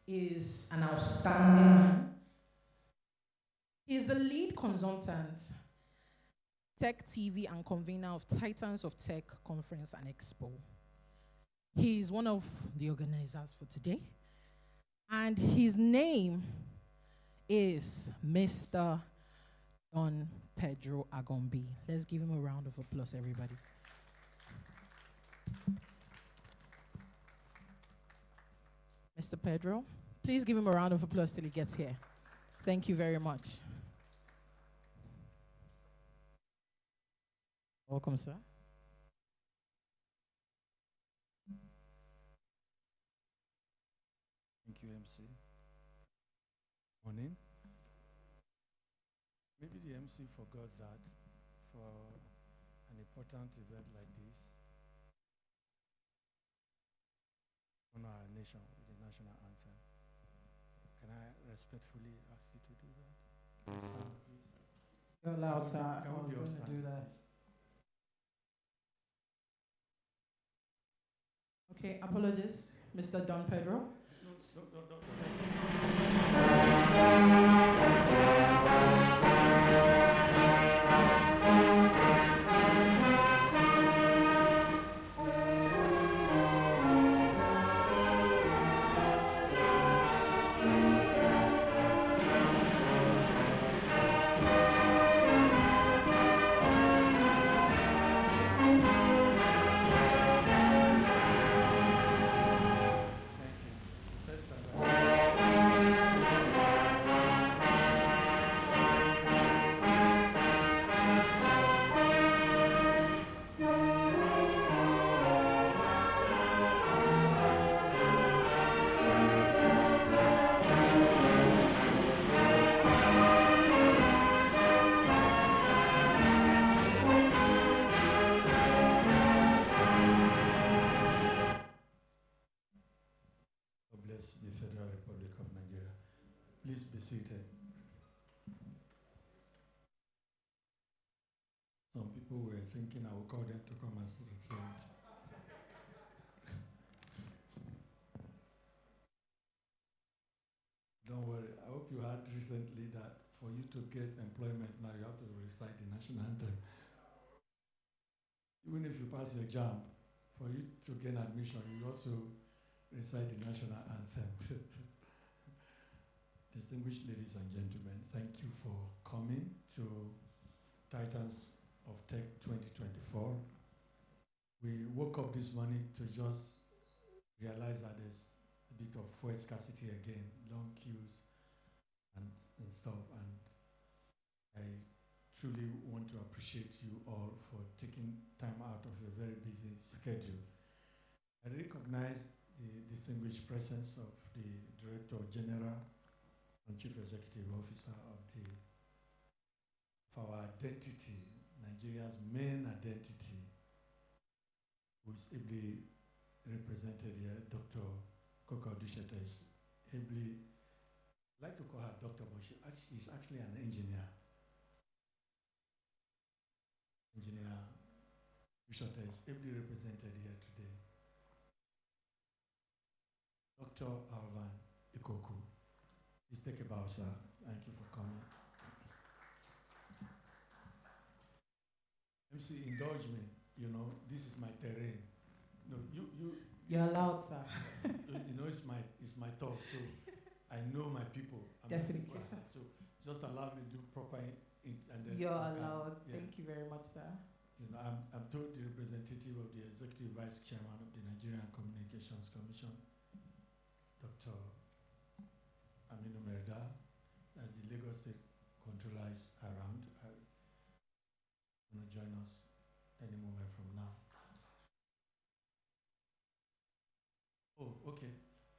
is an outstanding man. He's the lead consultant, Tech TV, and convener of Titans of Tech Conference and Expo. He is one of the organizers for today, and his name is Mr. Don Pedro Agombi. Let's give him a round of applause, everybody. Mr. Pedro, please give him a round of applause till he gets here. Thank you very much. Welcome, sir. Thank you, MC. Morning. Maybe the MC forgot that for an important event like this, on our nation with the national anthem. Can I respectfully ask you to do that? Please. You're allowed, sir. I Can was we be going to do that. Okay, apologies, Mr. Don Pedro. No. The Federal Republic of Nigeria. Please be seated. Some people were thinking I would call them to come and recite. Don't worry. I hope you heard recently that for you to get employment now you have to recite the national anthem. Even if you pass your JAMB, for you to gain admission, you also recite the national anthem. Distinguished ladies and gentlemen, thank you for coming to Titans of Tech 2024. We woke up this morning to just realize that there's a bit of fuel scarcity again, long queues and stuff, and I truly want to appreciate you all for taking time out of your very busy schedule. I recognize the distinguished presence of the Director General and Chief Executive Officer of our identity, Nigeria's main identity, who is ably represented here, Dr. Koko Dusheta is ably, I like to call her doctor, but she's actually an engineer. Engineer Dusheta is ably represented here today. Dr. Alvan Ikoku, please take a bow, sir. Thank you for coming. MC, indulge me. You know, this is my terrain. No, You're allowed, sir. you know, it's my talk, so I know my people. Definitely. So just allow me to do proper. And then You're allowed. Yes. Thank you very much, sir. You know, I'm told the representative of the Executive Vice Chairman of the Nigerian Communications Commission, Dr. Aminu Merda, as the Lagos State Controller is around. Going to join us any moment from now. Oh, okay.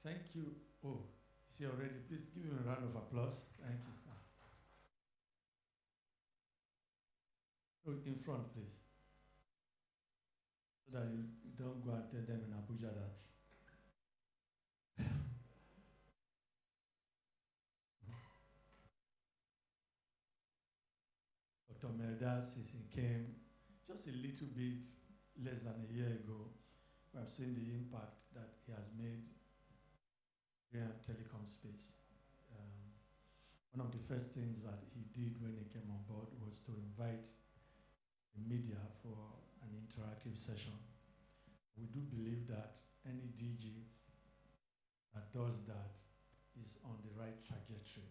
Thank you. Oh, see already. Please give him a round of applause. Thank you, sir. Oh, in front, please. So that you don't go and tell them in Abuja that. Dr. Merda, since he came just a little bit less than a year ago, we have seen the impact that he has made in the telecom cyberspace. One of the first things that he did when he came on board was to invite the media for an interactive session. We do believe that any DG that does that is on the right trajectory.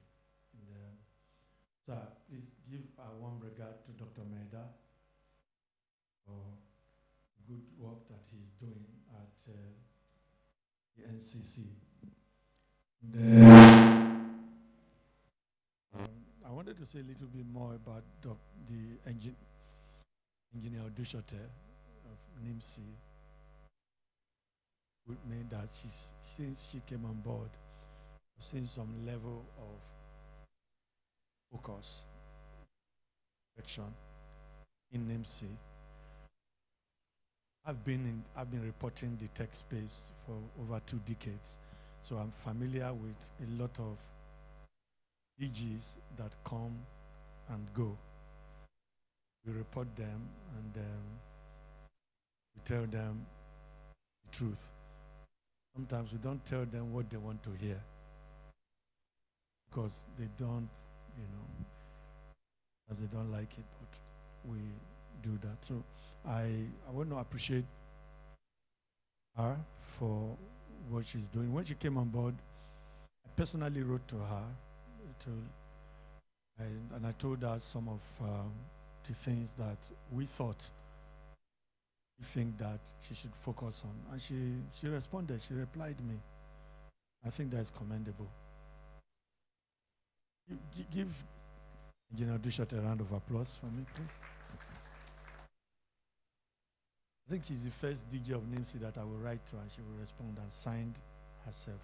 And, so please give a warm regard to Dr. Meda for the good work that he's doing at the NCC. I wanted to say a little bit more about the engineer Dushote of NIMSI, with me that since she came on board, I've seen some level of focus, action in NIMSI. I've been reporting the tech space for over 2 decades, so I'm familiar with a lot of DGs that come and go. We report them and we tell them the truth. Sometimes we don't tell them what they want to hear because they don't, they don't like it, but we do that. So I want to appreciate her for what she's doing. When she came on board, I personally wrote to her and I told her some of the things that we think that she should focus on. And she responded, she replied me. I think that is commendable. Give Engineer Dushote a round of applause for me, please. I think she's the first DJ of NIMSI that I will write to and she will respond and signed herself.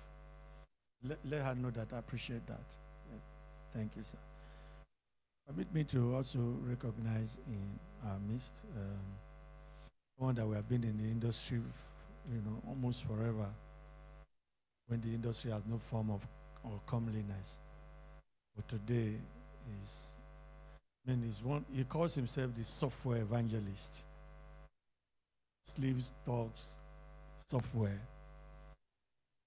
Let her know that I appreciate that. Yes. Thank you, sir. Permit me to also recognize in our midst one that we have been in the industry, almost forever, when the industry has no form of comeliness. But today he calls himself the software evangelist. Sleeves, talks, software.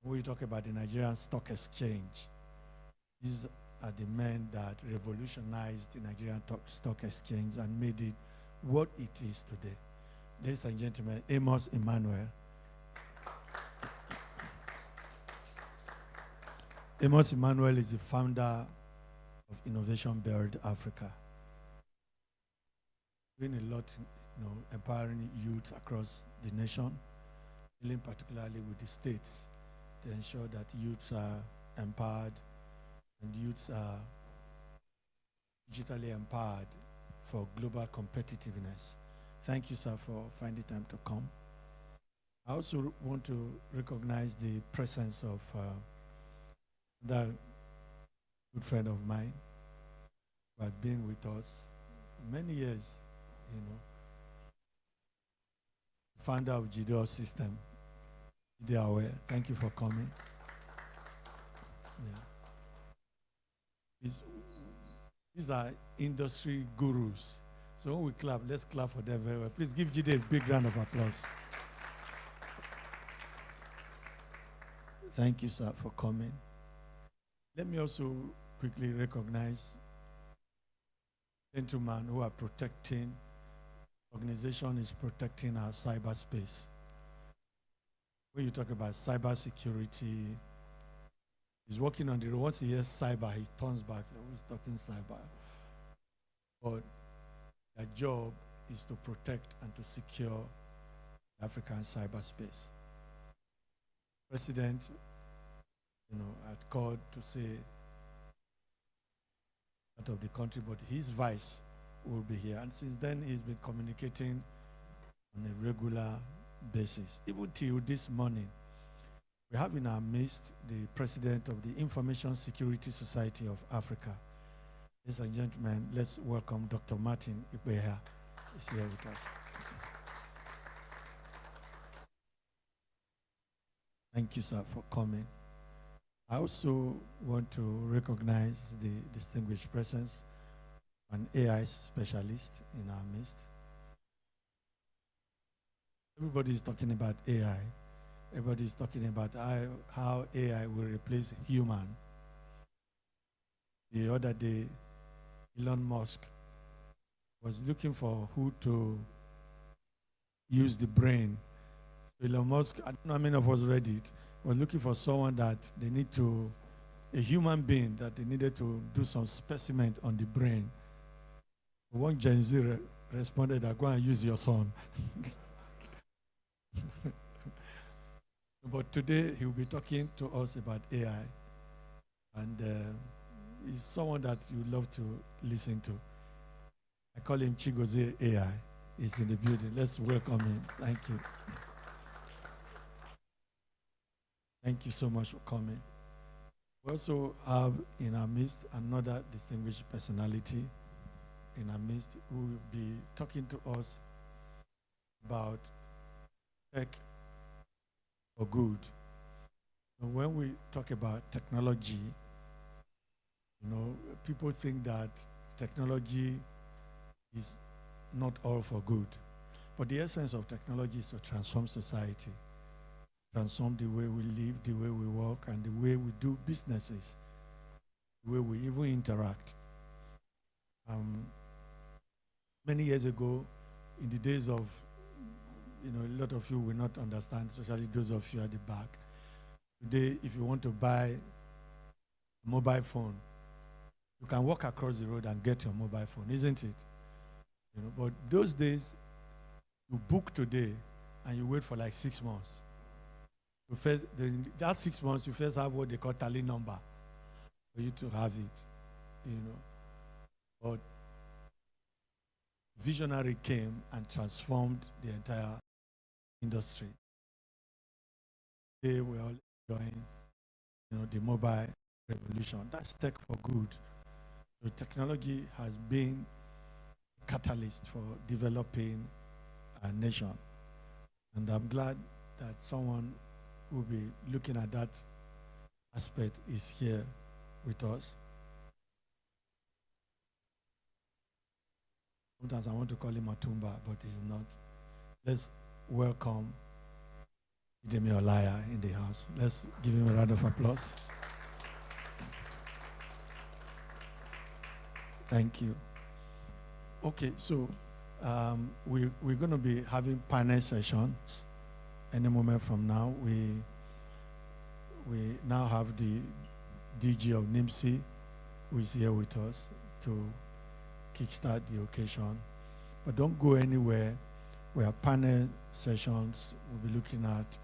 When we talk about the Nigerian Stock Exchange, these are the men that revolutionized the Nigerian Stock Exchange and made it what it is today. Ladies and gentlemen, Amos Emmanuel. Amos Emmanuel is the founder of Innovation Build Africa. Doing a lot, empowering youth across the nation, dealing particularly with the states to ensure that youths are empowered and youths are digitally empowered for global competitiveness. Thank you, sir, for finding time to come. I also want to recognize the presence of that good friend of mine who has been with us for many years, founder of GDO System, Jide Awe. Thank you for coming. Yeah. These are industry gurus. So when we clap, let's clap for them very well. Please give Jide a big round of applause. Thank you, sir, for coming. Let me also quickly recognize gentlemen who are protecting, organization is protecting our cyberspace. When you talk about cybersecurity, he's working on the road. Once he hears cyber, he turns back. He's talking cyber. But their job is to protect and to secure the African cyberspace. President, had called to say out of the country, but his vice will be here. And since then, he's been communicating on a regular basis. Even till this morning, we have in our midst the president of the Information Security Society of Africa. Ladies and gentlemen, let's welcome Dr. Martin Ibeha. He's here with us. Thank you, sir, for coming. I also want to recognize the distinguished presence of an AI specialist in our midst. Everybody is talking about AI. Everybody's talking about how AI will replace human. The other day, Elon Musk was looking for who to use the brain. So Elon Musk, I don't know how many of us read it, was looking for someone that they need to, a human being that they needed to do some specimen on the brain. One Gen Z responded, "I go and use your son." But today he'll be talking to us about AI, and he's someone that you love to listen to. I call him Chigozie AI. He's in the building. Let's welcome him. Thank you. Thank you so much for coming. We also have in our midst another distinguished personality in our midst who will be talking to us about tech for good. And when we talk about technology, people think that technology is not all for good. But the essence of technology is to transform society, transform the way we live, the way we work, and the way we do businesses, the way we even interact. Many years ago, in the days of, a lot of you will not understand, especially those of you at the back. Today, if you want to buy a mobile phone, you can walk across the road and get your mobile phone, isn't it? But those days, you book today and you wait for like 6 months. That 6 months, you first have what they call tally number for you to have it, But visionary came and transformed the entire industry. Today we're all enjoying, the mobile revolution. That's tech for good. The technology has been a catalyst for developing our nation. And I'm glad that someone who will be looking at that aspect is here with us. Sometimes I want to call him Matumba, but he's not. Let's welcome Idemi Olaya in the house. Let's give him a round of applause. Thank you. Okay, so we're going to be having panel sessions any moment from now. We now have the DG of NIMSI who is here with us to kickstart the occasion. But don't go anywhere. We have panel sessions. We'll be looking at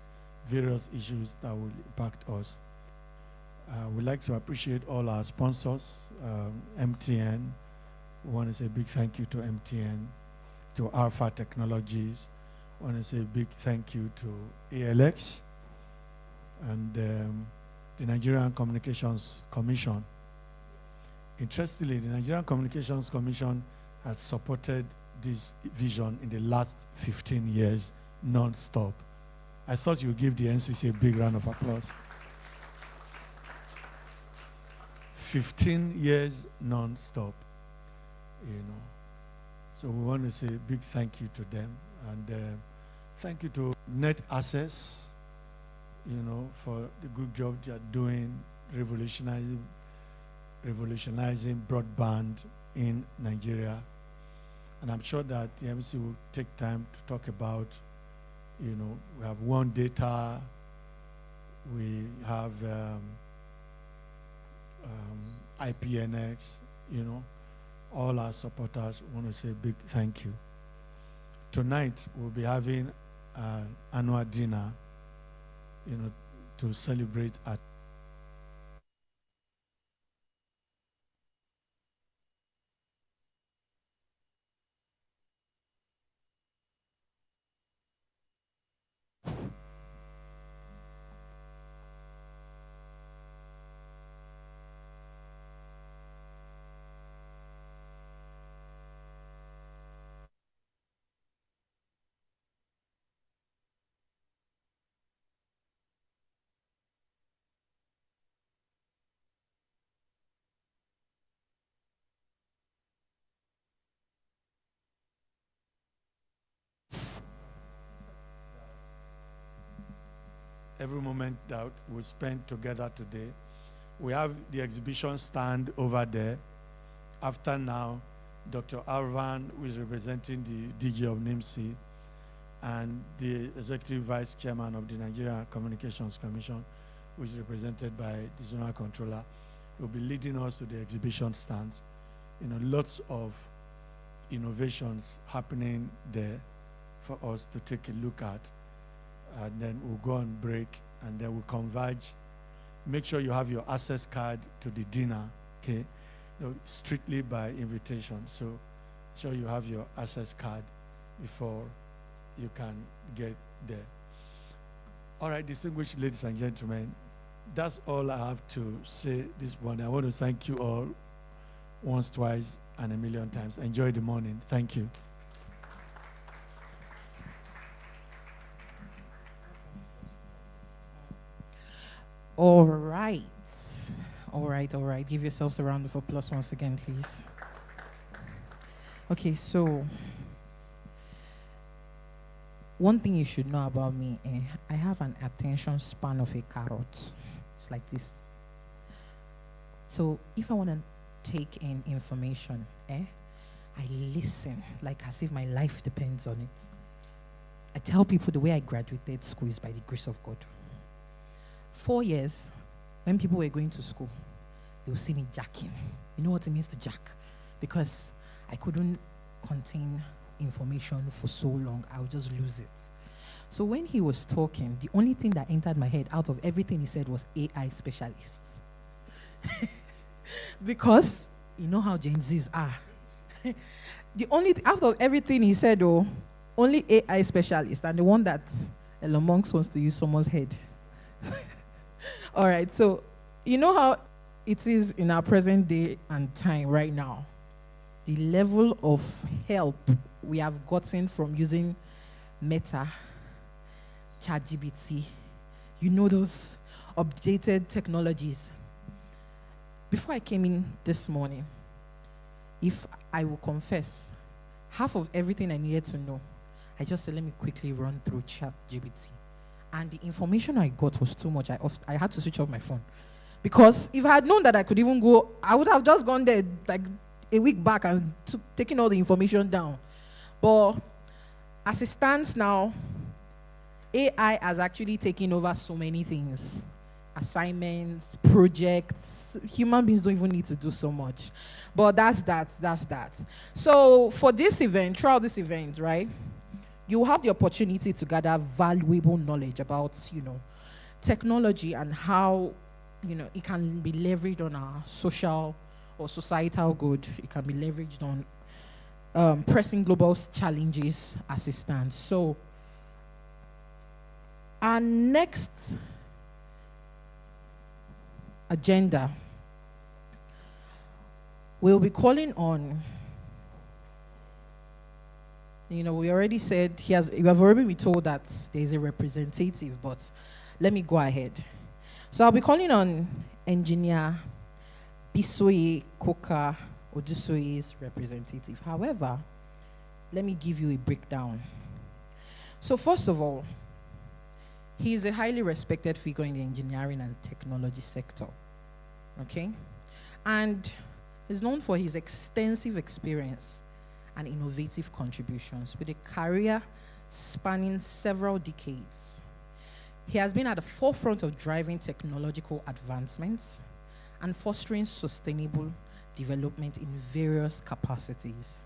various issues that will impact us. We'd like to appreciate all our sponsors, MTN. We want to say a big thank you to MTN, to Alpha Technologies. I want to say a big thank you to ALX and the Nigerian Communications Commission. Interestingly, the Nigerian Communications Commission has supported this vision in the last 15 years, non-stop. I thought you would give the NCC a big round of applause. 15 years non-stop, So we want to say a big thank you to them. And thank you to Net Access, for the good job they are doing, revolutionizing broadband in Nigeria. And I'm sure that the MC will take time to talk about, we have One Data, we have IPNX, all our supporters want to say a big thank you. Tonight, we'll be having an annual dinner, to celebrate at every moment that we spent together today. We have the exhibition stand over there. After now, Dr. Arvan, who is representing the DG of NIMC, and the Executive Vice Chairman of the Nigeria Communications Commission, who is represented by the Zonal Controller, will be leading us to the exhibition stands. Lots of innovations happening there for us to take a look at. And then we'll go on break, and then we'll converge. Make sure you have your access card to the dinner, okay? Strictly by invitation. So sure you have your access card before you can get there. All right, distinguished ladies and gentlemen, that's all I have to say this morning. I want to thank you all once, twice, and a million times. Enjoy the morning. Thank you. All right. All right. Give yourselves a round of applause once again, please. Okay, so one thing you should know about me, I have an attention span of a carrot. It's like this. So if I want to take in information, I listen like as if my life depends on it. I tell people the way I graduated school is by the grace of God. 4 years, when people were going to school, they would see me jacking. You know what it means to jack? Because I couldn't contain information for so long, I would just lose it. So when he was talking, the only thing that entered my head out of everything he said was AI specialists. Because you know how Gen Zs are. The only out of everything he said, only AI specialist, and the one that Elon Musk wants to use someone's head. All right, so you know how it is in our present day and time right now. The level of help we have gotten from using Meta, ChatGPT, those updated technologies. Before I came in this morning, if I will confess, half of everything I needed to know, I just said, let me quickly run through ChatGPT. And the information I got was too much. I had to switch off my phone. Because if I had known that I could even go, I would have just gone there like a week back and taken all the information down. But as it stands now, AI has actually taken over so many things. Assignments, projects. Human beings don't even need to do so much. But that's that. So for this event, throughout this event, right, you will have the opportunity to gather valuable knowledge about, technology and how, it can be leveraged on our social or societal good. It can be leveraged on pressing global challenges as it stands. So our next agenda, we'll be calling on, we already said you have already been told that there's a representative, but let me go ahead. So I'll be calling on Engineer Bisoye Koka Odusoye's representative. However, let me give you a breakdown. So first of all, he is a highly respected figure in the engineering and technology sector. Okay? And he's known for his extensive experience and innovative contributions with a career spanning several decades. He has been at the forefront of driving technological advancements and fostering sustainable development in various capacities.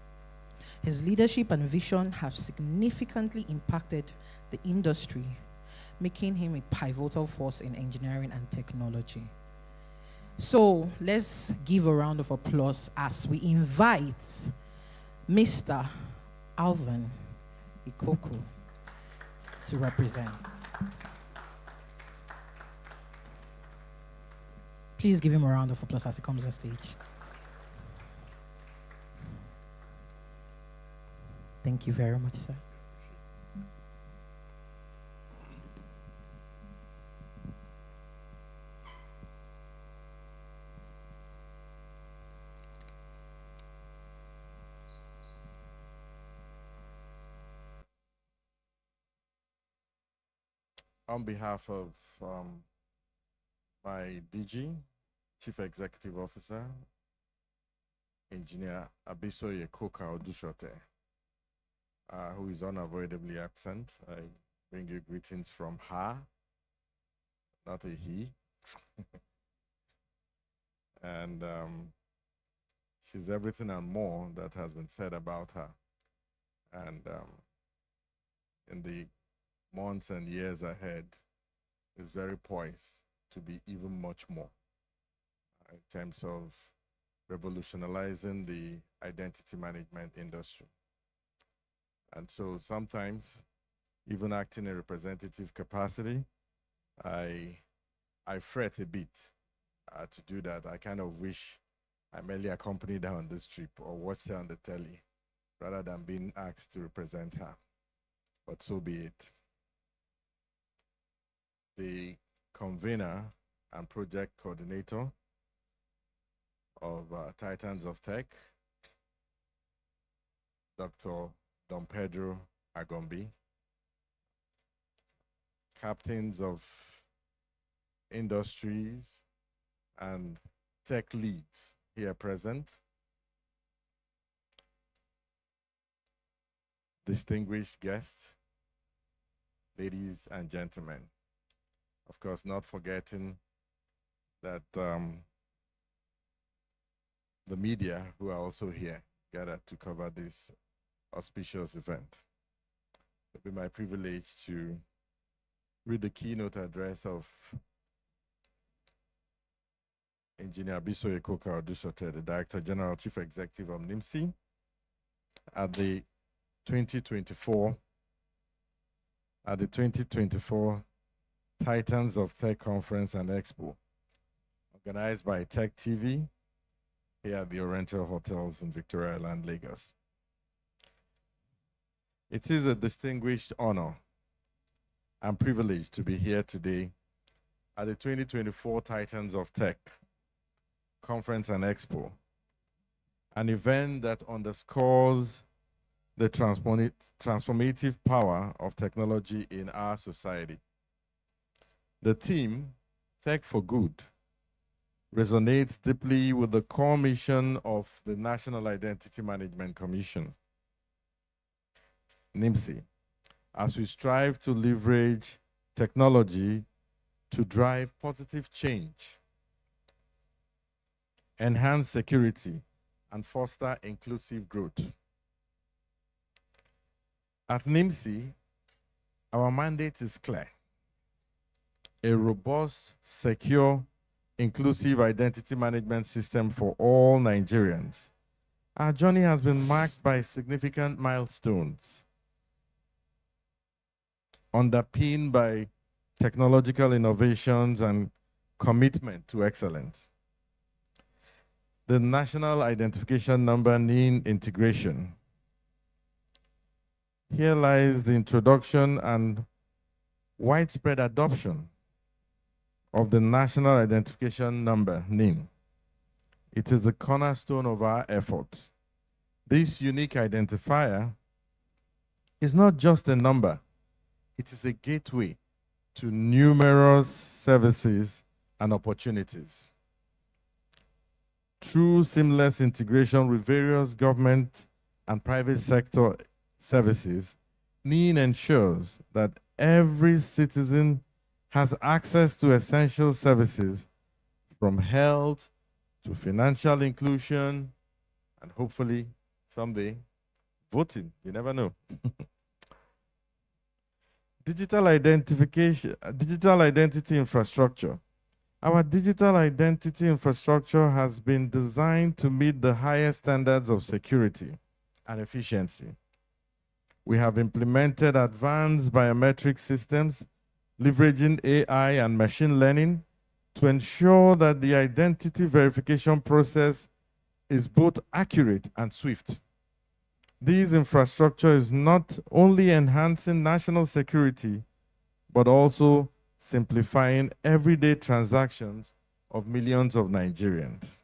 His leadership and vision have significantly impacted the industry, making him a pivotal force in engineering and technology. So let's give a round of applause as we invite Mr. Alvin Ikoko to represent. Please give him a round of applause as he comes on stage. Thank you very much, sir. On behalf of my DG, Chief Executive Officer, Engineer Abisoye Koka Odushote, who is unavoidably absent, I bring you greetings from her, not a he. And she's everything and more that has been said about her. And in the months and years ahead, is very poised to be even much more in terms of revolutionizing the identity management industry. And so sometimes, even acting in a representative capacity, I fret a bit to do that. I kind of wish I merely accompanied her on this trip or watched her on the telly rather than being asked to represent her. But so be it. The convener and project coordinator of Titans of Tech, Dr. Don Pedro Agombi, captains of industries and tech leads here present, distinguished guests, ladies and gentlemen. Of course, not forgetting that the media who are also here gathered to cover this auspicious event. It will be my privilege to read the keynote address of Engineer Abisoye Koka Odushote, the Director General Chief Executive of NIMSI, at the 2024 Titans of Tech Conference and Expo, organized by techtvng here at the Oriental Hotels in Victoria Island, Lagos. It is a distinguished honor and privilege to be here today at the 2024 Titans of Tech Conference and Expo, an event that underscores the transformative power of technology in our society. The theme, Tech for Good, resonates deeply with the core mission of the National Identity Management Commission, NIMSI, as we strive to leverage technology to drive positive change, enhance security, and foster inclusive growth. At NIMSI, our mandate is clear: a robust, secure, inclusive identity management system for all Nigerians. Our journey has been marked by significant milestones, underpinned by technological innovations and commitment to excellence. The National Identification Number NIN integration. Here lies the introduction and widespread adoption of the National Identification Number, NIN. It is the cornerstone of our efforts. This unique identifier is not just a number, it is a gateway to numerous services and opportunities. Through seamless integration with various government and private sector services, NIN ensures that every citizen has access to essential services from health to financial inclusion and hopefully someday voting. You never know. Digital identity infrastructure. Our digital identity infrastructure has been designed to meet the highest standards of security and efficiency. We have implemented advanced biometric systems, leveraging AI and machine learning to ensure that the identity verification process is both accurate and swift. This infrastructure is not only enhancing national security, but also simplifying everyday transactions of millions of Nigerians.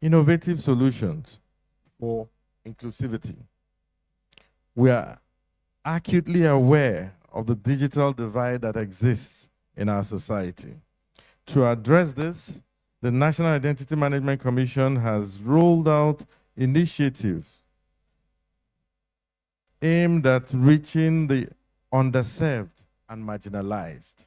Innovative solutions for inclusivity. We are acutely aware of the digital divide that exists in our society. To address this, the National Identity Management Commission has rolled out initiatives aimed at reaching the underserved and marginalized.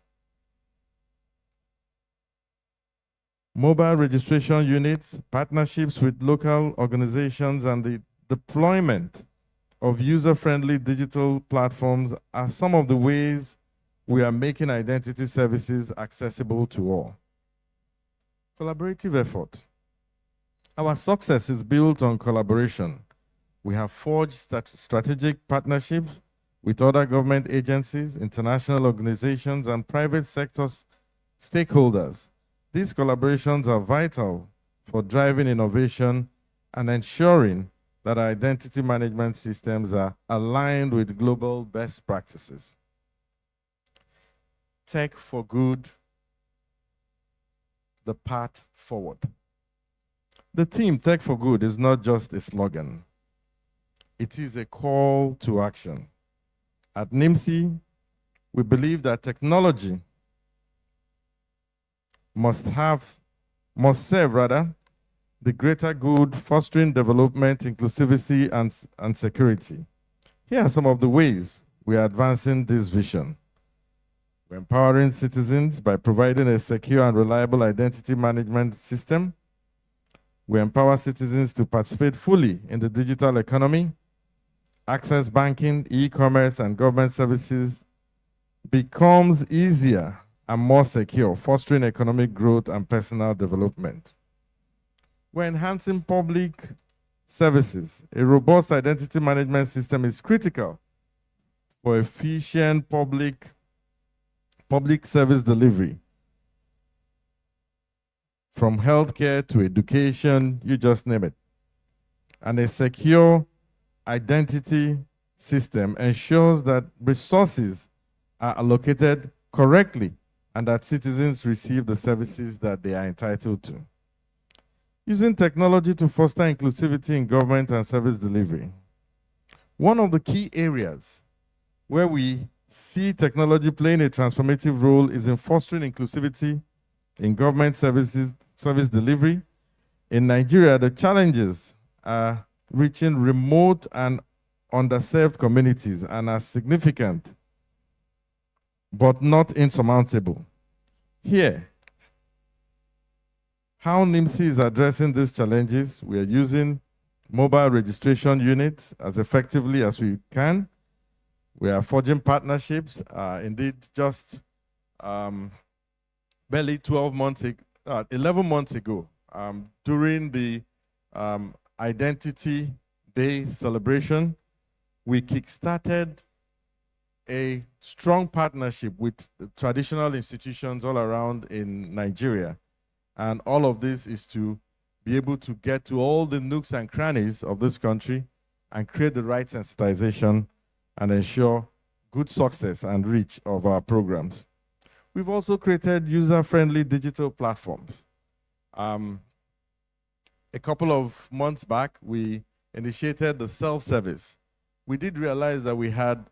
Mobile registration units, partnerships with local organizations, and the deployment of user-friendly digital platforms are some of the ways we are making identity services accessible to all. Collaborative effort. Our success is built on collaboration. We have forged strategic partnerships with other government agencies, international organizations, and private sector stakeholders. These collaborations are vital for driving innovation and ensuring that our identity management systems are aligned with global best practices. Tech for Good, the path forward. The team Tech for Good is not just a slogan. It is a call to action. At NIMSI, we believe that technology must serve the greater good, fostering development, inclusivity, and security. Here are some of the ways we are advancing this vision. We're empowering citizens by providing a secure and reliable identity management system. We empower citizens to participate fully in the digital economy. Access banking, e-commerce, and government services becomes easier and more secure, fostering economic growth and personal development. We're enhancing public services. A robust identity management system is critical for efficient public service delivery. From healthcare to education, you just name it. And a secure identity system ensures that resources are allocated correctly and that citizens receive the services that they are entitled to. Using technology to foster inclusivity in government and service delivery. One of the key areas where we see technology playing a transformative role is in fostering inclusivity in government service delivery. In Nigeria, the challenges are reaching remote and underserved communities and are significant, but not insurmountable. Here, how NIMSI is addressing these challenges, we are using mobile registration units as effectively as we can. We are forging partnerships. Indeed, just barely 11 months ago, during the Identity Day celebration, we kickstarted a strong partnership with traditional institutions all around in Nigeria. And all of this is to be able to get to all the nooks and crannies of this country and create the right sensitization and ensure good success and reach of our programs. We've also created user-friendly digital platforms. A couple of months back, we initiated the self-service. We did realize that we had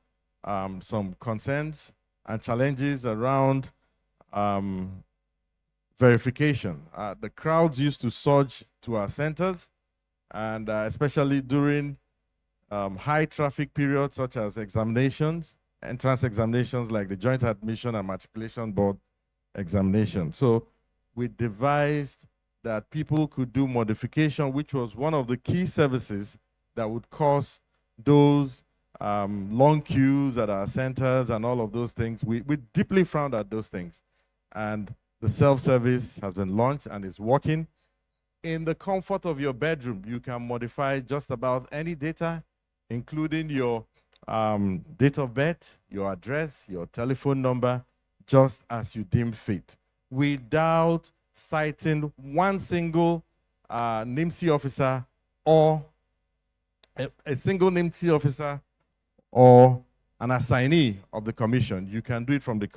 some concerns and challenges around verification. The crowds used to surge to our centers, and especially during high traffic periods such as examinations, entrance examinations like the Joint Admission and Matriculation Board examination. So we devised that people could do modification, which was one of the key services that would cause those long queues at our centers and all of those things. We deeply frowned at those things. And the self-service has been launched and is working. In the comfort of your bedroom, you can modify just about any data, including your date of birth, your address, your telephone number, just as you deem fit, without citing one single NIMSI officer or a single NIMSI officer or an assignee of the commission. You can do it from the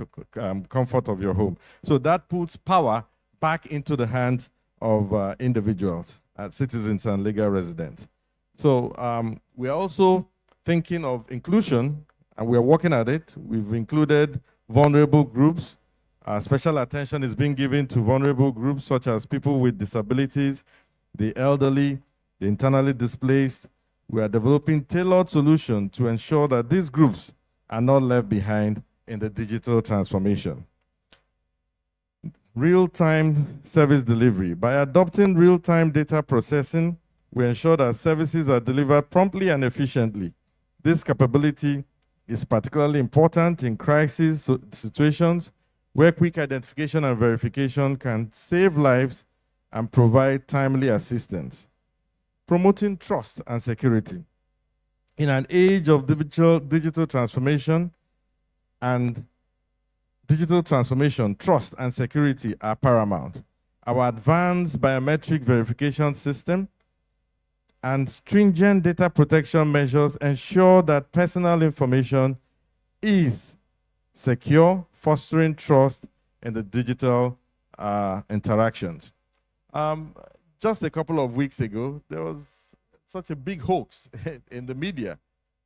comfort of your home. So that puts power back into the hands of individuals, citizens and legal residents. So we're also thinking of inclusion and we are working at it. We've included vulnerable groups. Special attention is being given to vulnerable groups such as people with disabilities, the elderly, the internally displaced. We are developing tailored solutions to ensure that these groups are not left behind in the digital transformation. Real-time service delivery. By adopting real-time data processing, we ensure that services are delivered promptly and efficiently. This capability is particularly important in crisis situations where quick identification and verification can save lives and provide timely assistance. Promoting trust and security. In an age of digital transformation, trust and security are paramount. Our advanced biometric verification system and stringent data protection measures ensure that personal information is secure, fostering trust in the digital interactions. Just a couple of weeks ago, there was such a big hoax in the media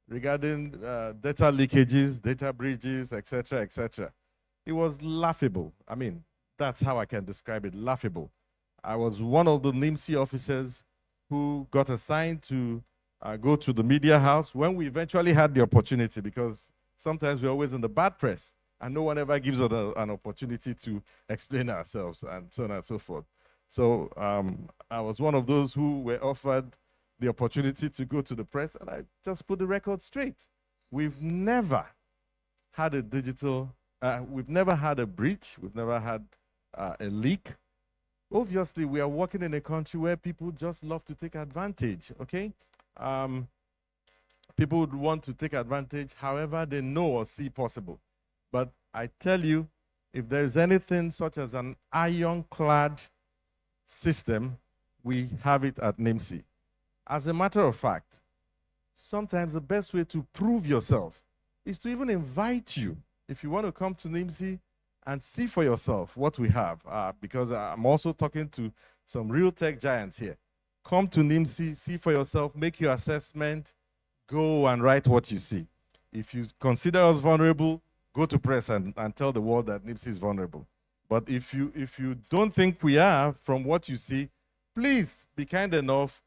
regarding data leakages, data breaches, etc., etc. It was laughable. I mean, that's how I can describe it, laughable. I was one of the NIMC officers who got assigned to go to the media house when we eventually had the opportunity, because sometimes we're always in the bad press and no one ever gives us an opportunity to explain ourselves and so on and so forth. So I was one of those who were offered the opportunity to go to the press, and I just put the record straight. We've never had a we've never had a breach, we've never had a leak. Obviously, we are working in a country where people just love to take advantage, okay? People would want to take advantage however they know or see possible. But I tell you, if there's anything such as an ironclad system, we have it at NIMC. As a matter of fact, sometimes the best way to prove yourself is to even invite you. If you want to come to NIMC and see for yourself what we have, because I'm also talking to some real tech giants here. Come to NIMC, see for yourself, make your assessment, go and write what you see. If you consider us vulnerable, go to press and tell the world that NIMC is vulnerable. But if you don't think we are from what you see, please be kind enough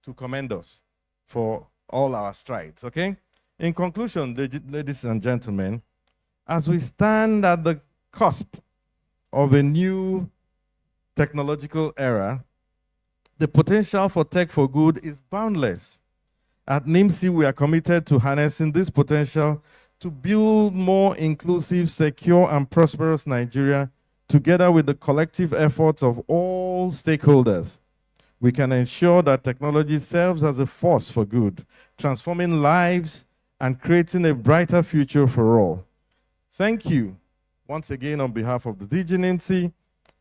to commend us for all our strides, okay? In conclusion, ladies and gentlemen, as we stand at the cusp of a new technological era, the potential for tech for good is boundless. At NIMC, we are committed to harnessing this potential to build more inclusive, secure, and prosperous Nigeria together with the collective efforts of all stakeholders. We can ensure that technology serves as a force for good, transforming lives and creating a brighter future for all. Thank you once again on behalf of the DGNIMC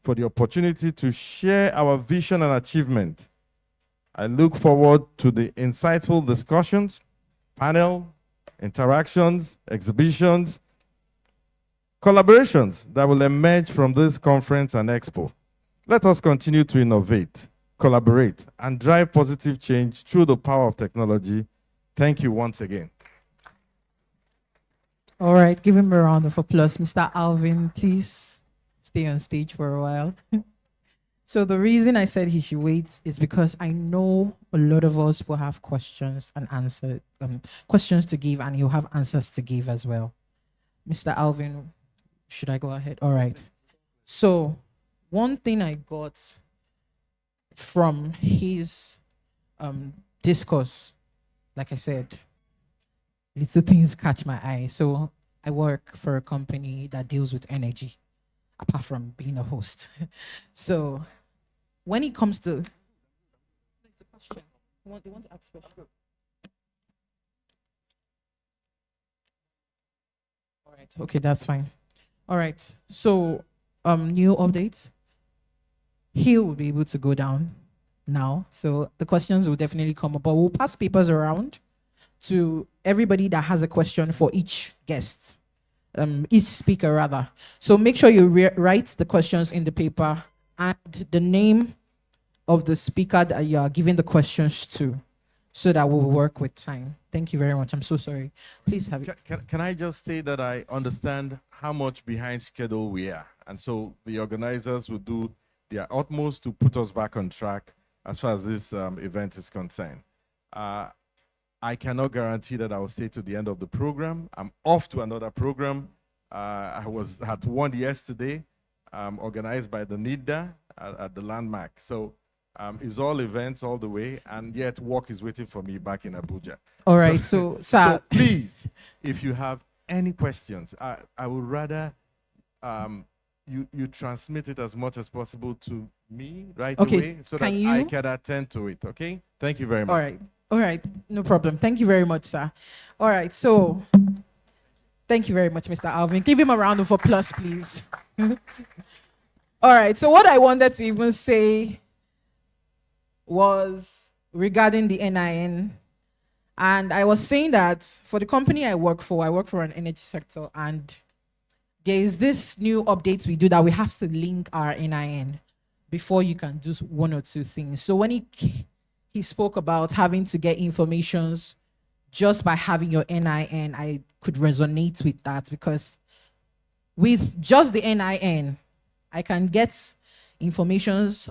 for the opportunity to share our vision and achievement. I look forward to the insightful discussions, panel, interactions, exhibitions, collaborations that will emerge from this conference and expo. Let us continue to innovate, collaborate, and drive positive change through the power of technology. Thank you once again. All right, give him a round of applause. Mr. Alvin, please stay on stage for a while. So the reason I said he should wait is because I know a lot of us will have questions and answers, questions to give, and he'll have answers to give as well. Mr. Alvin, should I go ahead? All right. So one thing I got from his discourse, like I said, little things catch my eye. So I work for a company that deals with energy, apart from being a host. So when it comes to... It's a question. You want to ask a question? All right. Okay, that's fine. All right. So new update. He will be able to go down now. So the questions will definitely come up, but we'll pass papers around to everybody that has a question for each guest, each speaker rather. So make sure you write the questions in the paper and the name of the speaker that you are giving the questions to. so that we will work with time. Thank you very much. I'm so sorry. Please have it. Can I just say that I understand how much behind schedule we are? And so the organizers will do their utmost to put us back on track as far as this event is concerned. I cannot guarantee that I will stay to the end of the program. I'm off to another program. I was at one yesterday, organized by the NIDA at the Landmark. So it's all events all the way, and yet work is waiting for me back in Abuja. All right, so sir, so please, if you have any questions, I would rather you transmit it as much as possible to me right away, so that I can attend to it. Okay? Thank you very much. All right, no problem. Thank you very much, sir. All right, so thank you very much, Mr. Alvin. Give him a round of applause, please. All right, so what I wanted to even say was regarding the NIN. And I was saying that for the company I work for an energy sector, and there is this new update we do that we have to link our NIN before you can do one or two things. So when he spoke about having to get informations just by having your NIN, I could resonate with that, because with just the NIN, I can get informations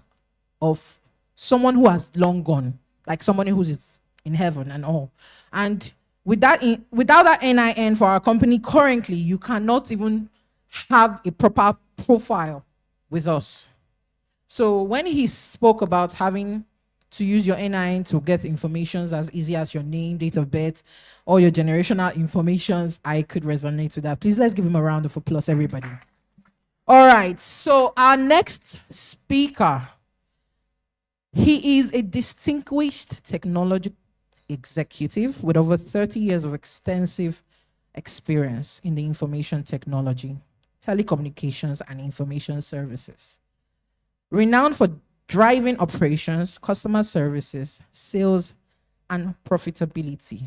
of someone who has long gone, like someone who is in heaven and all. And without that NIN for our company currently, you cannot even have a proper profile with us. So when he spoke about having to use your NIN to get information as easy as your name, date of birth, or your generational informations, I could resonate with that. Please, let's give him a round of applause, everybody. All right, so our next speaker, he is a distinguished technology executive with over 30 years of extensive experience in the information technology, telecommunications, and information services. Renowned for driving operations, customer services, sales, and profitability.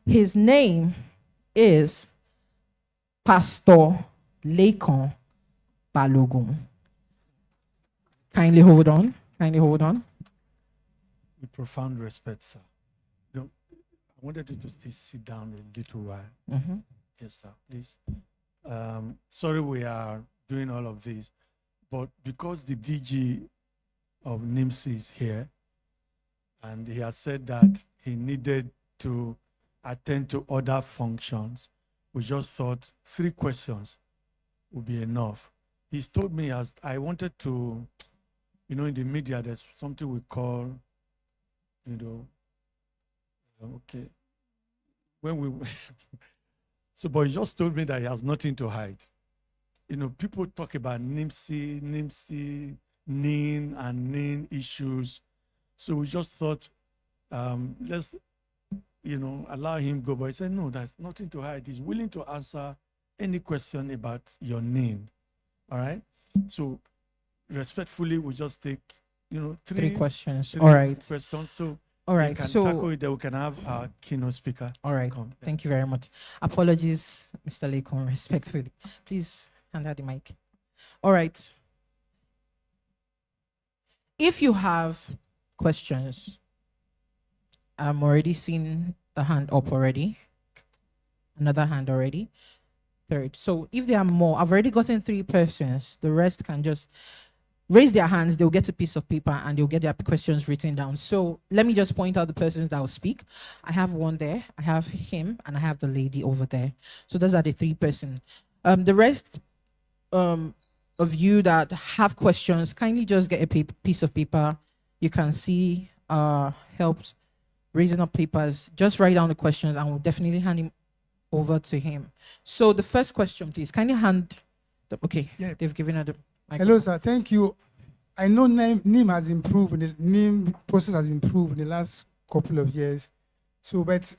His name is Pastor Lekon Balogun. Kindly hold on. Kindly hold on. With profound respect, sir. You know, I wanted you to still sit down a little while. Mm-hmm. Yes, sir, please. Sorry we are doing all of this, but because the DG of NIMS is here, and he has said that he needed to attend to other functions, we just thought 3 questions would be enough. He's told me, as I wanted to, you know, in the media, there's something we call, you know, okay, when we, so, but he just told me that he has nothing to hide. You know, people talk about NIN, and NIN issues. So we just thought, let's, you know, allow him go. But he said, no, there's nothing to hide. He's willing to answer any question about your NIN. All right? So respectfully, we just take, you know, 3 questions. All right. Questions. So all right. So tackle it, that we can have our keynote speaker. All right. Thank you very much. Apologies, Mr. Lekon, respectfully. Please hand out the mic. All right. If you have questions, I'm already seeing the hand up already. Another hand already. 3rd. So if there are more, I've already gotten 3 persons. The rest can just raise their hands. They'll get a piece of paper and they'll get their questions written down. So let me just point out the persons that will speak. I have one there. I have him, and I have the lady over there. So those are the 3 persons. The rest of you that have questions, kindly just get a piece of paper. You can see helped raising up papers. Just write down the questions and we'll definitely hand him over to him. So the first question, please. Kindly hand. Okay, yeah. They've given her the microphone. Hello, sir. Thank you. I know NIM has improved. The NIM process has improved in the last couple of years. So, but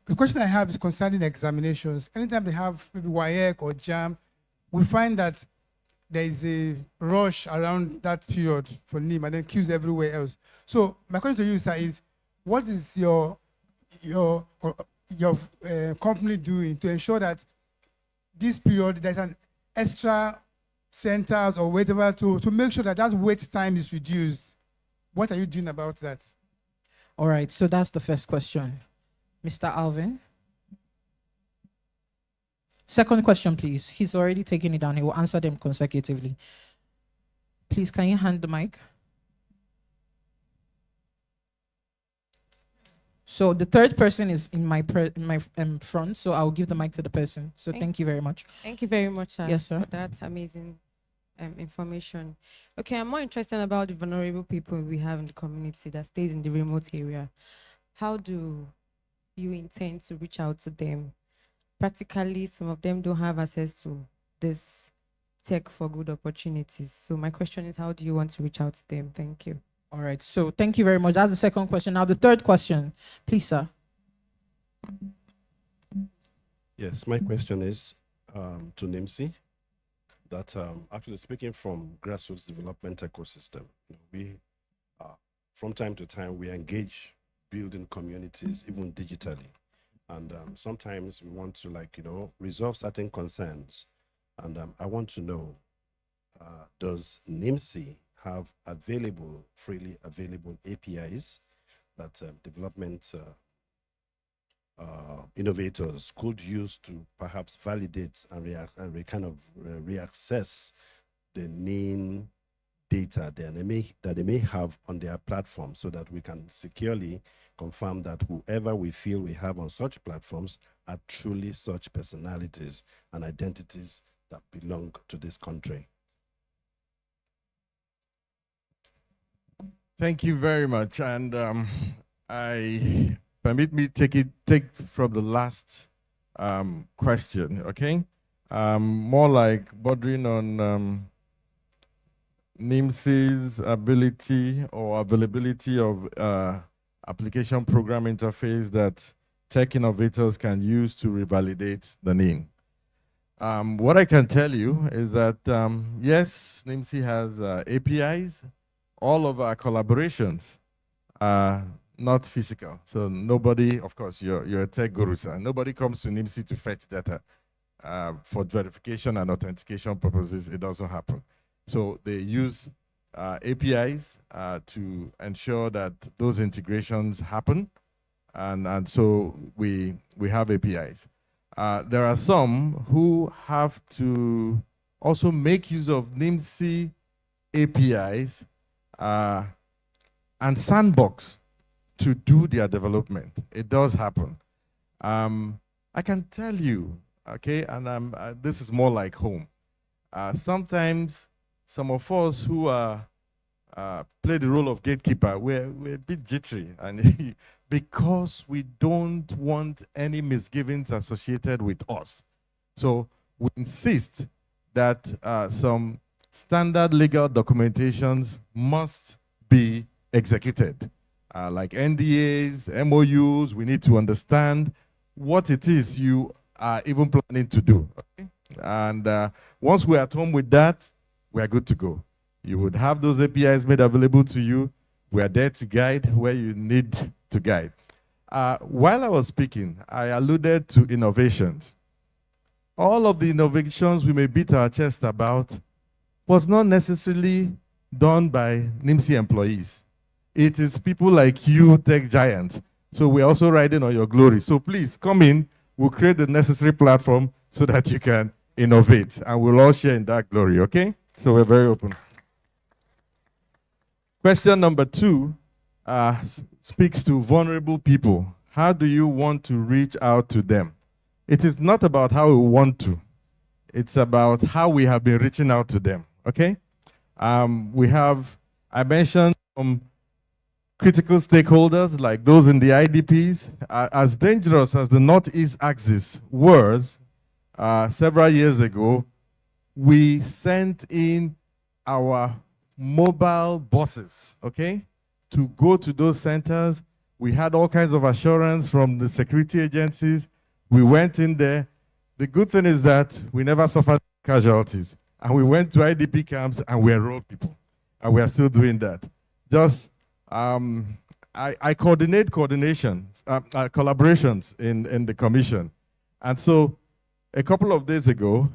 the question I have is concerning examinations. Anytime they have maybe WAEC or JAM, we find that there is a rush around that period for NIM and then queues everywhere else. So my question to you, sir, is what is your company doing to ensure that this period there's an extra centers or whatever to make sure that that wait time is reduced? What are you doing about that? All right, so that's the first question. Mr. Alvin. Second question, please. He's already taken it down. He will answer them consecutively. Please, can you hand the mic? So the third person is in my front, so I'll give the mic to the person. So thank you very much. Thank you very much, sir, yes, sir, for that amazing information. Okay, I'm more interested about the vulnerable people we have in the community that stays in the remote area. How do you intend to reach out to them? Practically, some of them don't have access to this tech for good opportunities. So my question is, how do you want to reach out to them? Thank you. All right, so thank you very much. That's the second question. Now the third question, please, sir. Yes, my question is to NIMSI, that actually speaking from grassroots development ecosystem, we, from time to time, we engage building communities, even digitally. And sometimes we want to, like, resolve certain concerns. And I want to know, does NIMSI have freely available APIs that development innovators could use to perhaps validate and reaccess the NIM data that they may have on their platform, so that we can securely confirm that whoever we feel we have on such platforms are truly such personalities and identities that belong to this country. Thank you very much. And permit me take from the last question, okay? More like bordering on NIMSI's ability or availability of application program interface that tech innovators can use to revalidate the NIM. What I can tell you is that, yes, NIMSI has APIs. All of our collaborations are not physical. So nobody, of course, you're a tech guru, sir. Nobody comes to NIMSI to fetch data for verification and authentication purposes. It doesn't happen. So they use APIs to ensure that those integrations happen. And so we have APIs. There are some who have to also make use of NIMSI APIs and sandbox to do their development. It does happen. I can tell you, okay, and this is more like home. Sometimes some of us who play the role of gatekeeper, we're a bit jittery, and because we don't want any misgivings associated with us. So we insist that some standard legal documentations must be executed. Like NDAs, MOUs, we need to understand what it is you are even planning to do. Okay? And once we're at home with that, we're good to go. You would have those APIs made available to you. We are there to guide where you need to guide. While I was speaking, I alluded to innovations. All of the innovations we may beat our chest about was not necessarily done by NIMSI employees. It is people like you, tech giants. So we're also riding on your glory. So please come in. We'll create the necessary platform so that you can innovate. And we'll all share in that glory, okay? So we're very open. Question number 2 speaks to vulnerable people. How do you want to reach out to them? It is not about how we want to. It's about how we have been reaching out to them, okay? I mentioned some critical stakeholders like those in the IDPs. As dangerous as the Northeast axis was several years ago, we sent in our mobile buses, okay, to go to those centers. We had all kinds of assurance from the security agencies. We went in there. The good thing is that we never suffered casualties. And we went to IDP camps and we enrolled people. And we are still doing that. Just, I coordinate collaborations in the commission. And so a couple of days ago,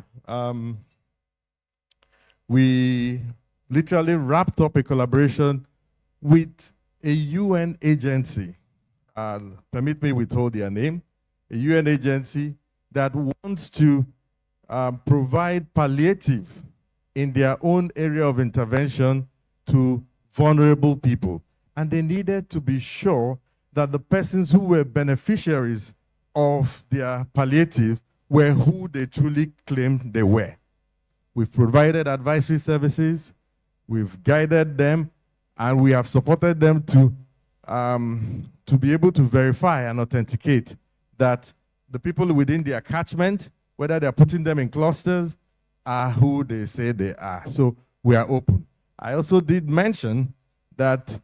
we literally wrapped up a collaboration with a UN agency, permit me withhold their name, a UN agency that wants to provide palliative in their own area of intervention to vulnerable people. And they needed to be sure that the persons who were beneficiaries of their palliatives were who they truly claimed they were. We've provided advisory services, we've guided them, and we have supported them to be able to verify and authenticate that the people within their catchment, whether they're putting them in clusters, are who they say they are. So we are open. I also did mention that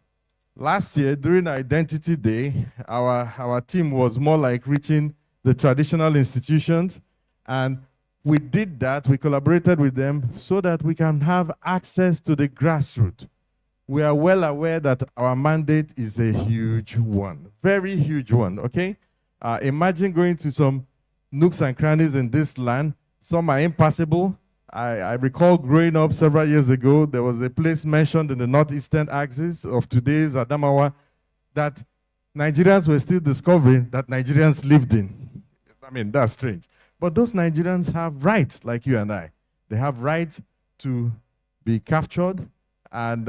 last year, during Identity Day, our team was more like reaching the traditional institutions, and we did that, we collaborated with them so that we can have access to the grassroots. We are well aware that our mandate is a huge one, very huge one, okay? Imagine going to some nooks and crannies in this land. Some are impassable. I recall growing up several years ago, there was a place mentioned in the northeastern axis of today's Adamawa that Nigerians were still discovering that Nigerians lived in. I mean, that's strange. But those Nigerians have rights like you and I. They have rights to be captured and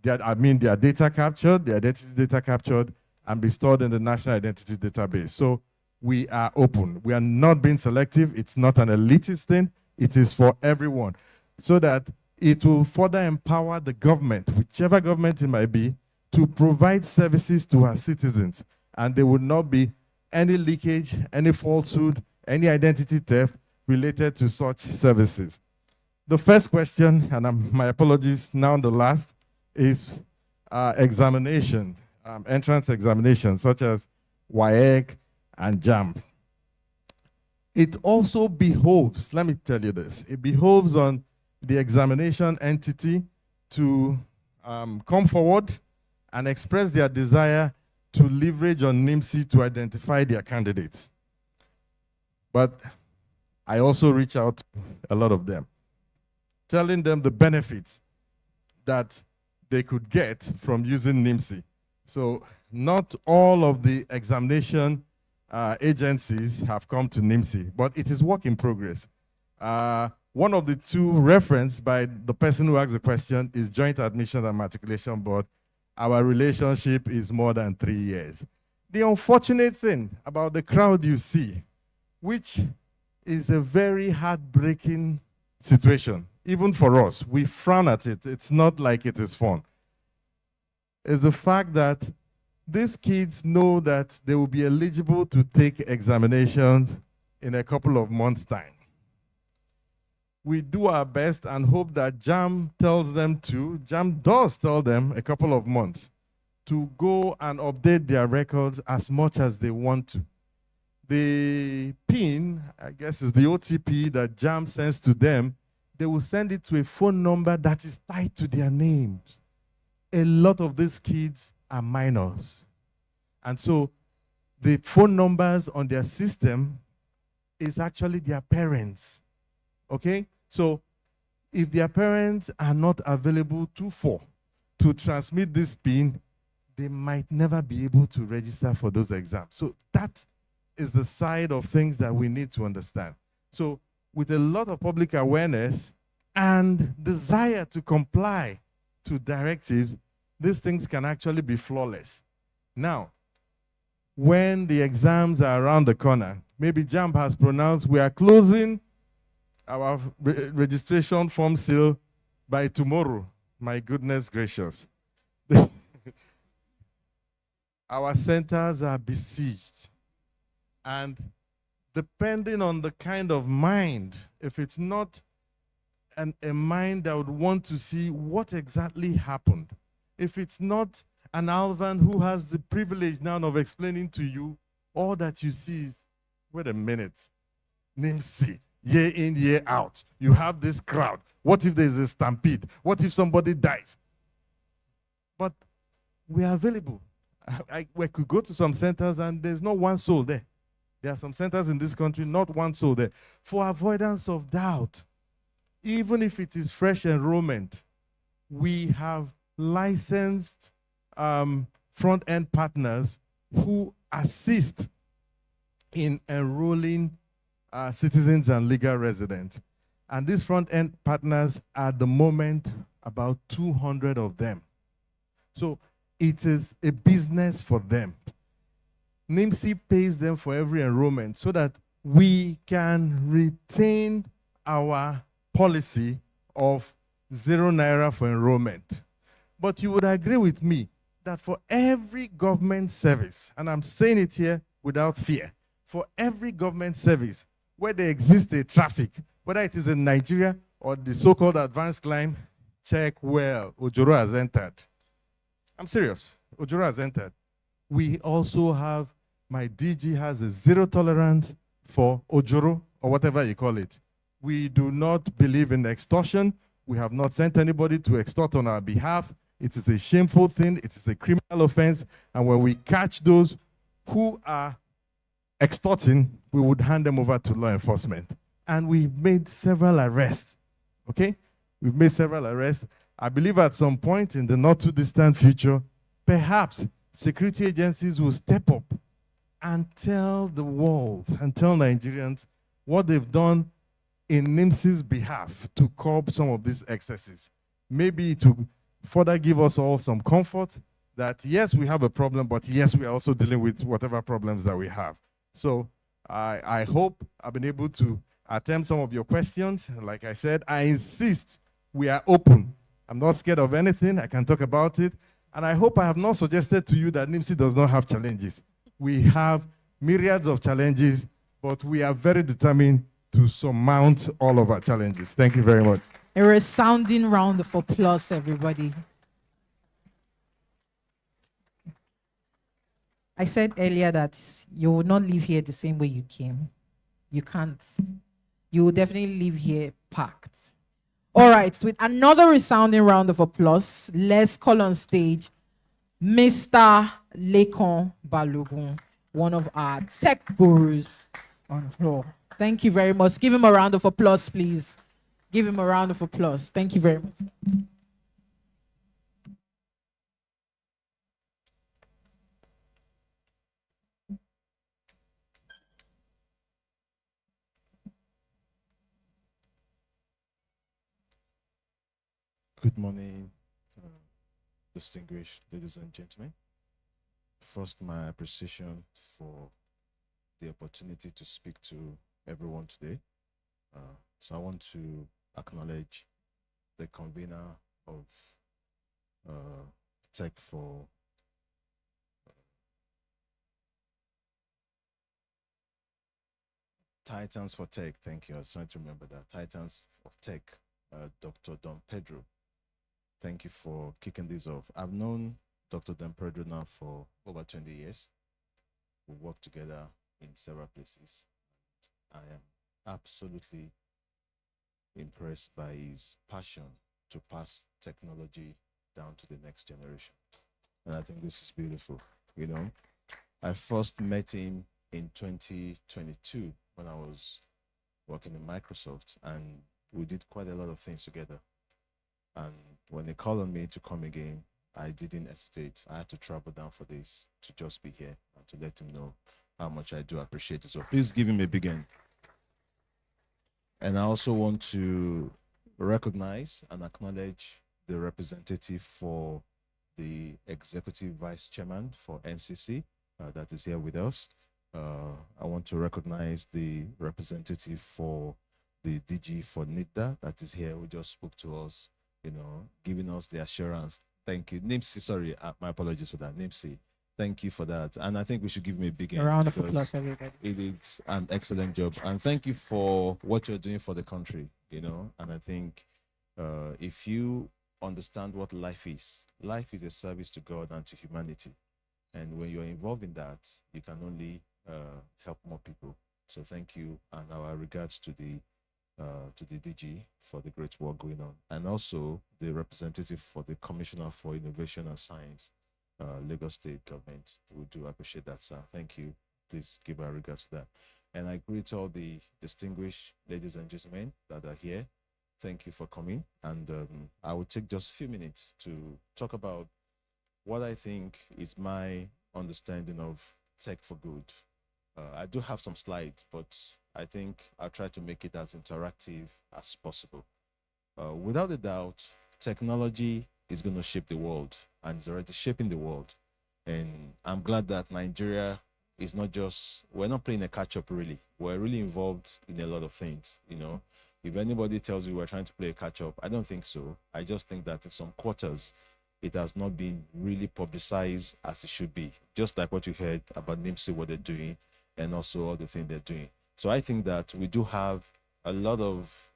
their data captured, their identity data captured, and be stored in the National Identity Database. So we are open. We are not being selective. It's not an elitist thing. It is for everyone, so that it will further empower the government, whichever government it might be, to provide services to our citizens. And there will not be any leakage, any falsehood, any identity theft related to such services. The first question, and my apologies, now the last, is examination, entrance examination, such as WAEC and JAMB. It also behoves, let me tell you this, it behoves on the examination entity to come forward and express their desire to leverage on NIMSI to identify their candidates. But I also reach out to a lot of them, telling them the benefits that they could get from using NIMSI. So not all of the examination agencies have come to NIMSI, but it is work in progress. One of the two referenced by the person who asked the question is Joint Admission and Matriculation Board. Our relationship is more than 3 years. The unfortunate thing about the crowd you see, which is a very heartbreaking situation, even for us, we frown at it, it's not like it is fun, is the fact that these kids know that they will be eligible to take examinations in a couple of months' time. We do our best and hope that JAM tells them to, JAM does tell them a couple of months to go and update their records as much as they want to. The PIN, I guess, is the OTP that JAM sends to them. They will send it to a phone number that is tied to their names. A lot of these kids are minors. And so the phone numbers on their system is actually their parents. Okay? So if their parents are not available to transmit this PIN, they might never be able to register for those exams. So that is the side of things that we need to understand. So with a lot of public awareness and desire to comply to directives, these things can actually be flawless. Now, when the exams are around the corner, maybe JAMB has pronounced we are closing our registration form sale by tomorrow. My goodness gracious. Our centers are besieged. And depending on the kind of mind, if it's not a mind that would want to see what exactly happened, if it's not an Alvan who has the privilege now of explaining to you, all that you see is, wait a minute, NIMSI, year in, year out. You have this crowd. What if there's a stampede? What if somebody dies? But we are available. We could go to some centers and there's not one soul there. There are some centers in this country, not one soul there. For avoidance of doubt, even if it is fresh enrollment, we have licensed front-end partners who assist in enrolling citizens and legal residents. And these front-end partners, at the moment, about 200 of them. So it is a business for them. NIMSI pays them for every enrollment so that we can retain our policy of 0 naira for enrollment. But you would agree with me that for every government service, and I'm saying it here without fear, for every government service where there exists a traffic, whether it is in Nigeria or the so-called advanced climb, check well, Ojoro has entered. I'm serious, Ojoro has entered. We also have, my DG has a 0 tolerance for Ojoro, or whatever you call it. We do not believe in extortion. We have not sent anybody to extort on our behalf. It is a shameful thing. It is a criminal offense. And when we catch those who are extorting, we would hand them over to law enforcement. And we made several arrests, okay? We've made several arrests. I believe at some point in the not too distant future, perhaps security agencies will step up and tell the world and tell Nigerians what they've done in NIMSI's behalf to curb some of these excesses. Maybe to further give us all some comfort that yes, we have a problem, but yes, we are also dealing with whatever problems that we have. So I hope I've been able to attempt some of your questions. Like I said, I insist we are open. I'm not scared of anything. I can talk about it. And I hope I have not suggested to you that NIMSI does not have challenges. We have myriads of challenges, but we are very determined to surmount all of our challenges. Thank you very much. A resounding round of applause, everybody. I said earlier that you will not leave here the same way you came. You can't. You will definitely leave here packed. All right, with another resounding round of applause, let's call on stage Mr. Lekon Balogun, one of our tech gurus on the floor. Thank you very much. Give him a round of applause, please. Give him a round of applause. Thank you very much. Good morning, distinguished ladies and gentlemen. First, my appreciation for the opportunity to speak to everyone today. So I want to acknowledge the convener of Tech for Titans for Tech. Thank you. I was trying to remember that. Titans of Tech, Dr. Don Pedro. Thank you for kicking this off. I've known Dr. Don Pedro now for over 20 years. We work together in several places. I am absolutely impressed by his passion to pass technology down to the next generation. And I think this is beautiful. You know, I first met him in 2022 when I was working in Microsoft, and we did quite a lot of things together. And when they called on me to come again, I didn't hesitate. I had to travel down for this to just be here and to let him know how much I do appreciate it. So please give him a big hand. And I also want to recognize and acknowledge the representative for the Executive Vice Chairman for NCC that is here with us. I want to recognize the representative for the DG for NIDA that is here, who just spoke to us, you know, giving us the assurance. Thank you. NIMSI, sorry, my apologies for that. NIMSI, thank you for that. And I think we should give him a big round of applause, everybody. It is an excellent job. And thank you for what you're doing for the country, you know. And I think if you understand what life is a service to God and to humanity. And when you're involved in that, you can only help more people. So thank you, and our regards to the DG for the great work going on, and also the representative for the Commissioner for Innovation and Science, Lagos State Government. We do appreciate that, sir. Thank you. Please give our regards to that. And I greet all the distinguished ladies and gentlemen that are here. Thank you for coming. And I will take just a few minutes to talk about what I think is my understanding of tech for good. I do have some slides, but I think I'll try to make it as interactive as possible. Without a doubt, technology is going to shape the world, and it's already shaping the world. And I'm glad that Nigeria is not just, we're not playing a catch up really. We're really involved in a lot of things, you know. If anybody tells you we're trying to play a catch up, I don't think so. I just think that in some quarters, it has not been really publicized as it should be. Just like what you heard about NIMSI, what they're doing, and also all the things they're doing. So I think that we do have a lot of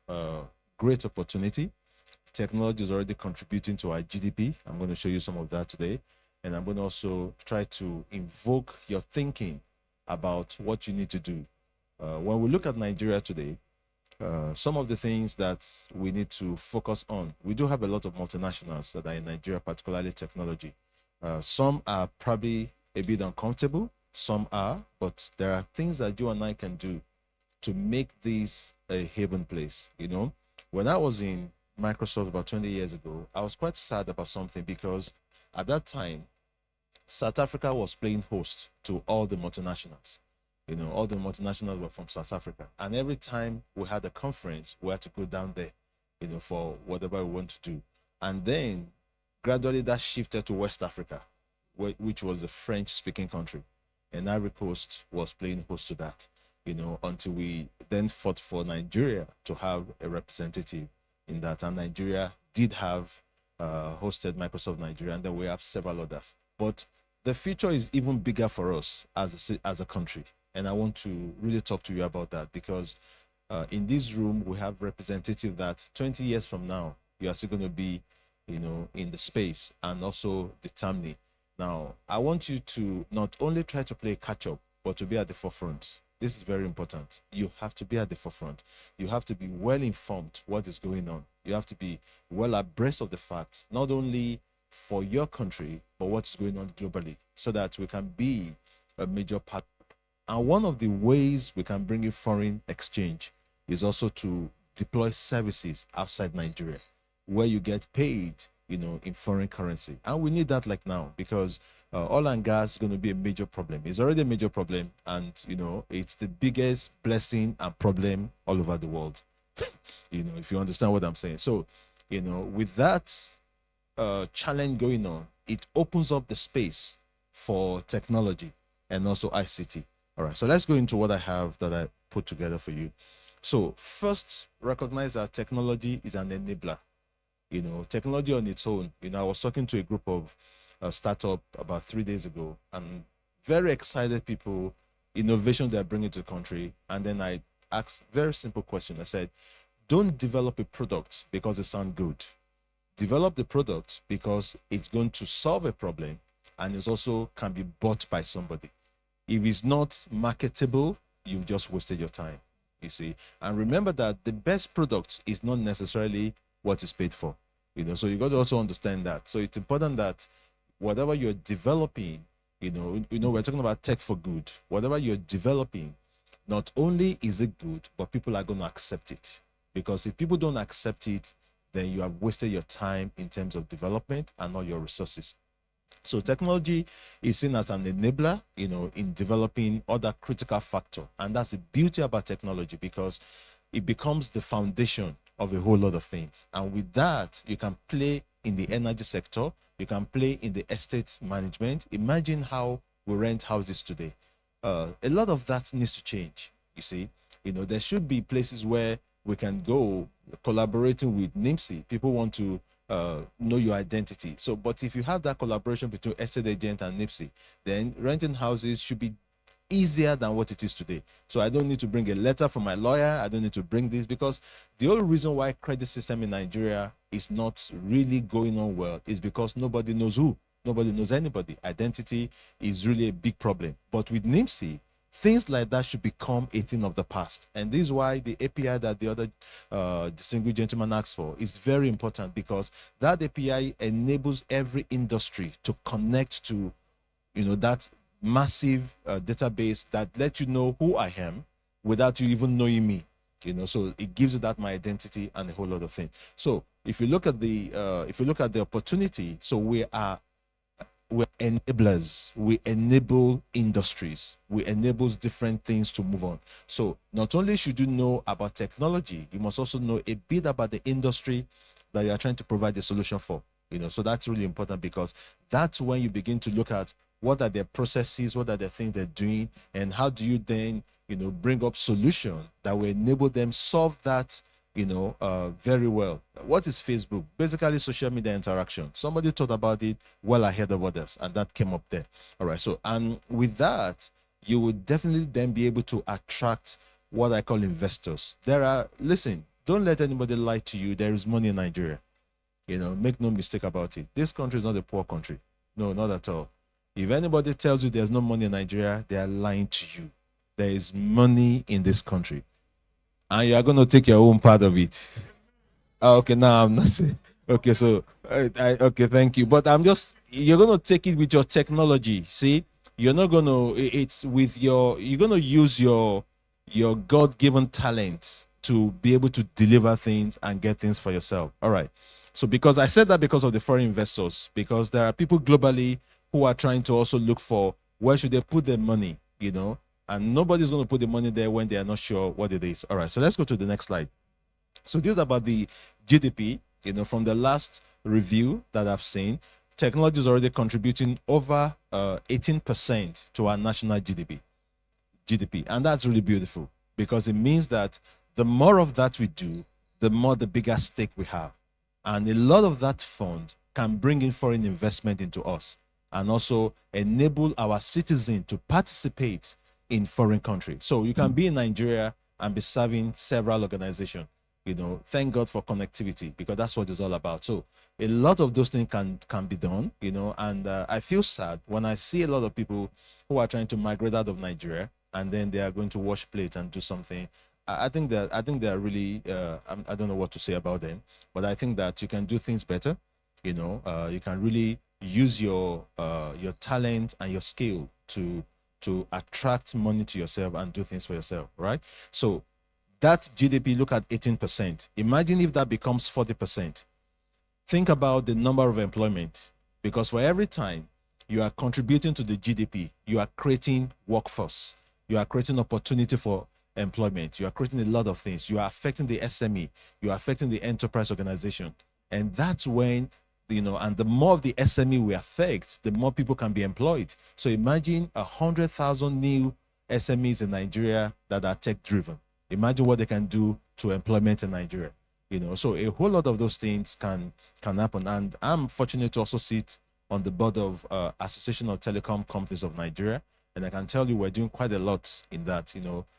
great opportunity. Technology is already contributing to our GDP. I'm going to show you some of that today. And I'm going to also try to invoke your thinking about what you need to do. When we look at Nigeria today, some of the things that we need to focus on, we do have a lot of multinationals that are in Nigeria, particularly technology. Some are probably a bit uncomfortable, some are, but there are things that you and I can do to make this a haven place. You know, when I was in Microsoft about 20 years ago, I was quite sad about something because at that time, South Africa was playing host to all the multinationals. You know, all the multinationals were from South Africa. And every time we had a conference, we had to go down there, you know, for whatever we want to do. And then gradually that shifted to West Africa, which was the French-speaking country. And Ivory Coast was playing host to that, you know, until we then fought for Nigeria to have a representative in that. And Nigeria did have hosted Microsoft Nigeria, and then we have several others. But the future is even bigger for us as a country. And I want to really talk to you about that because in this room, we have representative that 20 years from now, you are still going to be, you know, in the space and also determining. Now, I want you to not only try to play catch up, but to be at the forefront. This is very important. You have to be at the forefront. You have to be well informed what is going on. You have to be well abreast of the facts, not only for your country, but what's going on globally, so that we can be a major part. And one of the ways we can bring in foreign exchange is also to deploy services outside Nigeria, where you get paid, you know, in foreign currency. And we need that like now, because oil and gas is going to be a major problem. It's already a major problem, and you know, it's the biggest blessing and problem all over the world. You know, if you understand what I'm saying. So, you know, with that challenge going on, it opens up the space for technology and also ICT. All right, so let's go into what I have that I put together for you. So first, recognize that technology is an enabler. You know, technology on its own. You know, I was talking to a group of startup about 3 days ago, and very excited people, innovation they're bringing to the country. And then I asked very simple question. I said, don't develop a product because it sounds good. Develop the product because it's going to solve a problem and it also can be bought by somebody. If it's not marketable, you've just wasted your time, you see. And remember that the best product is not necessarily what is paid for, you know. So you got to also understand that. So it's important that whatever you're developing, you know, we're talking about tech for good. Whatever you're developing, not only is it good, but people are going to accept it. Because if people don't accept it, then you have wasted your time in terms of development and all your resources. So technology is seen as an enabler, you know, in developing other critical factor. And that's the beauty about technology, because it becomes the foundation of a whole lot of things. And with that, you can play in the energy sector, you can play in the estate management. Imagine how we rent houses today. A lot of that needs to change, you see. You know, there should be places where we can go collaborating with NIMSI. People want to know your identity. So, but if you have that collaboration between estate agent and NIMSI, then renting houses should be easier than what it is today. So I don't need to bring a letter from my lawyer. I don't need to bring this, because the only reason why credit system in Nigeria is not really going on well is because nobody knows who. Nobody knows anybody. Identity is really a big problem. But with NIMSI, things like that should become a thing of the past. And this is why the API that the other distinguished gentleman asked for is very important, because that API enables every industry to connect to, you know, that massive database that lets you know who I am without you even knowing me. You know, so it gives you that my identity and a whole lot of things. So if you look at the opportunity, so we are we're enablers. We enable industries. We enable different things to move on. So not only should you know about technology, you must also know a bit about the industry that you are trying to provide the solution for. So that's really important, because that's when you begin to look at what are their processes, what are the things they're doing, and how do you then, bring up solution that will enable them solve that, very well. What is Facebook? Basically social media interaction. Somebody thought about it well ahead of others, and that came up there. All right. So, and with that, you would definitely then be able to attract what I call investors. Listen, don't let anybody lie to you. There is money in Nigeria. Make no mistake about it. This country is not a poor country. No, not at all. If anybody tells you there's no money in Nigeria, they are lying to you. There is money in this country, and you are going to take your own part of it. Okay, now I'm not saying. Okay, so okay, thank you. But you're going to take it with your technology. See, you're not going to. It's with you're going to use your God-given talent to be able to deliver things and get things for yourself. All right. So because I said that because of the foreign investors, because there are people globally who are trying to also look for where should they put their money, and nobody's going to put the money there when they are not sure what it is. All right, so let's go to the next slide. So this is about the GDP. From the last review that I've seen, technology is already contributing over 18% to our national GDP, and that's really beautiful, because it means that the more of that we do, the bigger stake we have. And a lot of that fund can bring in foreign investment into us, and also enable our citizens to participate in foreign countries. So you can be in Nigeria and be serving several organizations. Thank God for connectivity, because that's what it's all about. So a lot of those things can be done, and I feel sad when I see a lot of people who are trying to migrate out of Nigeria, and then they are going to wash plate and do something. I think they are really, I don't know what to say about them, but I think that you can do things better. You can really use your talent and your skill to attract money to yourself and do things for yourself, right? So that GDP, look at 18%. Imagine if that becomes 40%. Think about the number of employment, because for every time you are contributing to the GDP, you are creating workforce, you are creating opportunity for employment, you are creating a lot of things, you are affecting the SME, you are affecting the enterprise organization. And that's when, and the more of the SME we affect, the more people can be employed. So imagine 100,000 new SMEs in Nigeria that are tech driven. Imagine what they can do to employment in Nigeria. So a whole lot of those things can happen. And I'm fortunate to also sit on the board of Association of Telecom Companies of Nigeria. And I can tell you we're doing quite a lot in that,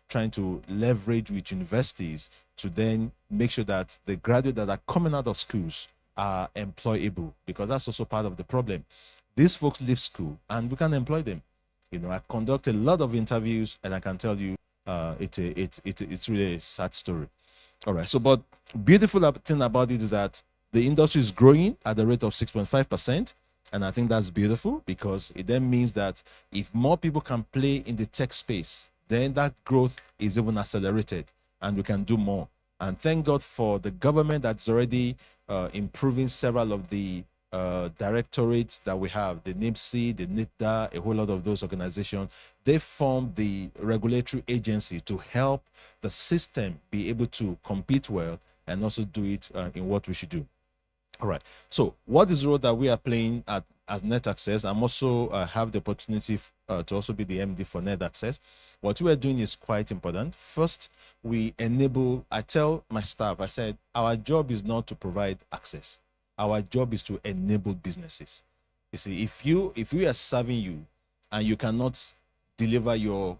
trying to leverage with universities to then make sure that the graduates that are coming out of schools are employable, because that's also part of the problem. These folks leave school and we can employ them. I conduct a lot of interviews, and I can tell you it's really a sad story. All right. So, but beautiful thing about it is that the industry is growing at the rate of 6.5%. And I think that's beautiful, because it then means that if more people can play in the tech space, then that growth is even accelerated and we can do more. And thank God for the government that's already improving several of the directorates that we have, the NIPSI, the NITDA, a whole lot of those organizations. They form the regulatory agency to help the system be able to compete well and also do it in what we should do. All right. So what is the role that we are playing as Net Access? I'm also have the opportunity to also be the MD for Net Access. What we are doing is quite important. First, we enable, I tell my staff, I said, our job is not to provide access. Our job is to enable businesses. You see, if we are serving you and you cannot deliver your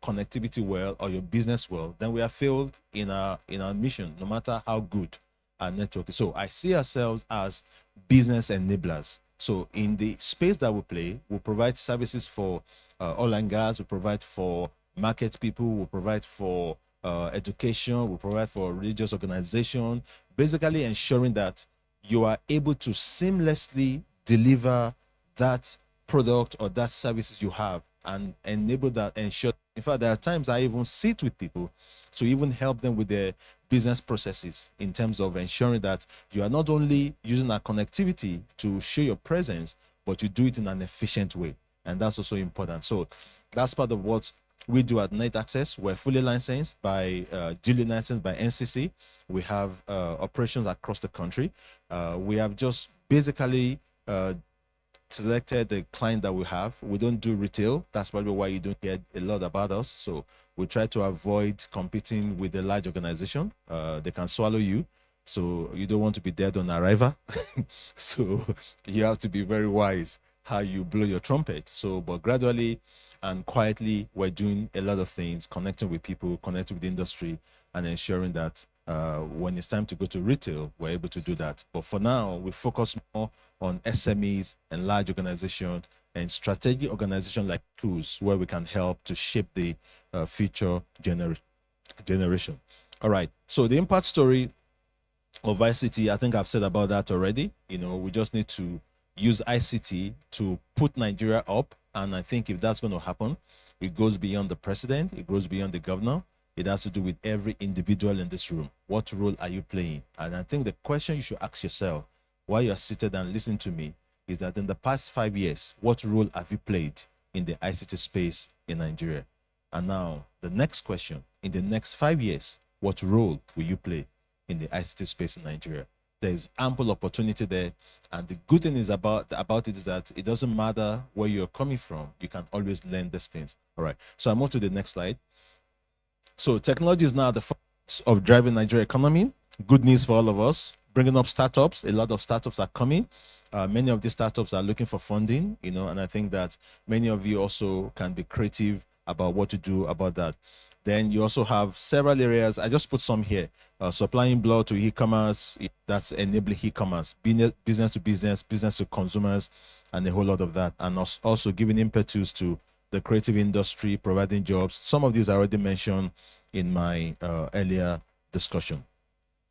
connectivity well or your business well, then we have failed in our mission, no matter how good our network is. So I see ourselves as business enablers. So in the space that we play, we provide services for oil and gas, we provide for market people, we provide for education, we provide for religious organization, basically ensuring that you are able to seamlessly deliver that product or that services you have and enable that, ensure. In fact, there are times I even sit with people to even help them with their business processes in terms of ensuring that you are not only using our connectivity to show your presence, but you do it in an efficient way. And that's also important. So that's part of what we do at Net Access. We're fully licensed by, duly licensed by NCC. We have operations across the country. We have just basically selected the client that we have. We don't do retail. That's probably why you don't get a lot about us. So we try to avoid competing with a large organization. They can swallow you. So you don't want to be dead on arrival. So you have to be very wise how you blow your trumpet. So, but gradually and quietly, we're doing a lot of things, connecting with people, connecting with the industry, and ensuring that when it's time to go to retail, we're able to do that. But for now, we focus more on SMEs and large organizations and strategic organizations like tools where we can help to shape the future generation. All right. So the impact story of ICT, I think I've said about that already. You know, we just need to use ICT to put Nigeria up. And I think if that's going to happen, it goes beyond the president, it goes beyond the governor. It has to do with every individual in this room. What role are you playing? And I think the question you should ask yourself while you're seated and listening to me is that in the past 5 years, what role have you played in the ICT space in Nigeria? And now the next question, in the next 5 years, what role will you play in the ICT space in Nigeria? There's ample opportunity there. And the good thing is about it is that it doesn't matter where you're coming from. You can always learn these things. All right. So I move to the next slide. So technology is now the front of driving Nigeria economy. Good news for all of us. Bringing up startups. A lot of startups are coming. Many of these startups are looking for funding, you know, and I think that many of you also can be creative about what to do about that. Then you also have several areas. I just put some here. Supplying blood to e-commerce, that's enabling e-commerce, business to business, business to consumers, and a whole lot of that. And also giving impetus to the creative industry, providing jobs. Some of these are already mentioned in my earlier discussion.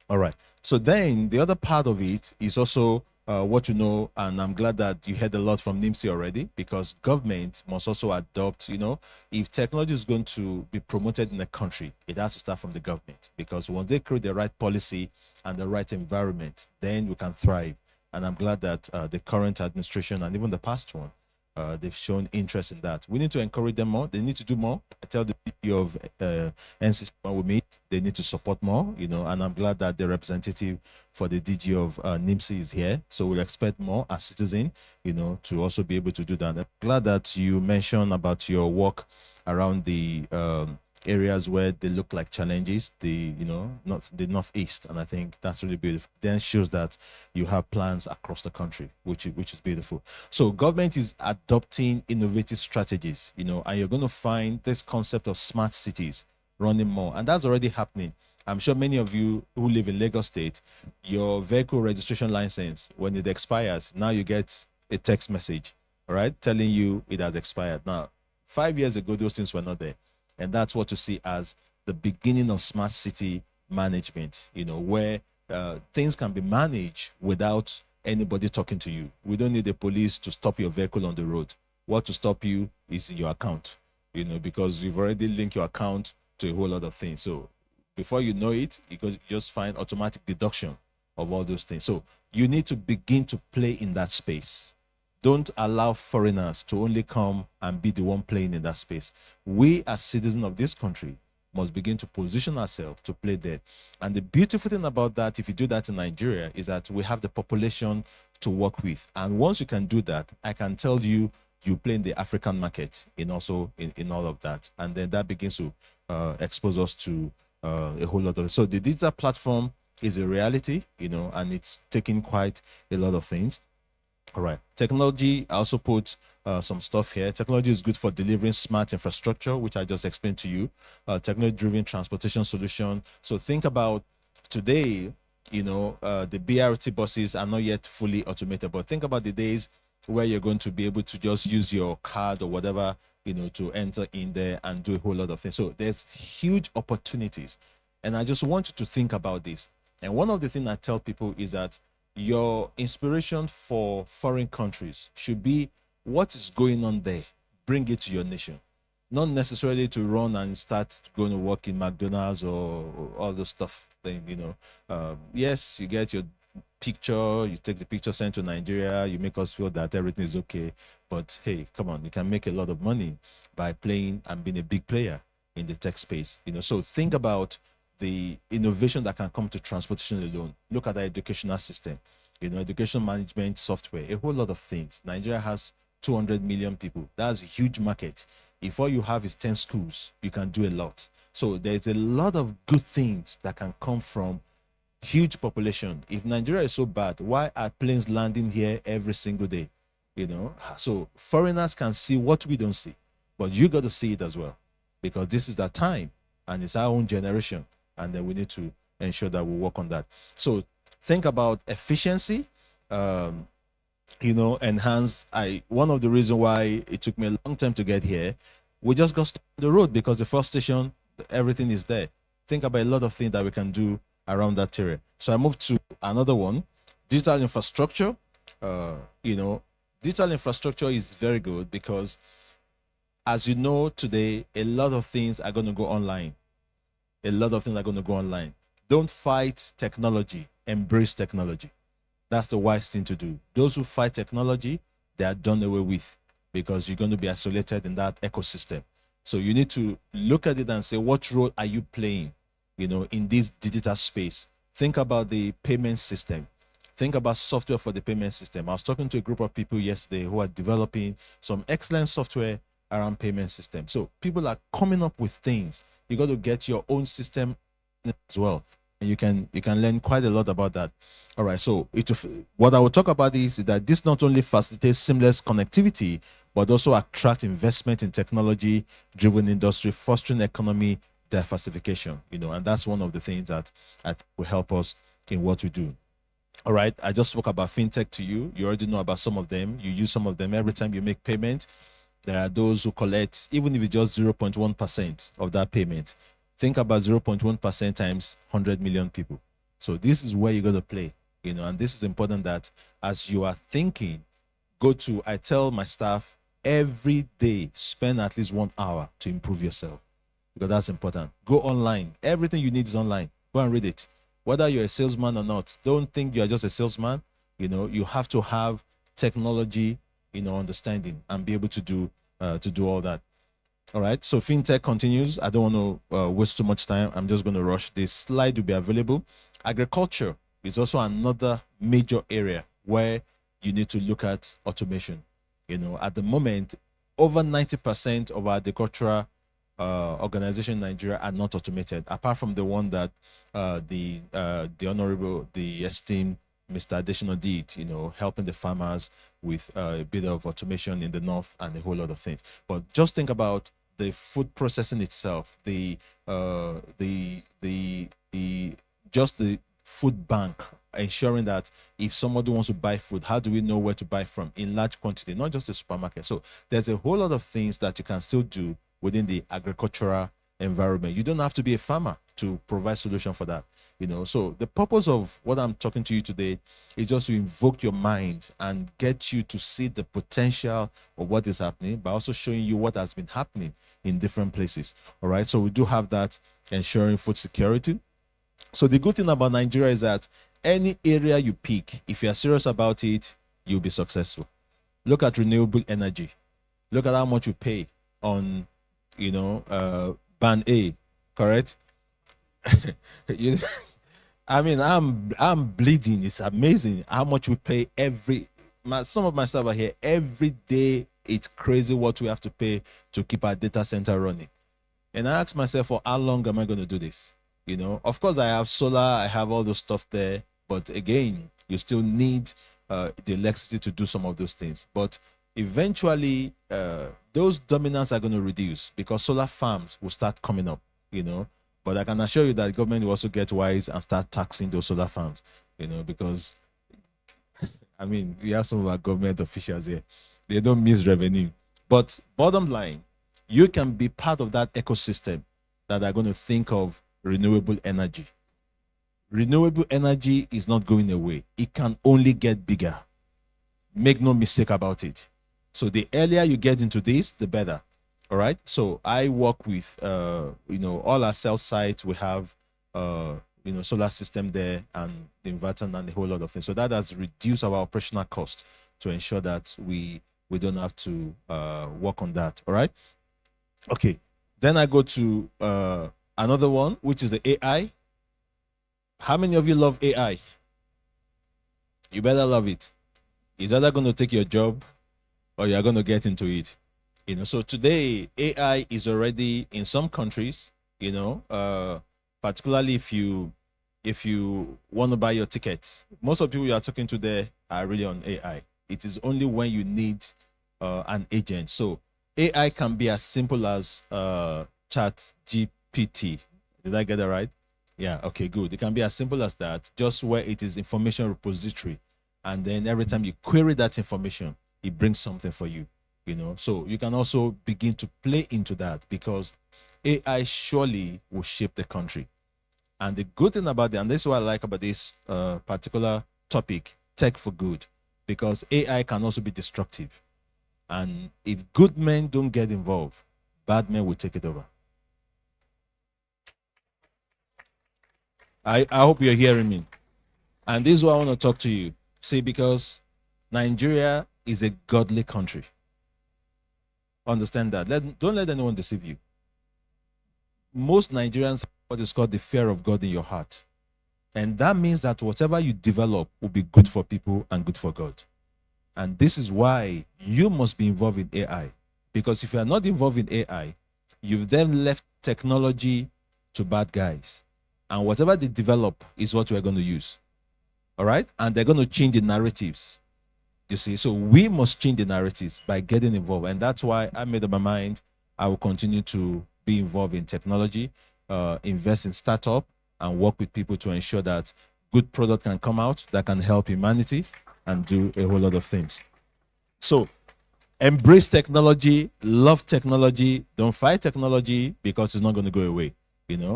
All right. So then the other part of it is also what you know, and I'm glad that you heard a lot from NIMSI already, because government must also adopt, you know, if technology is going to be promoted in a country, it has to start from the government, because once they create the right policy and the right environment, then we can thrive. And I'm glad that the current administration and even the past one, they've shown interest in that. We need to encourage them more. They need to do more. I tell the DG of NCC when we meet, they need to support more, you know, and I'm glad that the representative for the DG of NIMSI is here. So we'll expect more as citizen, you know, to also be able to do that. I'm glad that you mentioned about your work around the areas where they look like challenges, the, you know, not the Northeast, and I think that's really beautiful. Then shows that you have plans across the country, which is beautiful. So government is adopting innovative strategies, you know, and you're going to find this concept of smart cities running more, and that's already happening. I'm sure many of you who live in Lagos State, your vehicle registration license, when it expires, now you get a text message, all right, telling you it has expired. Now, 5 years ago, those things were not there. And that's what you see as the beginning of smart city management, you know, where things can be managed without anybody talking to you. We don't need the police to stop your vehicle on the road. What to stop you is in your account, you know, because you've already linked your account to a whole lot of things. So before you know it, you just find automatic deduction of all those things. So you need to begin to play in that space. Don't allow foreigners to only come and be the one playing in that space. We as citizens of this country must begin to position ourselves to play there. And the beautiful thing about that, if you do that in Nigeria, is that we have the population to work with. And once you can do that, I can tell you, you play in the African market in also in all of that. And then that begins to expose us to a whole lot of it. So the digital platform is a reality, you know, and it's taking quite a lot of things. All right. Technology, I also put some stuff here. Technology is good for delivering smart infrastructure, which I just explained to you. Technology-driven transportation solution. So think about today, you know, the BRT buses are not yet fully automated, but think about the days where you're going to be able to just use your card or whatever, you know, to enter in there and do a whole lot of things. So there's huge opportunities. And I just want you to think about this. And one of the things I tell people is that your inspiration for foreign countries should be what is going on there. Bring it to your nation. Not necessarily to run and start going to work in McDonald's or all the stuff. Then, you know, yes, you get your picture, you take the picture, sent to Nigeria, you make us feel that everything is okay. But hey, come on, you can make a lot of money by playing and being a big player in the tech space. So think about the innovation that can come to transportation alone. Look at the educational system, education management software, a whole lot of things. Nigeria has 200 million people. That's a huge market. If all you have is 10 schools, you can do a lot. So there's a lot of good things that can come from huge population. If Nigeria is so bad, why are planes landing here every single day? So foreigners can see what we don't see, but you got to see it as well, because this is the time and it's our own generation, and then we need to ensure that we work on that. So think about efficiency, enhance. One of the reasons why it took me a long time to get here, we just got stuck on the road because the first station, everything is there. Think about a lot of things that we can do around that area. So I moved to another one, digital infrastructure. Digital infrastructure is very good because, as you know, today, a lot of things are going to go online. Don't fight technology, embrace technology. That's the wise thing to do. Those who fight technology, they are done away with, because you're going to be isolated in that ecosystem. So you need to look at it and say, what role are you playing, in this digital space? Think about the payment system. Think about software for the payment system. I was talking to a group of people yesterday who are developing some excellent software around payment system. So people are coming up with things. You got to get your own system as well. And you can learn quite a lot about that. All right. So what I will talk about is that this not only facilitates seamless connectivity, but also attract investment in technology-driven industry, fostering economy diversification. And that's one of the things that I think will help us in what we do. All right, I just spoke about fintech to you. You already know about some of them. You use some of them every time you make payment. There are those who collect, even if it's just 0.1% of that payment. Think about 0.1% times 100 million people. So this is where you're going to play, and this is important that as you are thinking, I tell my staff every day, spend at least 1 hour to improve yourself, because that's important. Go online. Everything you need is online. Go and read it. Whether you're a salesman or not, don't think you're just a salesman. You have to have technology, understanding, and be able to do all that. All right. So fintech continues. I don't want to waste too much time. I'm just going to rush. This slide will be available. Agriculture is also another major area where you need to look at automation. At the moment, over 90% of our agricultural organization in Nigeria are not automated, apart from the one that the esteemed Mr. Additional did, helping the farmers with a bit of automation in the north and a whole lot of things. But just think about the food processing itself, the food bank, ensuring that if somebody wants to buy food, how do we know where to buy from in large quantity, not just the supermarket? So there's a whole lot of things that you can still do within the agricultural environment. You don't have to be a farmer to provide solution for that. So the purpose of what I'm talking to you today is just to invoke your mind and get you to see the potential of what is happening, but also showing you what has been happening in different places. All right. So we do have that, ensuring food security. So the good thing about Nigeria is that any area you pick, if you're serious about it, you'll be successful. Look at renewable energy. Look at how much you pay on band A, correct? I'm bleeding. It's amazing how much we pay some of my staff are here every day. It's crazy what we have to pay to keep our data center running. And I ask myself, for how long am I going to do this? Of course I have solar, I have all those stuff there, but again, you still need the electricity to do some of those things. But eventually, those dominance are going to reduce because solar farms will start coming up, But I can assure you that the government will also get wise and start taxing those solar farms, because, we have some of our government officials here. They don't miss revenue. But bottom line, you can be part of that ecosystem that are going to think of renewable energy. Renewable energy is not going away. It can only get bigger. Make no mistake about it. So the earlier you get into this, the better. All right. So I work with, all our sales sites. We have solar system there and the inverter and a whole lot of things. So that has reduced our operational cost to ensure that we don't have to work on that. All right. Okay. Then I go to another one, which is the AI. How many of you love AI? You better love it. It's either going to take your job or you're going to get into it. So today AI is already in some countries, particularly if you want to buy your tickets. Most of the people you are talking to there are really on AI. It is only when you need an agent. So AI can be as simple as Chat GPT. Did I get that right? Yeah, okay, good. It can be as simple as that, just where it is information repository. And then every time you query that information, it brings something for you, So you can also begin to play into that, because AI surely will shape the country. And the good thing about it, and this is what I like about this particular topic, tech for good, because AI can also be destructive. And if good men don't get involved, bad men will take it over. I hope you're hearing me. And this is what I want to talk to you. See, because Nigeria is a godly country. Understand that. Don't let anyone deceive you. Most Nigerians have what is called the fear of God in your heart. And that means that whatever you develop will be good for people and good for God. And this is why you must be involved in AI. Because if you are not involved in AI, you've then left technology to bad guys. And whatever they develop is what we're going to use. All right? And they're going to change the narratives. You see? So we must change the narratives by getting involved. And that's why I made up my mind I will continue to be involved in technology, invest in startup, and work with people to ensure that good product can come out that can help humanity and do a whole lot of things. So embrace technology, love technology, don't fight technology, because it's not going to go away.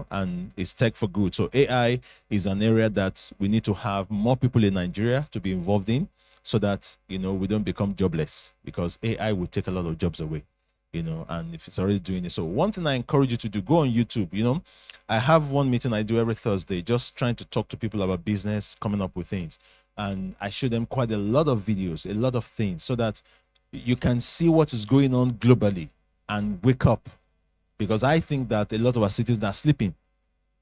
And it's tech for good. So AI is an area that we need to have more people in Nigeria to be involved in, so that, we don't become jobless, because AI will take a lot of jobs away, and if it's already doing it. So one thing I encourage you to do, go on YouTube. I have one meeting I do every Thursday, just trying to talk to people about business, coming up with things. And I show them quite a lot of videos, a lot of things, so that you can see what is going on globally and wake up. Because I think that a lot of our citizens are sleeping,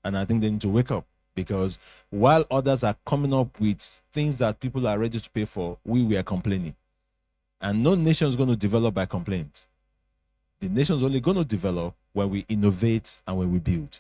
and I think they need to wake up, because while others are coming up with things that people are ready to pay for, we are complaining. And no nation is going to develop by complaint. The nation is only going to develop when we innovate and when we build.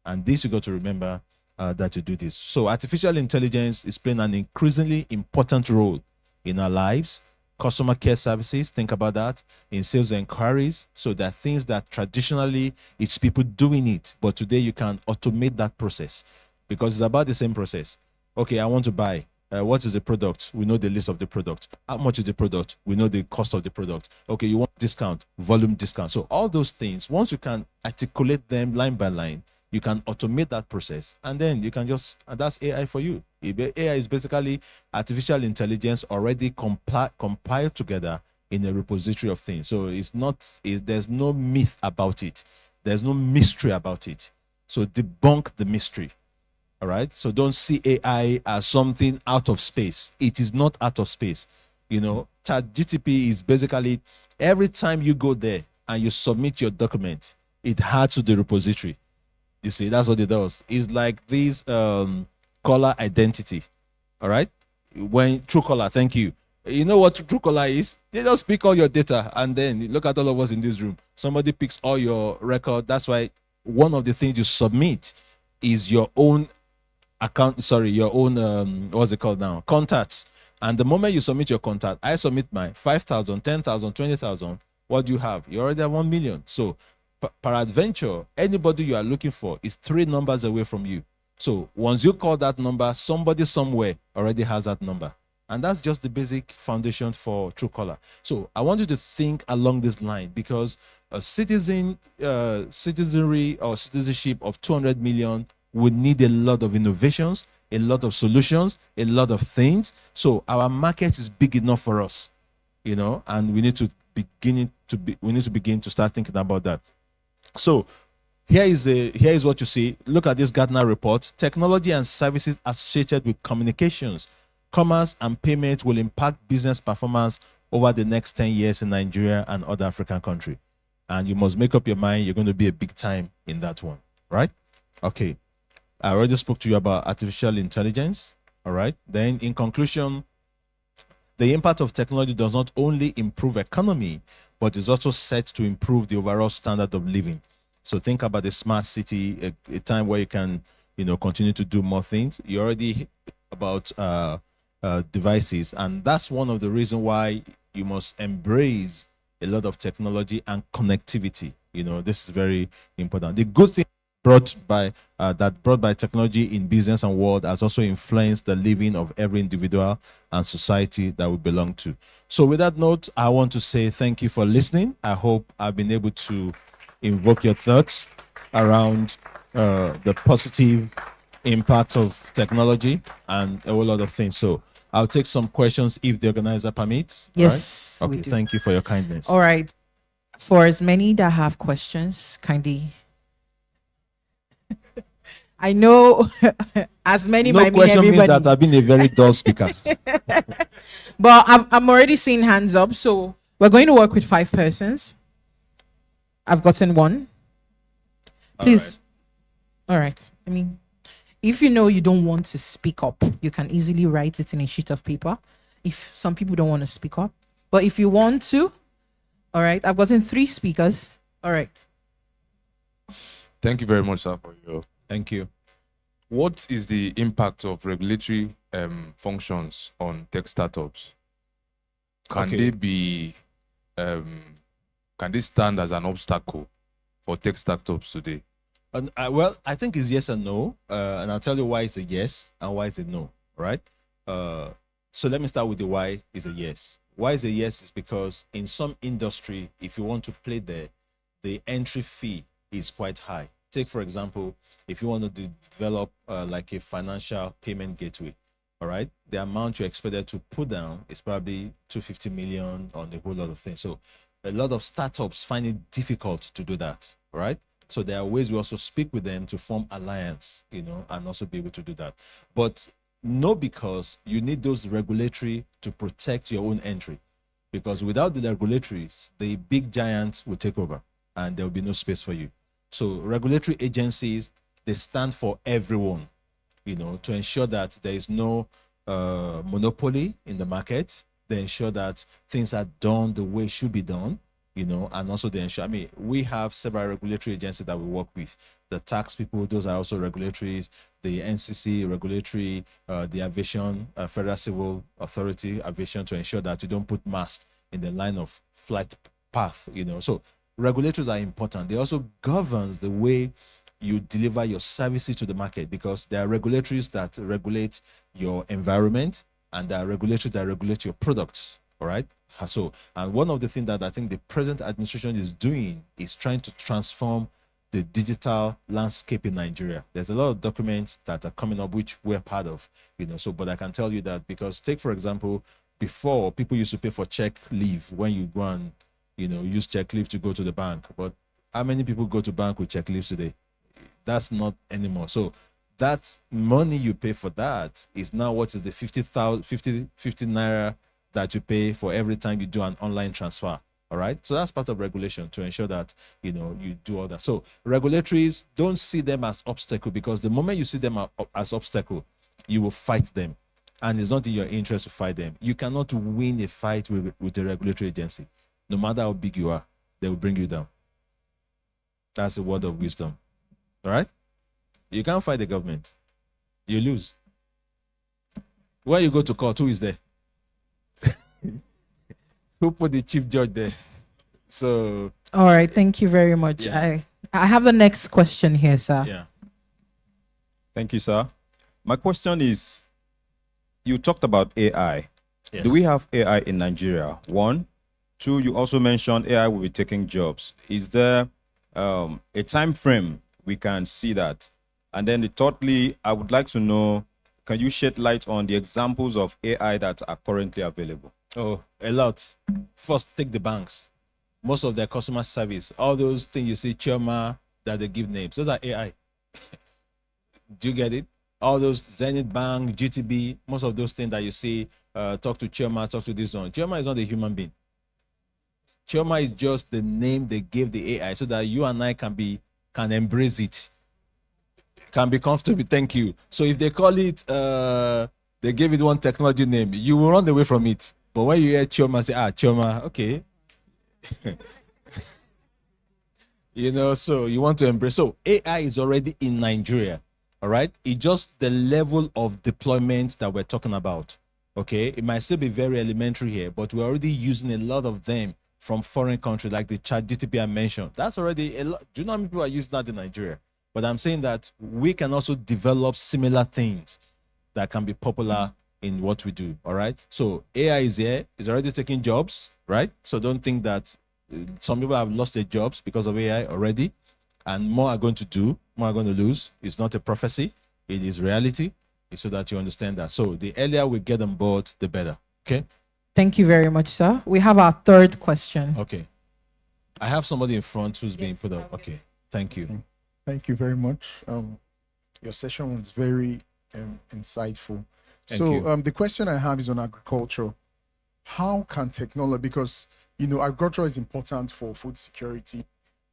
And this you got to remember that you do this. So artificial intelligence is playing an increasingly important role in our lives. Customer care services, think about that. In sales inquiries, so there are things that traditionally it's people doing it, but today you can automate that process, because it's about the same process. Okay, I want to buy. What is the product? We know the list of the product. How much is the product? We know the cost of the product. Okay, you want discount, volume discount. So all those things, once you can articulate them line by line, you can automate that process, and then you can and that's AI for you. AI is basically artificial intelligence already compiled together in a repository of things. So there's no myth about it. There's no mystery about it. So debunk the mystery. All right. So don't see AI as something out of space. It is not out of space. ChatGPT is basically, every time you go there and you submit your document, it adds to the repository. You see, that's what it does. It's like this caller identity. All right. When Truecaller, thank you. You know what Truecaller is? They just pick all your data, and then look at all of us in this room. Somebody picks all your record. That's why one of the things you submit is your own account. Sorry, your own what's it called now? Contacts. And the moment you submit your contact, I submit my 5,000, 10,000, 20,000. What do you have? You already have 1 million. So peradventure, anybody you are looking for is 3 numbers away from you. So once you call that number, somebody somewhere already has that number. And that's just the basic foundation for Truecaller. So I want you to think along this line, because a citizenry or citizenship of 200 million would need a lot of innovations, a lot of solutions, a lot of things. So our market is big enough for us, and we need to begin to start thinking about that. So here is what you see. Look at this Gartner report. Technology and services associated with communications, commerce, and payment will impact business performance over the next 10 years in Nigeria and other African countries. And you must make up your mind you're going to be a big time in that one, right? Okay. I already spoke to you about artificial intelligence, all right? Then in conclusion, the impact of technology does not only improve economy, but is also set to improve the overall standard of living. So think about the smart city, a time where you can, continue to do more things. You already about devices, and that's one of the reasons why you must embrace a lot of technology and connectivity. This is very important. The good thing brought by technology in business and world has also influenced the living of every individual and society that we belong to. So with that note, I want to say thank you for listening. I hope I've been able to invoke your thoughts around the positive impact of technology and a whole lot of things. So I'll take some questions if the organizer permits. Yes. Right? Okay, thank you for your kindness. All right. For as many that have questions, kindly. I know as many no might mean question everybody. means that I've been a very dull speaker. But I'm already seeing hands up. So we're going to work with 5 persons. I've gotten 1. Please. All right. I mean, if you know you don't want to speak up, you can easily write it in a sheet of paper. If some people don't want to speak up. But if you want to, all right. I've gotten 3 speakers. All right. Thank you very much, sir, for your... Thank you. What is the impact of regulatory functions on tech startups? Can they be, can they stand as an obstacle for tech startups today? Well, I think it's yes and no, and I'll tell you why it's a yes and why it's a no, right? So let me start with the why is a yes. Why is a yes is because in some industry, if you want to play there, the entry fee is quite high. Take, for example, if you want to develop like a financial payment gateway, all right, the amount you're expected to put down is probably 250 million on a whole lot of things. So a lot of startups find it difficult to do that, right? So there are ways we also speak with them to form alliance, and also be able to do that. But no, because you need those regulatory to protect your own entry. Because without the regulatories, the big giants will take over and there will be no space for you. So regulatory agencies, they stand for everyone, to ensure that there is no monopoly in the market. They ensure that things are done the way it should be done, and also they ensure, we have several regulatory agencies that we work with. The tax people, those are also regulatories, the NCC regulatory, the aviation, Federal Civil Authority aviation, to ensure that you don't put mast in the line of flight path, So regulators are important. They also governs the way you deliver your services to the market, because there are regulatories that regulate your environment and there are regulatories that regulate your products. All right. So, and one of the things that I think the present administration is doing is trying to transform the digital landscape in Nigeria. There's a lot of documents that are coming up which we're part of, So, but I can tell you that, because take, for example, before people used to pay for check leave when you go and use check leave to go to the bank. But how many people go to bank with check leaves today? That's not anymore. So that money you pay for that is now what is the 50 naira that you pay for every time you do an online transfer. All right. So that's part of regulation to ensure that, you do all that. So regulatories, don't see them as obstacle, because the moment you see them as obstacle, you will fight them. And it's not in your interest to fight them. You cannot win a fight with a regulatory agency. No matter how big you are, they will bring you down. That's a word of wisdom. All right? You can't fight the government. You lose. When you go to court, who is there? Who put the chief judge there? So. All right. Thank you very much. Yeah. I have the next question here, sir. Yeah. Thank you, sir. My question is, you talked about AI. Yes. Do we have AI in Nigeria? 1. 2, you also mentioned AI will be taking jobs. Is there a time frame we can see that? And then thirdly, I would like to know, can you shed light on the examples of AI that are currently available? Oh, a lot. First, take the banks. Most of their customer service, all those things you see, Choma, that they give names. Those are AI. Do you get it? All those Zenith Bank, GTB, most of those things that you see, talk to Chioma, talk to this one. Chioma is not a human being. Chioma is just the name they gave the AI so that you and I can embrace it, can be comfortable. Thank you. So if they call it, they gave it one technology name, you will run away from it. But when you hear Chioma, say, Chioma, okay. You know, so you want to embrace. So AI is already in Nigeria, all right? It's just the level of deployment that we're talking about, okay? It might still be very elementary here, but we're already using a lot of them from foreign countries, like the chat GTP I mentioned. That's already a lot. Do you know how many people are using that in Nigeria? But I'm saying that we can also develop similar things that can be popular in what we do, all right? So AI is here, it's already taking jobs, right? So don't think that some people have lost their jobs because of AI already, and more are going to do, more are going to lose. It's not a prophecy, it is reality. It's so that you understand that. So the earlier we get on board, the better, okay? Thank you very much, sir. We have our third question. Okay. I have somebody in front who's being put up. Okay, thank you. Thank you very much. Your session was very insightful. Thank you. The question I have is on agriculture. How can technology, because agriculture is important for food security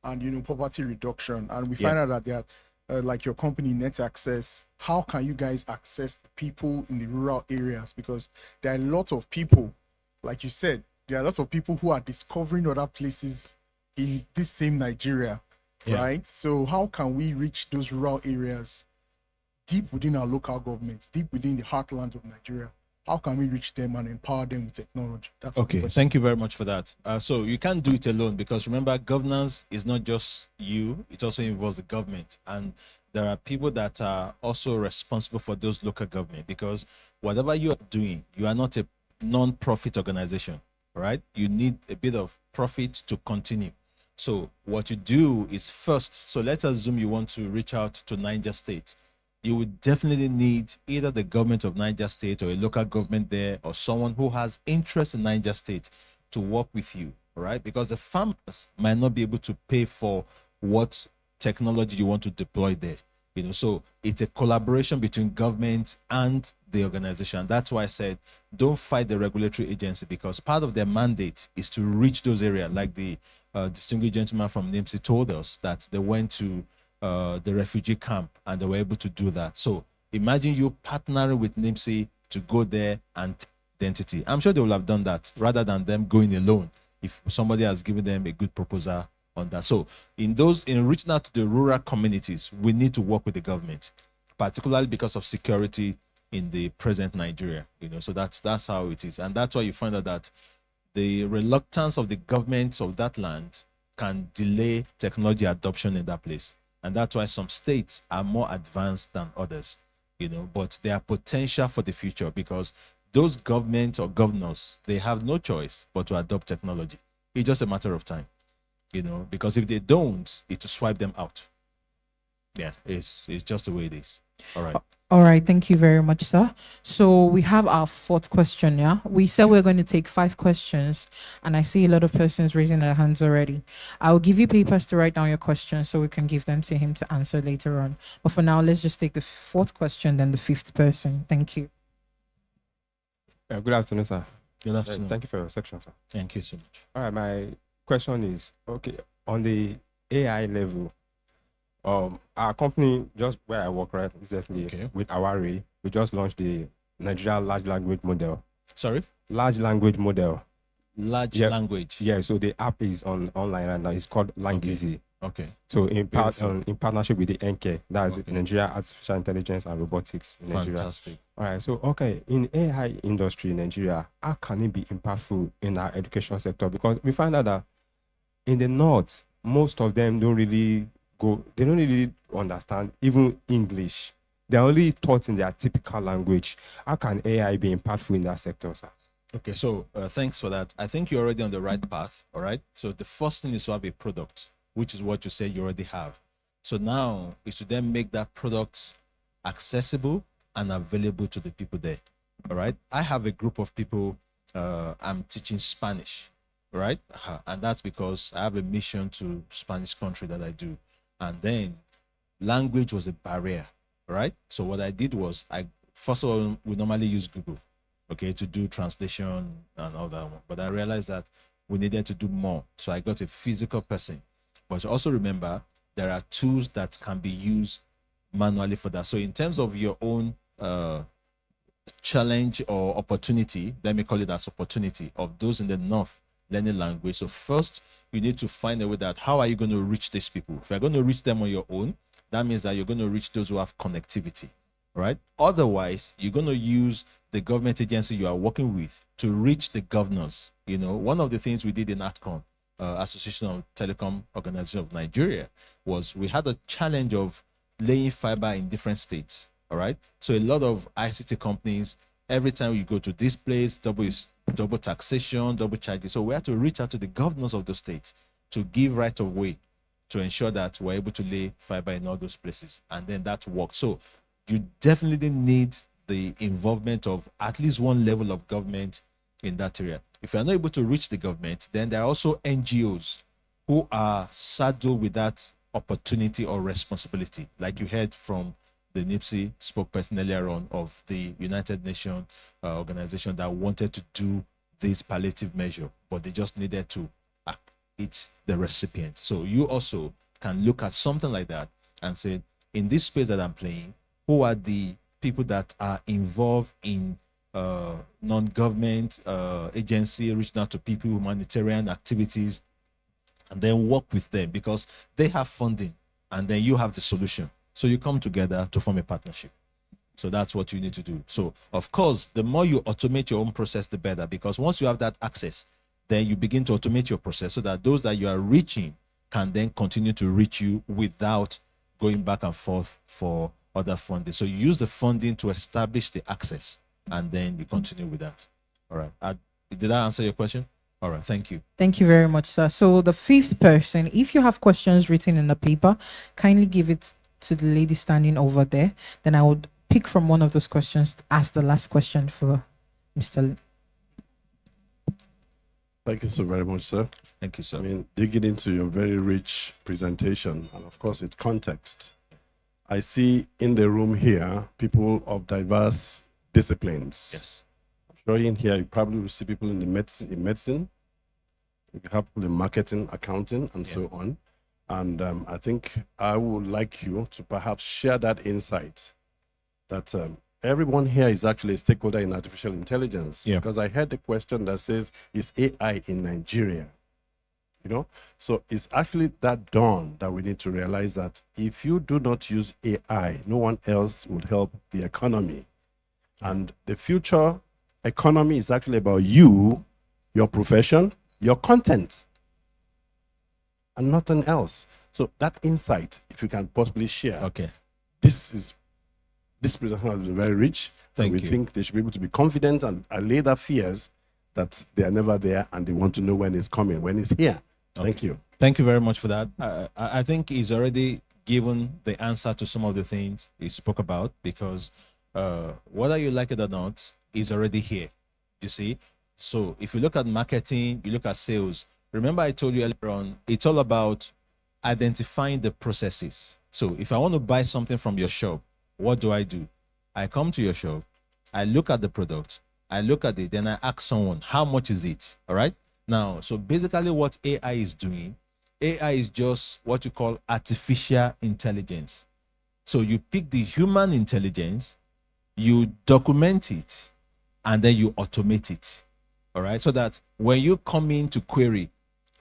and poverty reduction, and we find out that like your company, Net Access, how can you guys access the people in the rural areas? Because there are a lot of people, like you said, there are a lot of people who are discovering other places in this same Nigeria, right? So how can we reach those rural areas deep within our local governments, deep within the heartland of Nigeria? How can we reach them and empower them with technology? That's okay. Thank you very much for that. So you can't do it alone, because remember, governance is not just you; it also involves the government, and there are people that are also responsible for those local government. Because whatever you are doing, you are not a non-profit organization, right? You need a bit of profit to continue. So what you do is first. So let's assume you want to reach out to Niger State. You would definitely need either the government of Niger State or a local government there, or someone who has interest in Niger State to work with you, right? Because the farmers might not be able to pay for what technology you want to deploy there. So it's a collaboration between government and the organization. That's why I said, don't fight the regulatory agency, because part of their mandate is to reach those areas. Like the distinguished gentleman from NIMSI told us that they went to the refugee camp and they were able to do that. So imagine you partnering with NIMSI to go there and identity. I'm sure they will have done that rather than them going alone if somebody has given them a good proposal on that. So in reaching out to the rural communities, we need to work with the government, particularly because of security in the present Nigeria. So that's how it is. And that's why you find out that the reluctance of the governments of that land can delay technology adoption in that place. And that's why some states are more advanced than others, but they are potential for the future, because those governments or governors, they have no choice but to adopt technology. It's just a matter of time, because if they don't, it will swipe them out. Yeah, it's just the way it is. All right. All right, thank you very much, sir. So we have our fourth question, yeah? We said we're going to take 5 questions, and I see a lot of persons raising their hands already. I'll give you papers to write down your questions so we can give them to him to answer later on. But for now, let's just take the 4th question, then the 5th person. Thank you. Good afternoon, sir. Good afternoon. Thank you for your section, sir. Thank you so much. All right, my question is, okay, on the AI level, our company, just where I work right recently, with Awari, we just launched the Nigeria large language model. Sorry? Large language model. Large language. Yeah, so the app is online right now. It's called Langizi. Okay. So in partnership with the NK, that's Nigeria Artificial Intelligence and Robotics in Nigeria. Fantastic. All right, so in AI industry in Nigeria, how can it be impactful in our education sector? Because we find out that in the north, most of them don't really understand even English. They're only taught in their typical language. How can AI be impactful in that sector, sir? Okay, so thanks for that. I think you're already on the right path, all right? So the first thing is to have a product, which is what you said you already have. So now is to then make that product accessible and available to the people there, all right? I have a group of people, I'm teaching Spanish, right? And that's because I have a mission to Spanish country that I do. And then language was a barrier, right? So what I did was, first of all, we normally use Google, okay, to do translation and all that one. But I realized that we needed to do more. So I got a physical person. But also remember, there are tools that can be used manually for that. So in terms of your own challenge or opportunity, let me call it as opportunity, of those in the north learning language. So first, you need to find a way that how are you going to reach these people? If you're going to reach them on your own, that means that you're going to reach those who have connectivity, right? Otherwise, you're going to use the government agency you are working with to reach the governors. You know, one of the things we did in ATCON, Association of Telecom Organization of Nigeria, was we had a challenge of laying fiber in different states. All right. So a lot of ICT companies, every time you go to this place, double taxation, double charges. So we had to reach out to the governors of the states to give right of way to ensure that we're able to lay fiber in all those places. And then that worked. So you definitely need the involvement of at least one level of government in that area. If you're not able to reach the government, then there are also NGOs who are saddled with that opportunity or responsibility. Like you heard from the NIPSI spokesperson earlier on of the United Nations organization that wanted to do this palliative measure, but they just needed to eat the recipient. So you also can look at something like that and say, in this space that I'm playing, who are the people that are involved in non-government agency, reaching out to people, humanitarian activities, and then work with them because they have funding and then you have the solution. So you come together to form a partnership. So that's what you need to do. So of course, the more you automate your own process, the better, because once you have that access, then you begin to automate your process so that those that you are reaching can then continue to reach you without going back and forth for other funding. So you use the funding to establish the access and then you continue with that. All right. Did I answer your question? All right. Thank you. Thank you very much, sir. So the fifth person, if you have questions written in the paper, kindly give it to the lady standing over there. Then I would pick from one of those questions to ask the last question for Mr. Thank you so very much, sir. Thank you, sir. I mean, digging into your very rich presentation, and of course, its context. I see in the room here people of diverse disciplines. Yes. I'm sure in here you probably will see people in the medicine. You have people in marketing, accounting, and so on. And I think I would like you to perhaps share that insight that everyone here is actually a stakeholder in artificial intelligence. Yeah. Because I heard the question that says, is AI in Nigeria? You know, so it's actually that dawn that we need to realize that if you do not use AI, no one else will help the economy. And the future economy is actually about you, your profession, your content, and nothing else. So that insight, if you can possibly share. Okay. This presentation has been very rich. Thank we you. think they should be able to be confident and allay their fears that they are never there and they want to know when it's coming, when it's here. Okay. Thank you. Thank you very much for that. I think he's already given the answer to some of the things he spoke about because whether you like it or not, is already here. You see? So if you look at marketing, you look at sales, remember I told you earlier on, it's all about identifying the processes. So if I want to buy something from your shop, what do? I come to your shop, I look at the product, I look at it, then I ask someone, how much is it? All right? Now, so basically what AI is doing, AI is just what you call artificial intelligence. So you pick the human intelligence, you document it, and then you automate it. All right? So that when you come in to query,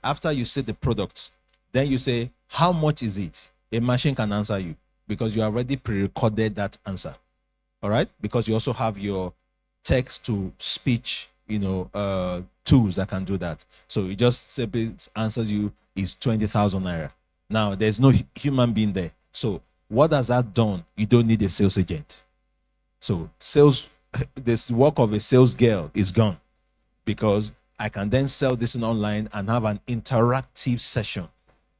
after you see the product, then you say, how much is it? A machine can answer you because you already pre-recorded that answer. All right? Because you also have your text to speech, tools that can do that. So it just simply answers you is 20,000 naira. Now there's no human being there. So what has that done? You don't need a sales agent. So this work of a sales girl is gone because I can then sell this online and have an interactive session.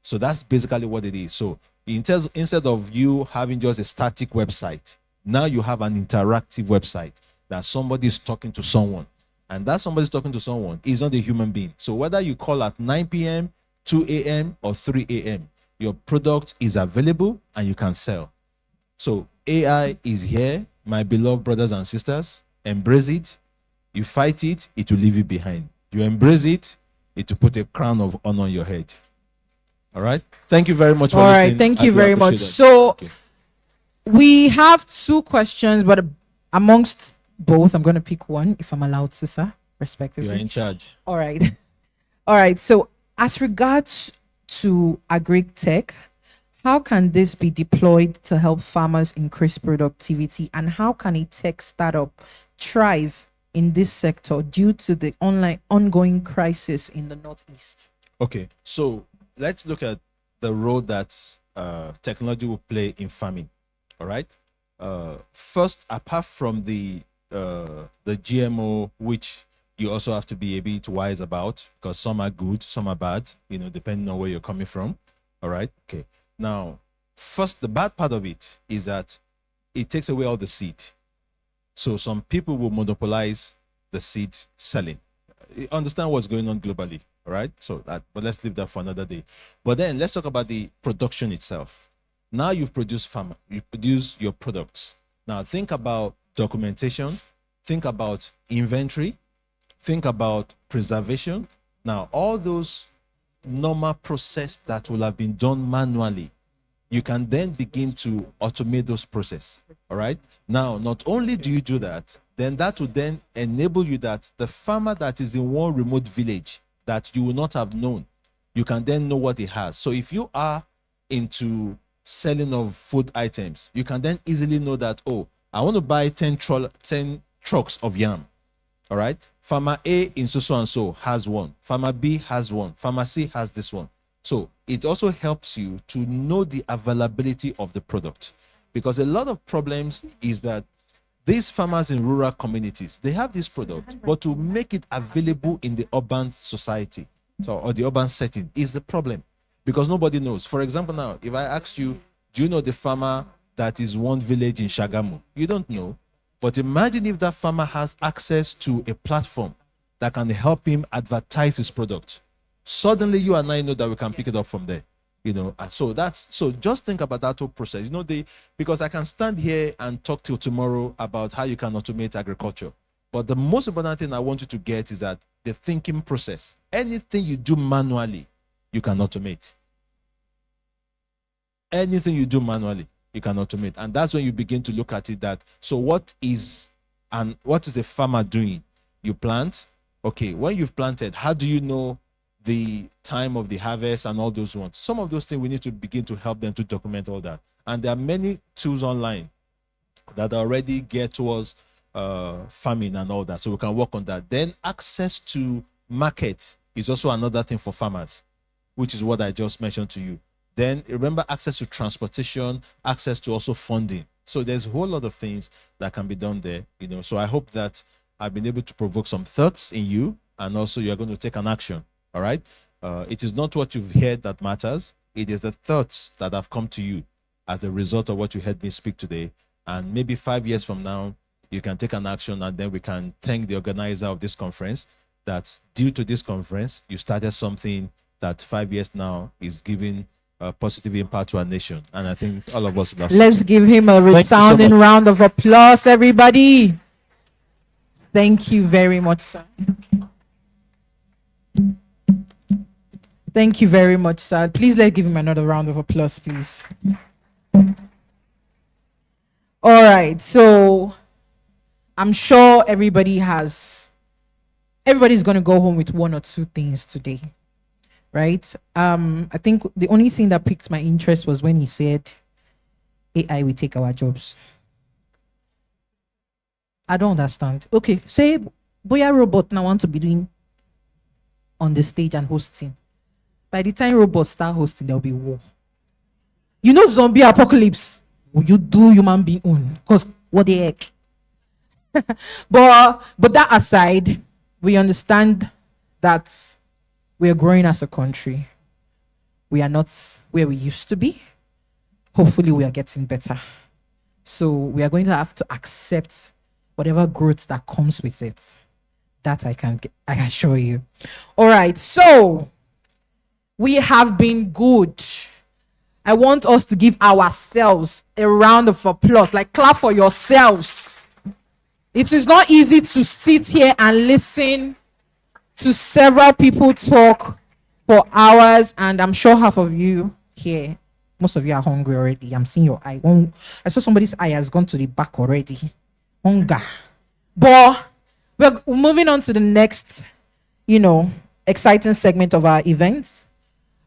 So that's basically what it is. So instead of you having just a static website, now you have an interactive website that somebody is talking to someone. And that somebody's talking to someone is not a human being. So whether you call at 9 p.m., 2 a.m., or 3 a.m., your product is available and you can sell. So AI is here, my beloved brothers and sisters. Embrace it. You fight it, it will leave you behind. You embrace it, it will put a crown of honor on your head. All right. Thank you very much for listening. All right. Thank you very much. So we have 2 questions, but amongst both, I'm going to pick one if I'm allowed to, sir, respectively. You are in charge. All right. All right. So as regards to agri-tech, how can this be deployed to help farmers increase productivity, and how can a tech startup thrive in this sector due to the ongoing crisis in the Northeast? Okay, so let's look at the role that technology will play in farming. All right. First, apart from the GMO, which you also have to be a bit wise about, because some are good, some are bad, depending on where you're coming from. All right. Okay. Now, first, the bad part of it is that it takes away all the seed. So some people will monopolize the seed selling. You understand what's going on globally, all right? But let's leave that for another day. But then let's talk about the production itself. Now you've produced you produce your products. Now think about documentation, think about inventory, think about preservation. Now all those normal process that will have been done manually, you can then begin to automate those processes. All right. Now, not only do you do that, then that will then enable you that the farmer that is in one remote village that you will not have known, you can then know what he has. So if you are into selling of food items, you can then easily know that, oh, I want to buy 10 trucks of yam. All right. Farmer A in so and so has one. Farmer B has one. Farmer C has this one. So it also helps you to know the availability of the product, because a lot of problems is that these farmers in rural communities, they have this product, but to make it available in the urban society or the urban setting is the problem, because nobody knows. For example, now, if I asked you, do you know the farmer that is one village in Shagamu? You don't know. But imagine if that farmer has access to a platform that can help him advertise his product. Suddenly you and I know that we can pick it up from there. So just think about that whole process. Because I can stand here and talk till tomorrow about how you can automate agriculture. But the most important thing I want you to get is that the thinking process. Anything you do manually, you can automate. Anything you do manually, you can automate. And that's when you begin to look at it that, so what is a farmer doing? You plant. Okay, when you've planted, how do you know the time of the harvest and all those ones? Some of those things we need to begin to help them to document all that. And there are many tools online that already get towards farming and all that, so we can work on that. Then access to market is also another thing for farmers, which is what I just mentioned to you. Then remember, access to transportation, access to also funding. So there's a whole lot of things that can be done there. So I hope that I've been able to provoke some thoughts in you, and also you're going to take an action. All right. It is not what you've heard that matters. It is the thoughts that have come to you as a result of what you heard me speak today. And maybe 5 years from now, you can take an action, and then we can thank the organizer of this conference that due to this conference, you started something that 5 years now is giving a positive impact to our nation. And I think all of us would have. Let's give him a resounding round of applause, everybody. Thank you very much, sir. Thank you very much, sir. Please let's give him another round of applause, please. All right, so I'm sure everybody's going to go home with 1 or 2 things today, right? I think the only thing that piqued my interest was when he said AI will take our jobs. I don't understand. Okay, say boya robot now want to be doing on the stage and hosting. By the time robots start hosting, there'll be war. Zombie apocalypse. Will you do human being own? Because what the heck? But that aside, we understand that we are growing as a country. We are not where we used to be. Hopefully, we are getting better. So we are going to have to accept whatever growth that comes with it. That I can assure you. All right, so we have been good I want us to give ourselves a round of applause, like clap for yourselves. It is not easy to sit here and listen to several people talk for hours, and I'm sure half of you here, most of you are hungry already. I'm seeing your eye. I saw somebody's eye has gone to the back already. Hunger. But we're moving on to the next, exciting segment of our events.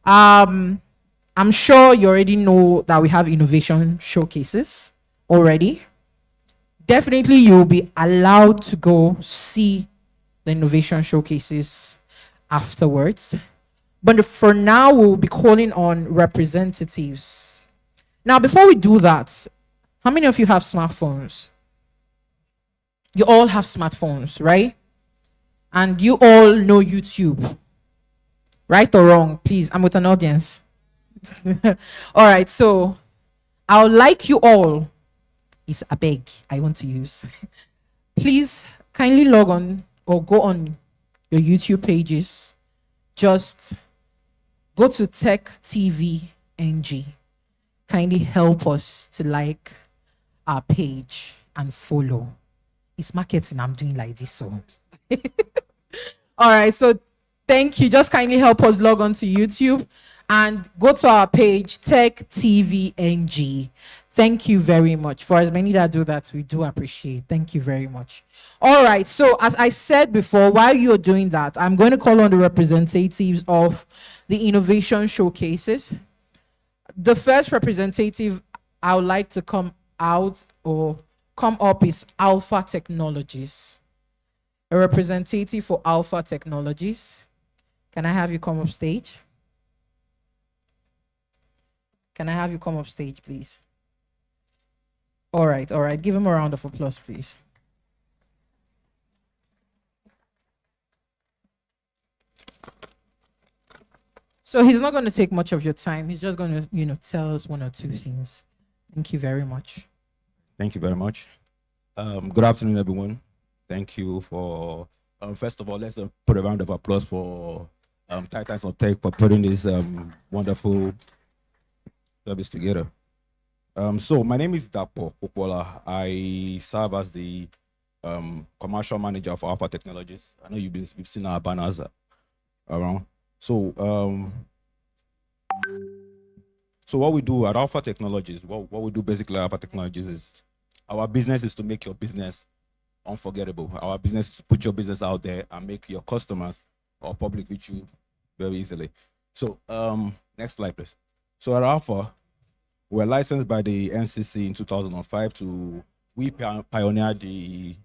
I'm sure you already know that we have innovation showcases already. Definitely you'll be allowed to go see the innovation showcases afterwards. But for now, we'll be calling on representatives. Now, before we do that, how many of you have smartphones? You all have smartphones, right? And you all know YouTube. Right or wrong? Please, I'm with an audience. All right, so I would like you all, it's a beg I want to use. Please kindly log on or go on your YouTube pages. Just go to techtvng. Kindly help us to like our page and follow. It's marketing I'm doing like this, so. All right, so thank you. Just kindly help us log on to YouTube and go to our page, techtvng. Thank you very much. For as many that do that, we do appreciate. Thank you very much. All right, so as I said before, while you're doing that, I'm going to call on the representatives of the innovation showcases. The first representative I would like to come out or come up is Alpha Technologies. A representative for Alpha Technologies. Can I have you come up stage? Can I have you come up stage, please? All right. Give him a round of applause, please. So he's not going to take much of your time. He's just going to, tell us one or two things. Thank you very much. Thank you very much. Good afternoon, everyone. Thank you for, first of all, let's put a round of applause for Titans of Tech for putting this wonderful service together. So my name is Dapo Popola. I serve as the commercial manager for Alpha Technologies. I know you've seen our banners around. So what we do at Alpha Technologies, what we do basically at Alpha Technologies is our business is to make your business unforgettable. Our business is to put your business out there and make your customers or public reach you very easily. So next slide, please. So at Alpha, we're licensed by the NCC in 2005 we pioneered the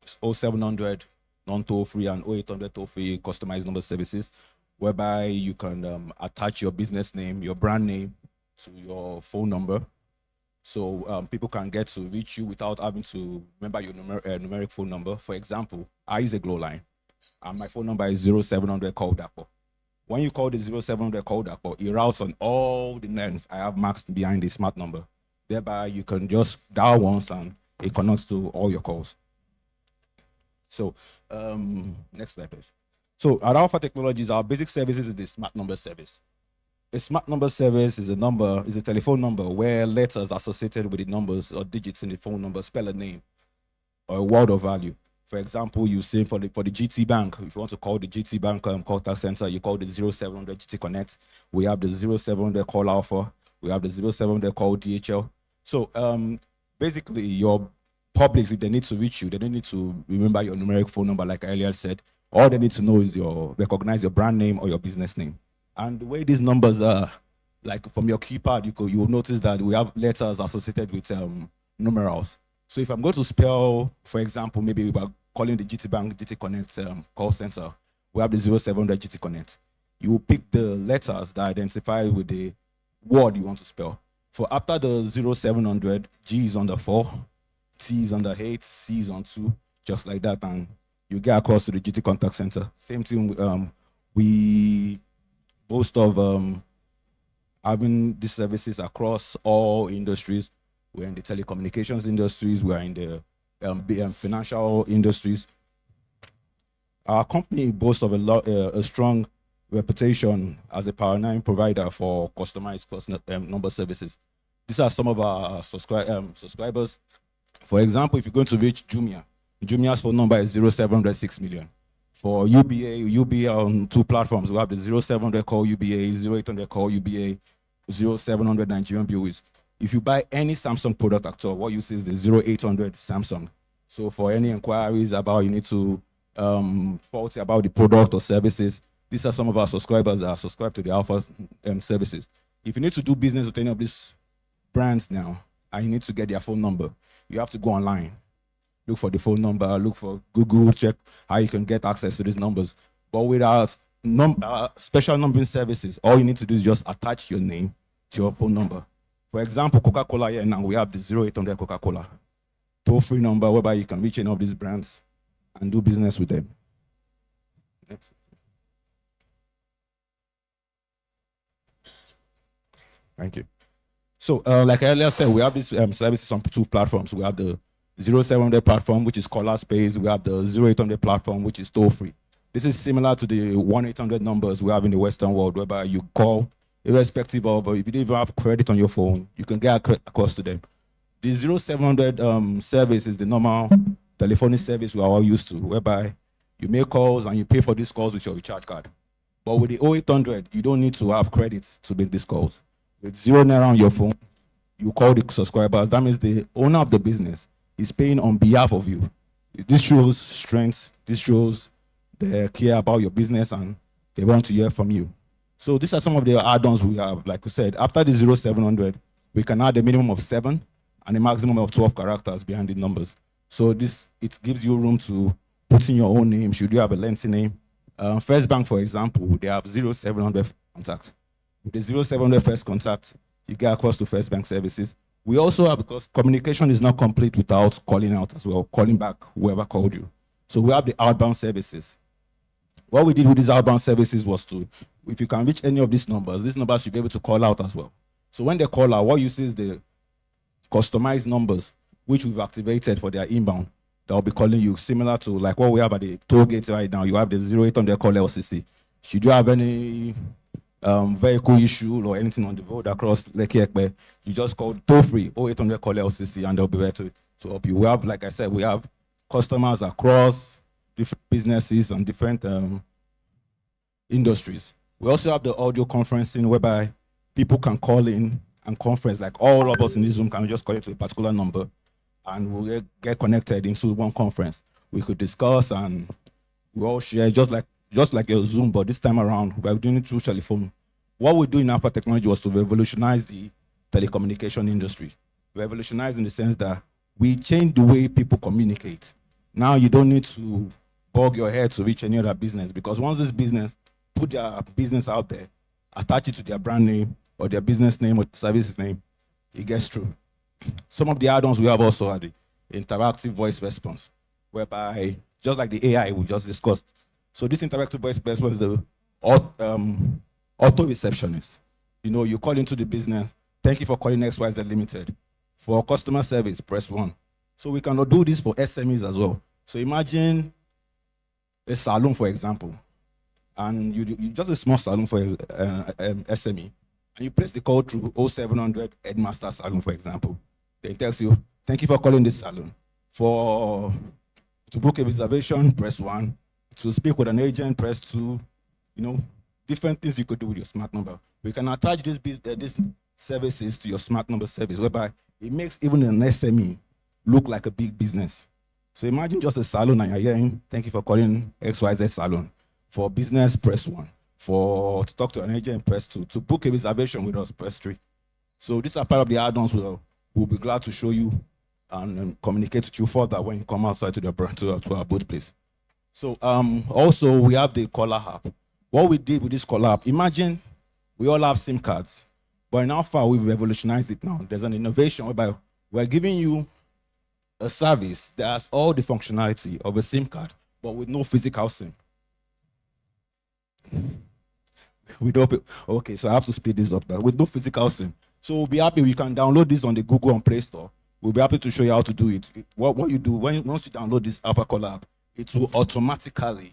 0700 non-toll-free and 0800 toll-free customized number services, whereby you can attach your business name, your brand name to your phone number. So people can get to reach you without having to remember your numeric phone number. For example, I use a glow line, and my phone number is 0700 call Dapo. When you call the 0700 call Dapo, it routes on all the names I have marked behind the smart number. Thereby, you can just dial once and it connects to all your calls. So next slide, please. So at Alpha Technologies, our basic services is the smart number service. A smart number service is a telephone number where letters associated with the numbers or digits in the phone number spell a name or a word of value. For example, you say for the GT Bank, if you want to call the GT Bank contact center, you call the 0700 GT Connect. We have the 0700 call Alpha. We have the 0700 call DHL. So basically, your publics, if they need to reach you, they don't need to remember your numeric phone number, like I earlier said. All they need to know is recognize your brand name or your business name. And the way these numbers are, like from your keypad, you will notice that we have letters associated with numerals. So if I'm going to spell, for example, maybe we're calling the GT Bank GT Connect call center, we have the 0700 GT Connect. You will pick the letters that identify with the word you want to spell. For after the 0700, G is on the 4, T is on the 8, C is on 2, just like that, and you get across to the GT contact center. Same thing, we boast of having these services across all industries. We're in the telecommunications industries, we're in the financial industries. Our company boasts of a strong reputation as a pioneering provider for customized number services. These are some of our subscribers. For example, if you're going to reach Jumia, Jumia's phone number is 0706 million. For UBA on 2 platforms, we have the 0700 call UBA, 0800 call UBA, 0700 Nigerian BOEs. If you buy any Samsung product at all, what you see is the 0800 Samsung. So for any inquiries about you need to faulty about the product or services, these are some of our subscribers that are subscribed to the Alpha services. If you need to do business with any of these brands now, and you need to get their phone number, you have to go online, look for the phone number, look for Google, check how you can get access to these numbers. But with our special numbering services, all you need to do is just attach your name to your phone number. For example, Coca-Cola here now, we have the 0800 Coca-Cola toll-free number whereby you can reach any of these brands and do business with them. Next. Thank you. So, like I earlier said, we have these services on 2 platforms. We have the 0700 platform, which is caller space. We have the 0800 platform, which is toll-free. This is similar to the 1-800 numbers we have in the Western world, whereby you call, irrespective of, if you don't even have credit on your phone, you can get across to them. The 0700 service is the normal telephonic service we are all used to, whereby you make calls and you pay for these calls with your recharge card. But with the 0800, you don't need to have credit to make these calls. With 0 naira on your phone, you call the subscribers. That means the owner of the business is paying on behalf of you. This shows strength. This shows they care about your business and they want to hear from you. So these are some of the add-ons we have. Like we said, after the 0700, we can add a minimum of 7 and a maximum of 12 characters behind the numbers. So it gives you room to put in your own name, should you have a lengthy name. First Bank, for example, they have 0700 contacts. With the 0700 first contact, you get across to First Bank services. We also have, because communication is not complete without calling out as well, calling back whoever called you. So we have the outbound services. What we did with these outbound services was to, if you can reach any of these numbers should be able to call out as well. So when they call out, what you see is the customized numbers, which we've activated for their inbound, that will be calling you, similar to like what we have at the toll gate right now. You have the 0800 call LCC. Should you have any vehicle issue or anything on the road across Lekki Ekpe, you just call toll-free 0800 call LCC and they'll be there to help you. We have, like I said, we have customers across different businesses and different industries. We also have the audio conferencing whereby people can call in and conference, like all of us in this room can just call into a particular number and we'll get connected into one conference. We could discuss and we all share just like your Zoom, but this time around, we're doing it through telephone. What we do in Alpha Technology was to revolutionize the telecommunication industry. Revolutionize in the sense that we change the way people communicate. Now you don't need to bug your head to reach any other business, because once this business put their business out there, attach it to their brand name or their business name or services name, it gets through. Some of the add-ons we have also are the interactive voice response, whereby, just like the AI we just discussed, so this interactive voice response is the auto receptionist. You know, you call into the business, thank you for calling XYZ Limited. For customer service, press 1. So we can do this for SMEs as well. So imagine a salon, for example, and you just a small salon for SME, and you place the call through 0700 Headmaster Salon, for example. Then it tells you, thank you for calling this salon. To book a reservation, press 1. To speak with an agent, press 2. You know, different things you could do with your smart number. We can attach these services to your smart number service, whereby it makes even an SME look like a big business. So imagine just a salon and you're hearing, thank you for calling XYZ Salon. For business, press 1. To talk to an agent, press 2. To book a reservation with us, press 3. So these are part of the add-ons we'll be glad to show you and communicate with you further when you come outside to our booth place. So also we have the caller app. What we did with this caller app, imagine we all have SIM cards, but in how far we've revolutionized it now. There's an innovation whereby we're giving you a service that has all the functionality of a SIM card, but with no physical SIM. Okay, so I have to speed this up now. With no physical SIM. So we'll be happy, we can download this on the Google and Play Store. We'll be happy to show you how to do it. What you do, once you download this Alpha Caller app, it will automatically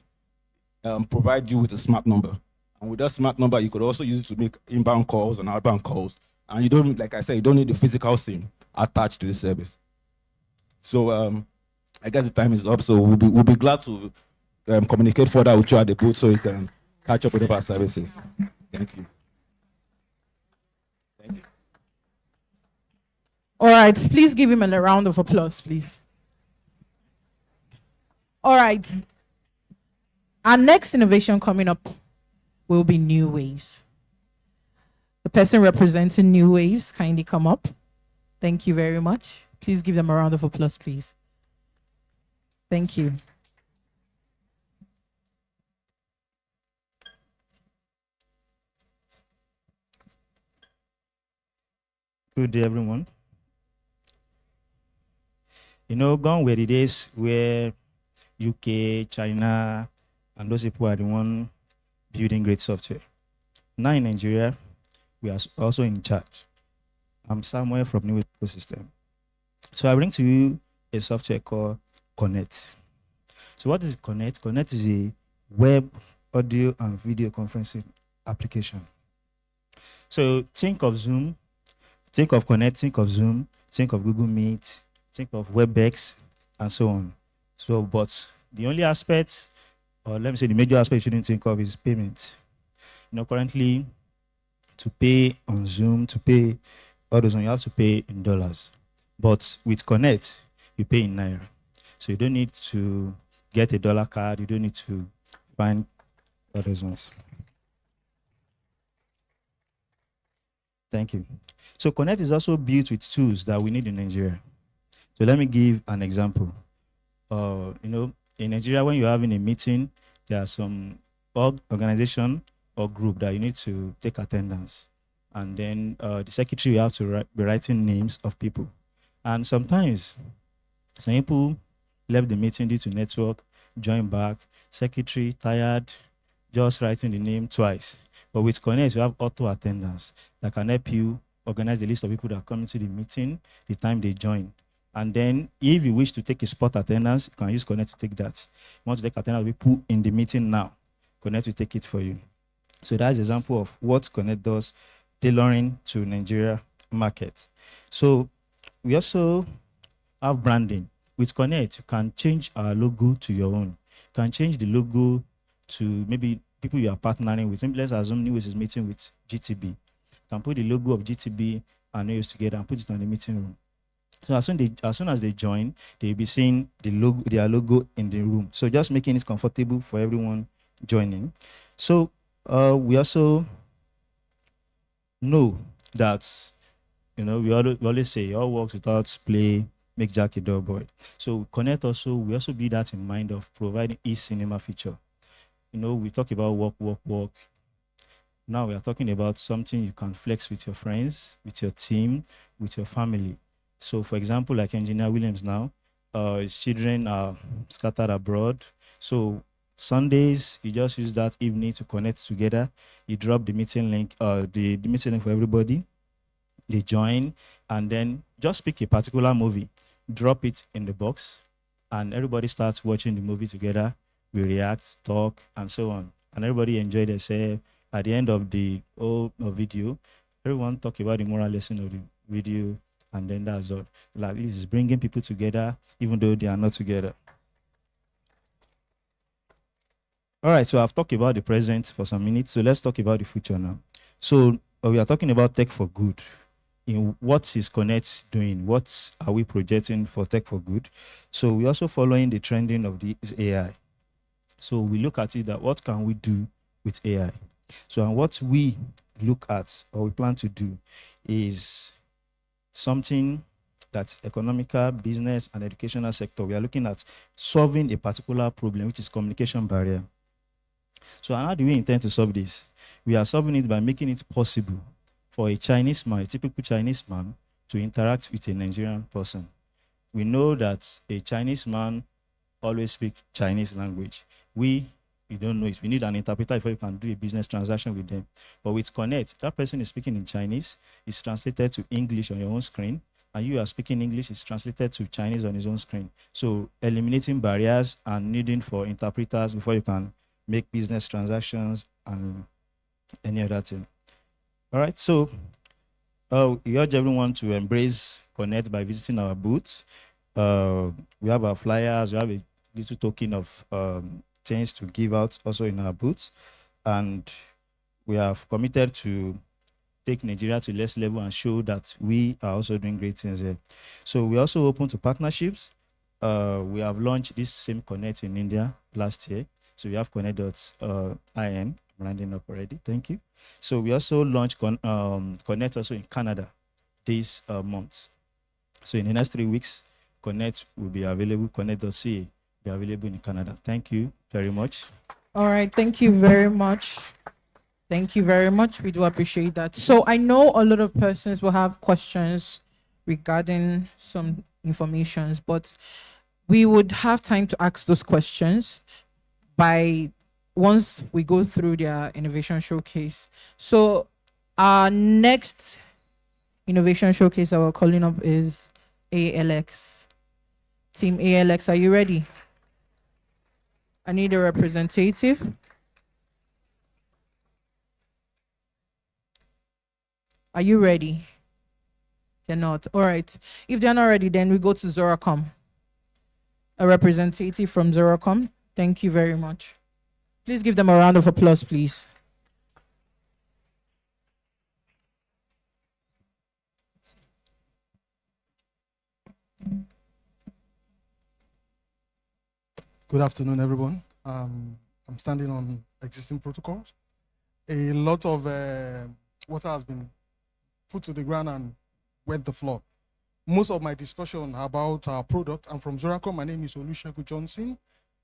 provide you with a smart number. And with that smart number, you could also use it to make inbound calls and outbound calls. And you don't, like I said, you don't need the physical SIM attached to the service. So I guess the time is up. So we'll be glad to communicate further with you at the booth so you can catch up with our services. Thank you. Thank you. All right, please give him a round of applause, please. All right. Our next innovation coming up will be New Waves. The person representing New Waves, kindly come up. Thank you very much. Please give them a round of applause, please. Thank you. Good day, everyone. You know, gone were the days where UK, China, and those people are the one building great software. Now in Nigeria, we are also in charge. I'm somewhere from New Ecosystem. So I bring to you a software called Connect. So what is Connect? Connect is a web, audio, and video conferencing application. So think of Zoom, think of Connect, think of Zoom, think of Google Meet, think of WebEx, and so on. So, but the only aspect, or let me say the major aspect you shouldn't think of is payment. You know, currently, to pay on Zoom, to pay all those, you have to pay in dollars. But with Connect, you pay in Naira. So you don't need to get a dollar card. You don't need to find all those ones. Thank you. So Connect is also built with tools that we need in Nigeria. So let me give an example. You know, in Nigeria, when you're having a meeting, there are some organization or group that you need to take attendance. And then the secretary, you have to be writing names of people. And sometimes some people left the meeting due to network, join back, secretary tired, just writing the name twice. But with Connect, you have auto attendance that can help you organize the list of people that are coming to the meeting, the time they join. And then if you wish to take a spot attendance, you can use Connect to take that. You want to take attendance of people in the meeting now, Connect will take it for you. So that's an example of what Connect does, tailoring to Nigeria market. So we also have branding. With Connect, you can change our logo to your own. You can change the logo to maybe people you are partnering with. Maybe let's assume New Ways is meeting with GTB. You can put the logo of GTB and New Ways together and put it on the meeting room. So as soon as they join, they'll be seeing the logo, their logo in the room. So just making it comfortable for everyone joining. So we also know that, you know, we always say all works without play make Jack a dull boy. So Connect also, we also be that in mind of providing e-cinema feature. You know, we talk about work. Now we are talking about something you can flex with your friends, with your team, with your family. So for example, like Engineer Williams now, his children are scattered abroad. So Sundays, you just use that evening to connect together. You drop the meeting link, the meeting link for everybody. They join, and then just pick a particular movie, drop it in the box, and everybody starts watching the movie together. We react, talk, and so on. And everybody enjoy themselves. At the end of the whole video, everyone talk about the moral lesson of the video, and then that's all. Like this is bringing people together, even though they are not together. All right, so I've talked about the present for some minutes, so let's talk about the future now. So we are talking about tech for good. In what is Connect doing? What are we projecting for tech for good? So we're also following the trending of the AI. So we look at it that what can we do with AI? So and what we look at or we plan to do is something that's economical, business, and educational sector. We are looking at solving a particular problem, which is communication barrier. So how do we intend to solve this? We are solving it by making it possible for a Chinese man, a typical Chinese man, to interact with a Nigerian person. We know that a Chinese man always speaks Chinese language. We don't know it. We need an interpreter before you can do a business transaction with them. But with Connect, that person is speaking in Chinese, it's translated to English on your own screen, and you are speaking English, it's translated to Chinese on his own screen. So eliminating barriers and needing for interpreters before you can make business transactions and any other thing. All right, so we urge everyone to embrace Connect by visiting our booth. We have our flyers, we have a little token of things to give out also in our booth. And we have committed to take Nigeria to the next level and show that we are also doing great things here. So we're also open to partnerships. We have launched this same Connect in India last year. So we have connect.in, rounding up already, thank you. So we also launched Connect also in Canada this month. So in the next 3 weeks, Connect will be available, connect.ca will be available in Canada. Thank you very much. All right, thank you very much. Thank you very much. We do appreciate that. So I know a lot of persons will have questions regarding some informations, but we would have time to ask those questions by once we go through their innovation showcase. So our next innovation showcase that we're calling up is ALX. Team ALX, are you ready? I need a representative. Are you ready? They're not. All right. If they're not ready, then we go to Zoracom. A representative from Zoracom. Thank you very much. Please give them a round of applause, please. Good afternoon, everyone. I'm standing on existing protocols. A lot of water has been put to the ground and wet the floor. Most of my discussion about our product, I'm from Zoracom. My name is Olusegun Johnson.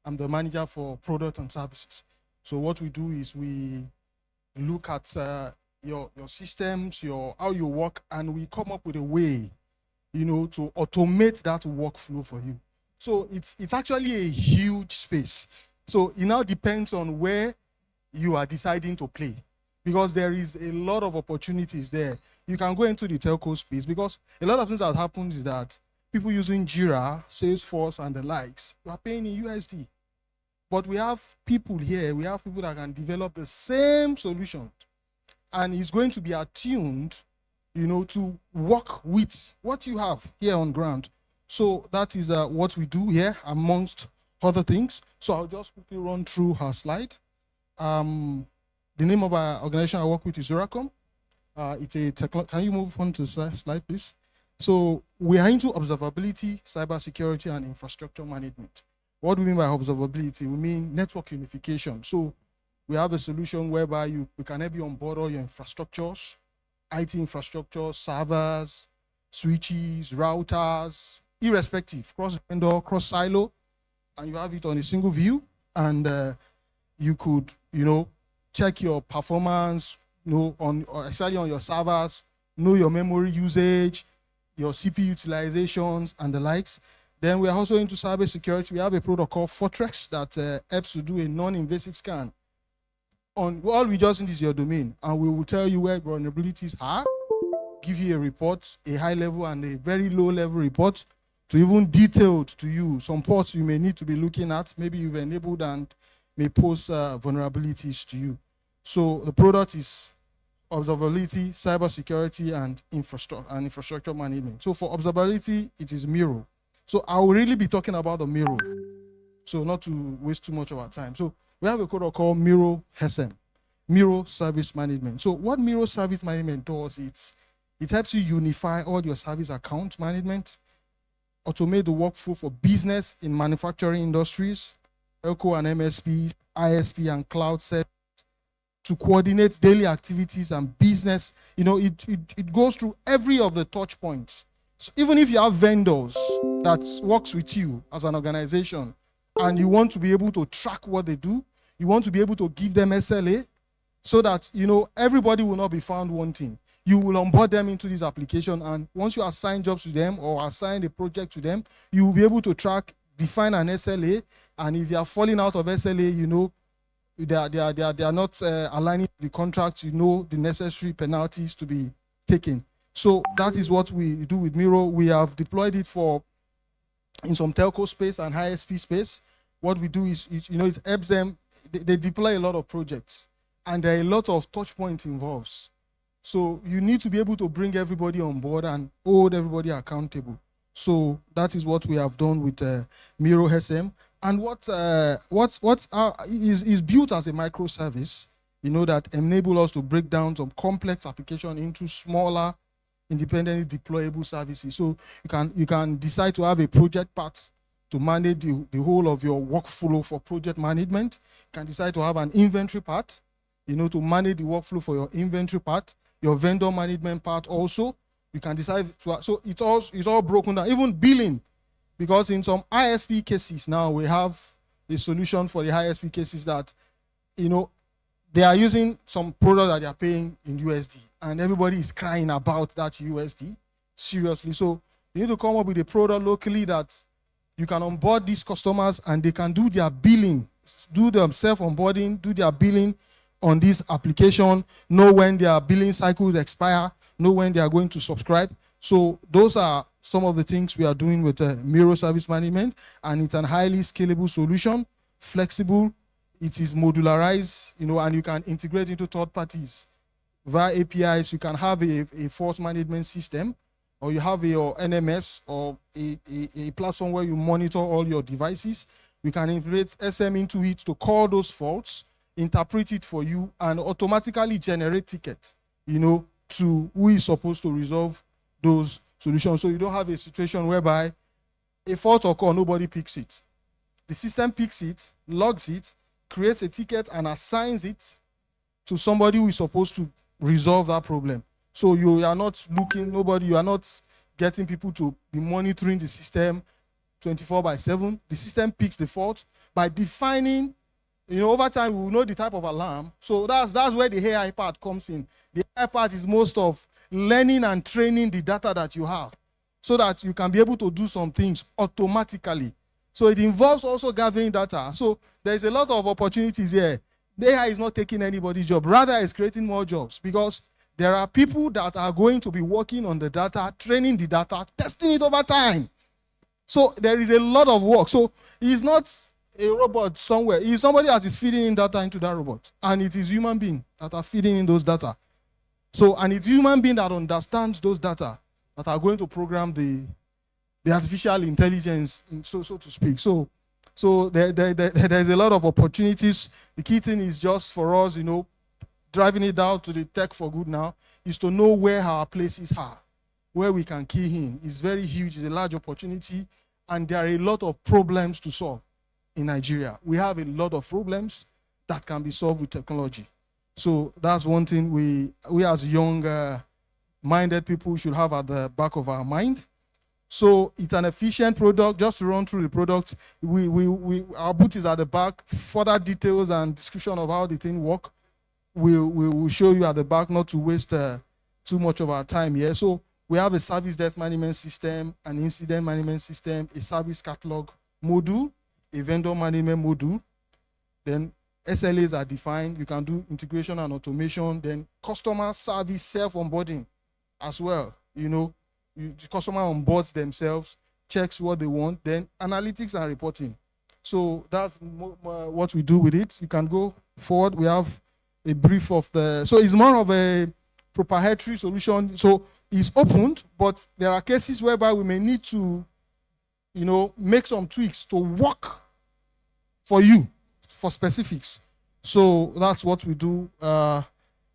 I'm the manager for product and services. So what we do is we look at your systems, how you work, and we come up with a way, to automate that workflow for you. So it's actually a huge space. So it now depends on where you are deciding to play, because there is a lot of opportunities there. You can go into the telco space, because a lot of things that happens is that people using Jira, Salesforce, and the likes, you are paying in USD. But we have people here, we have people that can develop the same solution, and it's going to be attuned, to work with what you have here on ground. So that is what we do here, amongst other things. So I'll just quickly run through her slide. The name of our organization I work with is Zoracom. It's a can you move on to slide, please? So we are into observability, cybersecurity, and infrastructure management. What do we mean by observability? We mean network unification. So we have a solution whereby we can help you onboard all your infrastructures, IT infrastructure, servers, switches, routers, irrespective, cross-vendor, cross-silo, and you have it on a single view, and you could, check your performance, especially on your servers, know your memory usage, your CPU utilizations, and the likes. Then we are also into cybersecurity. We have a product called Fortress that helps to do a non-invasive scan. All we just need is your domain, and we will tell you where vulnerabilities are, give you a report, a high level and a very low level report, to even detailed to you some ports you may need to be looking at. Maybe you've enabled and may pose vulnerabilities to you. So the product is observability, cybersecurity, and infrastructure management. So for observability, it is Miro. So I will really be talking about the Miro, so not to waste too much of our time. So we have a product called Miro SM, Miro Service Management. So what Miro Service Management does, it helps you unify all your service account management, automate the workflow for business in manufacturing industries, telco and MSPs, ISP and cloud set, to coordinate daily activities and business. It goes through every of the touch points. So even if you have vendors that works with you as an organization and you want to be able to track what they do, you want to be able to give them SLA so that, everybody will not be found wanting. You will onboard them into this application, and once you assign jobs to them or assign a project to them, you will be able to track, define an SLA, and if they are falling out of SLA, they are not aligning the contract, the necessary penalties to be taken. So that is what we do with Miro. We have deployed it in some telco space and ISP space. What we do is, it helps them. They deploy a lot of projects, and there are a lot of touch points involved. So you need to be able to bring everybody on board and hold everybody accountable. So that is what we have done with Miro SM. And what is built as a microservice, that enable us to break down some complex application into smaller, independently deployable services. So you can decide to have a project part to manage the whole of your workflow for project management. You can decide to have an inventory part, to manage the workflow for your inventory part, your vendor management part also. You can decide to, so it's all broken down, even billing, because in some ISP cases now we have a solution for the ISP cases that, they are using some product that they are paying in USD, and everybody is crying about that USD, seriously. So you need to come up with a product locally that you can onboard these customers and they can do their billing, do their self-onboarding, do their billing on this application, know when their billing cycles expire, know when they are going to subscribe. So those are some of the things we are doing with Miro Service Management, and it's a highly scalable solution, flexible. It is modularized, and you can integrate into third parties via APIs. You can have a force management system, or you have your NMS, or a platform where you monitor all your devices. We can integrate SM into it to call those faults, interpret it for you, and automatically generate tickets, to who is supposed to resolve those solutions. So you don't have a situation whereby a fault occurs, nobody picks it. The system picks it, logs it, creates a ticket, and assigns it to somebody who is supposed to resolve that problem. So you are not you are not getting people to be monitoring the system 24/7. The system picks the fault by defining, over time we will know the type of alarm. So that's where the AI part comes in. The AI part is most of learning and training the data that you have, so that you can be able to do some things automatically. So it involves also gathering data. So there's a lot of opportunities here. The AI is not taking anybody's job. Rather, it's creating more jobs, because there are people that are going to be working on the data, training the data, testing it over time. So there is a lot of work. So he's not a robot somewhere. He's somebody that is feeding in data into that robot. And it is human beings that are feeding in those data. So, and it's human being that understands those data that are going to program the artificial intelligence, so to speak. So there's a lot of opportunities. The key thing is just for us, driving it down to the tech for good now, is to know where our places are, where we can key in. It's very huge. It's a large opportunity, and there are a lot of problems to solve in Nigeria. We have a lot of problems that can be solved with technology. So that's one thing we as young minded people should have at the back of our mind. So it's an efficient product. Just to run through the product, our booth is at the back. Further details and description of how the thing works, we'll show you at the back, not to waste too much of our time here. So we have a service desk management system, an incident management system, a service catalog module, a vendor management module. Then SLAs are defined. You can do integration and automation. Then customer service self-onboarding as well. The customer onboards themselves, checks what they want, then analytics and reporting. So that's what we do with it. You can go forward. We have a brief of so it's more of a proprietary solution. So it's opened, but there are cases whereby we may need to, make some tweaks to work for you, for specifics. So that's what we do at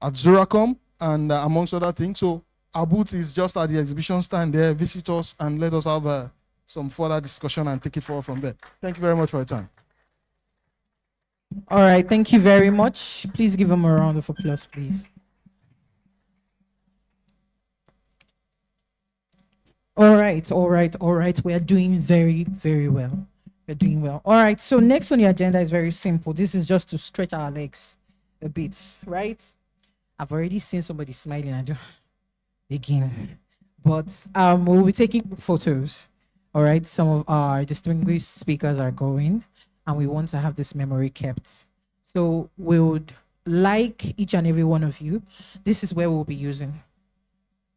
Zuracom, and amongst other things. So our booth is just at the exhibition stand there. Visit us and let us have some further discussion and take it forward from there. Thank you very much for your time. All right, thank you very much. Please give them a round of applause, please. All right. We are doing very, very well. We're doing well. All right, so next on the agenda is very simple. This is just to stretch our legs a bit, right? I've already seen somebody smiling. I do again, but we'll be taking photos. All right, some of our distinguished speakers are going, and we want to have this memory kept. So we would like each and every one of you, this is where we'll be using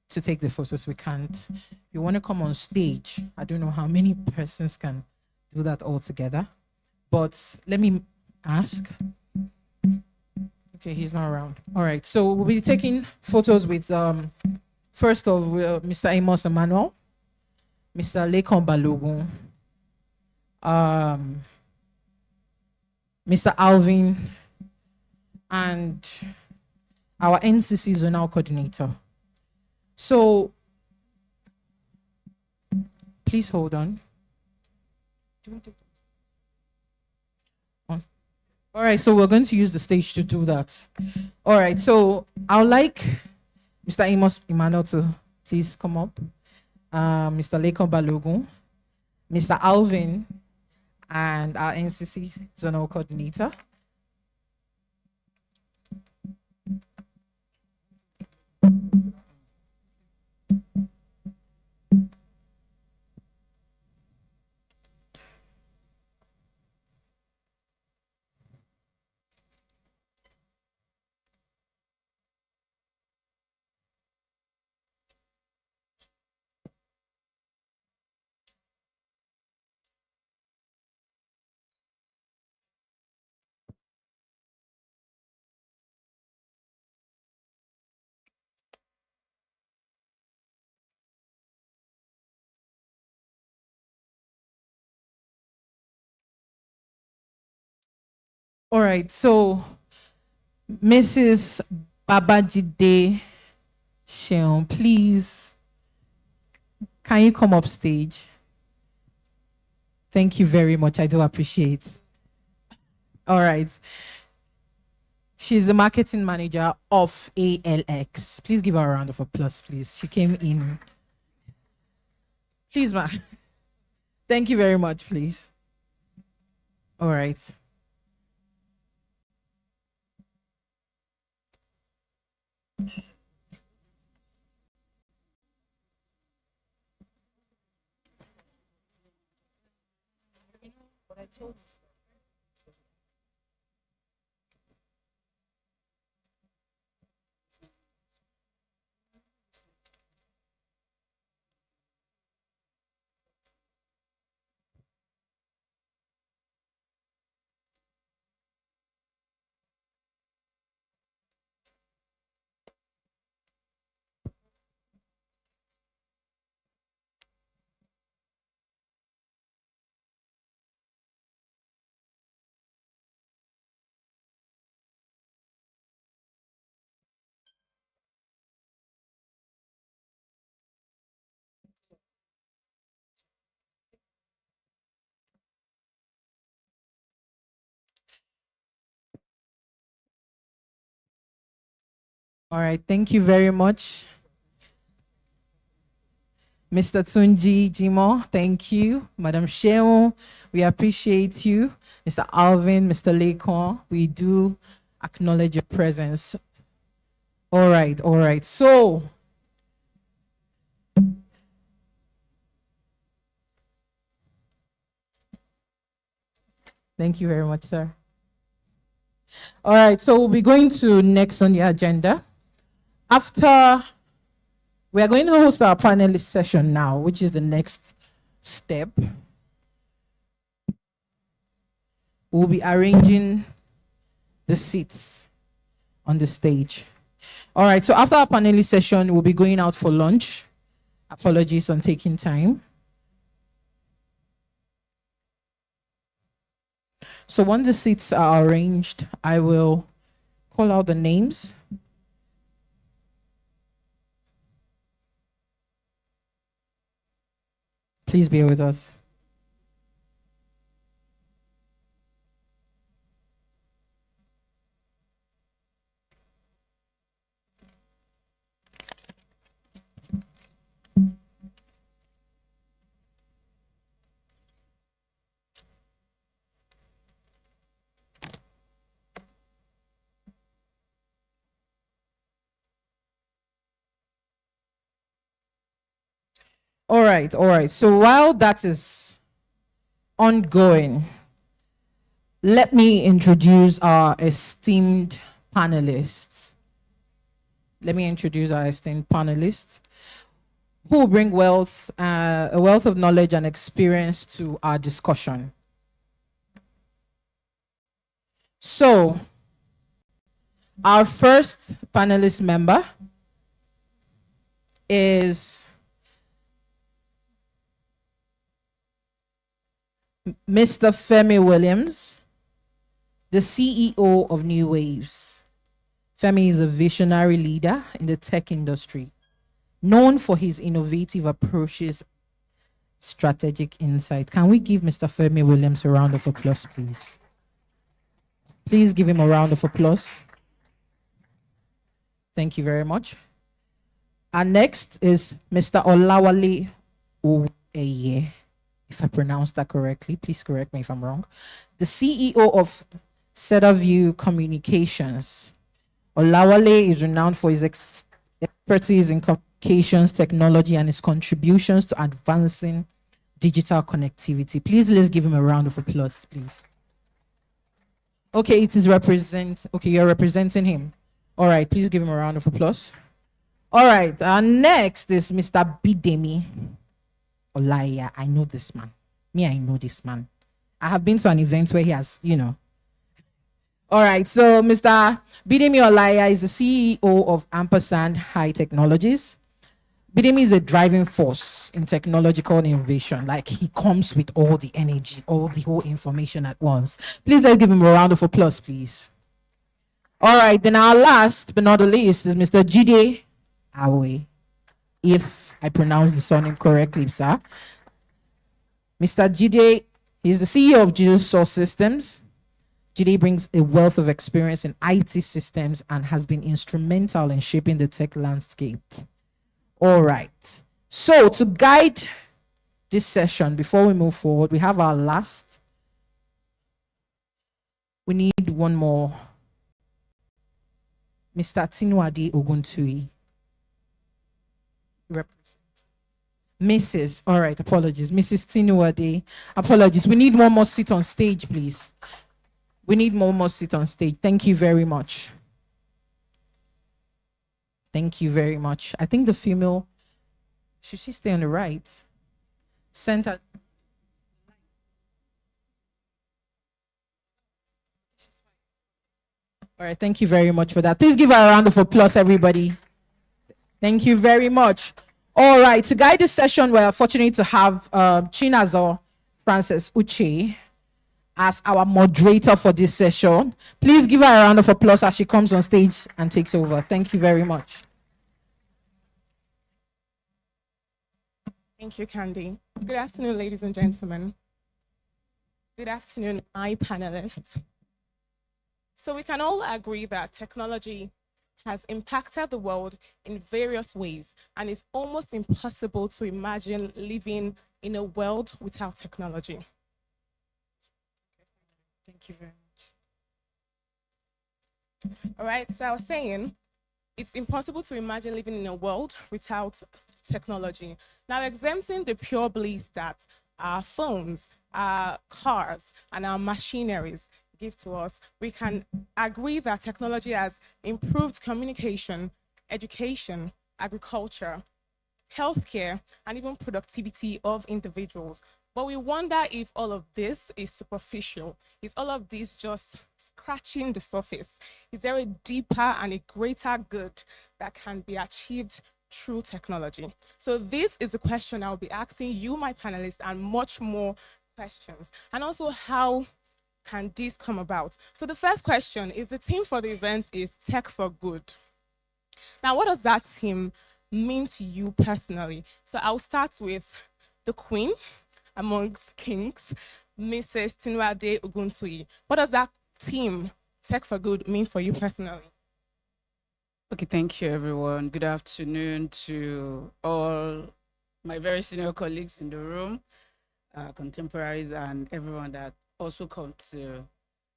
to take the photos. We can't. If you want to come on stage, I don't know how many persons can do that all together, but let me ask. Okay, he's not around. All right, so we'll be taking photos with first of Mr. Amos Emmanuel, Mr. Lekon Balogun, Mr. Alvin, and our NCC zonal coordinator. So please hold on. All right, so we're going to use the stage to do that. All right, so I would like Mr. Amos Emmanuel to please come up. Mr. Lekon Balogun, Mr. Alvin, and our NCC zonal coordinator. All right, so Mrs. Babajide Sheon, please, can you come up stage? Thank you very much. I do appreciate. All right. She's the marketing manager of ALX. Please give her a round of applause, please. She came in. Please, ma. Thank you very much, please. All right. All right, thank you very much. Mr. Tunji Jimo, thank you. Madam Sheon, we appreciate you. Mr. Alvin, Mr. Lekon, we do acknowledge your presence. All right. So, thank you very much, sir. All right, so we'll be going to next on the agenda. After, we are going to host our panelist session now, which is the next step. We'll be arranging the seats on the stage. All right, so after our panelist session, we'll be going out for lunch. Apologies on taking time. So once the seats are arranged, I will call out the names. Please bear with us. All right. So while that is ongoing, let me introduce our esteemed panelists. Who will bring a wealth of knowledge and experience to our discussion. So, Our first panelist member is Mr. Femi Williams, the CEO of New Waves. Femi is a visionary leader in the tech industry, known for his innovative approaches, strategic insight. Can we give Mr. Femi Williams a round of applause, please? Please give him a round of applause. Thank you very much. And next is Mr. Olawale Oeye. If I pronounced that correctly, please correct me if I'm wrong. The CEO of Cedarview Communications. Olawale is renowned for his expertise in communications technology and his contributions to advancing digital connectivity. Please, let's give him a round of applause, please. Okay, you're representing him. All right, please give him a round of applause. All right, next is Mr. Bidemi Olaya. I know this man. I know this man. I have been to an event where he has, All right, so Mr. Bidemi Olaya is the CEO of Ampersand High Technologies. Bidemi is a driving force in technological innovation. Like, he comes with all the energy, all the whole information at once. Please, let's give him a round of applause, please. All right, then our last but not the least is Mr. Jide Awe, if I pronounce the surname correctly, sir. Mr. Jide is the CEO of Jesus Source Systems. Jide brings a wealth of experience in IT systems and has been instrumental in shaping the tech landscape. All right. So to guide this session, before we move forward, we have our last. We need one more. Mr. Tinuade Oguntui. Mrs. All right, apologies. Mrs. Tinuade. Apologies. We need one more seat on stage, please. We need one more seat on stage. Thank you very much. Thank you very much. I think the female, should she stay on the right? Center. All right, thank you very much for that. Please give her a round of applause, everybody. Thank you very much. All right, to guide this session, we're fortunate to have Chinazo Frances Uche as our moderator for this session. Please give her a round of applause as she comes on stage and takes over. Thank you very much. Thank you, Candy. Good afternoon, ladies and gentlemen. Good afternoon, my panelists. So we can all agree that technology has impacted the world in various ways, and it's almost impossible to imagine living in a world without technology. Thank you very much. All right, so I was saying, it's impossible to imagine living in a world without technology. Now, exempting the pure bliss that our phones, our cars, and our machineries give to us, we can agree that technology has improved communication, education, agriculture, healthcare, and even productivity of individuals. But we wonder if all of this is superficial. Is all of this just scratching the surface? Is there a deeper and a greater good that can be achieved through technology? So this is a question I'll be asking you, my panelists, and much more questions. And also, how can this come about? So the first question is, the theme for the event is Tech for Good. Now, what does that theme mean to you personally? So I'll start with the Queen amongst kings, Mrs. Tinuade Oguntui. What does that theme, Tech for Good, mean for you personally? Okay, thank you, everyone. Good afternoon to all my very senior colleagues in the room, contemporaries, and everyone that also come to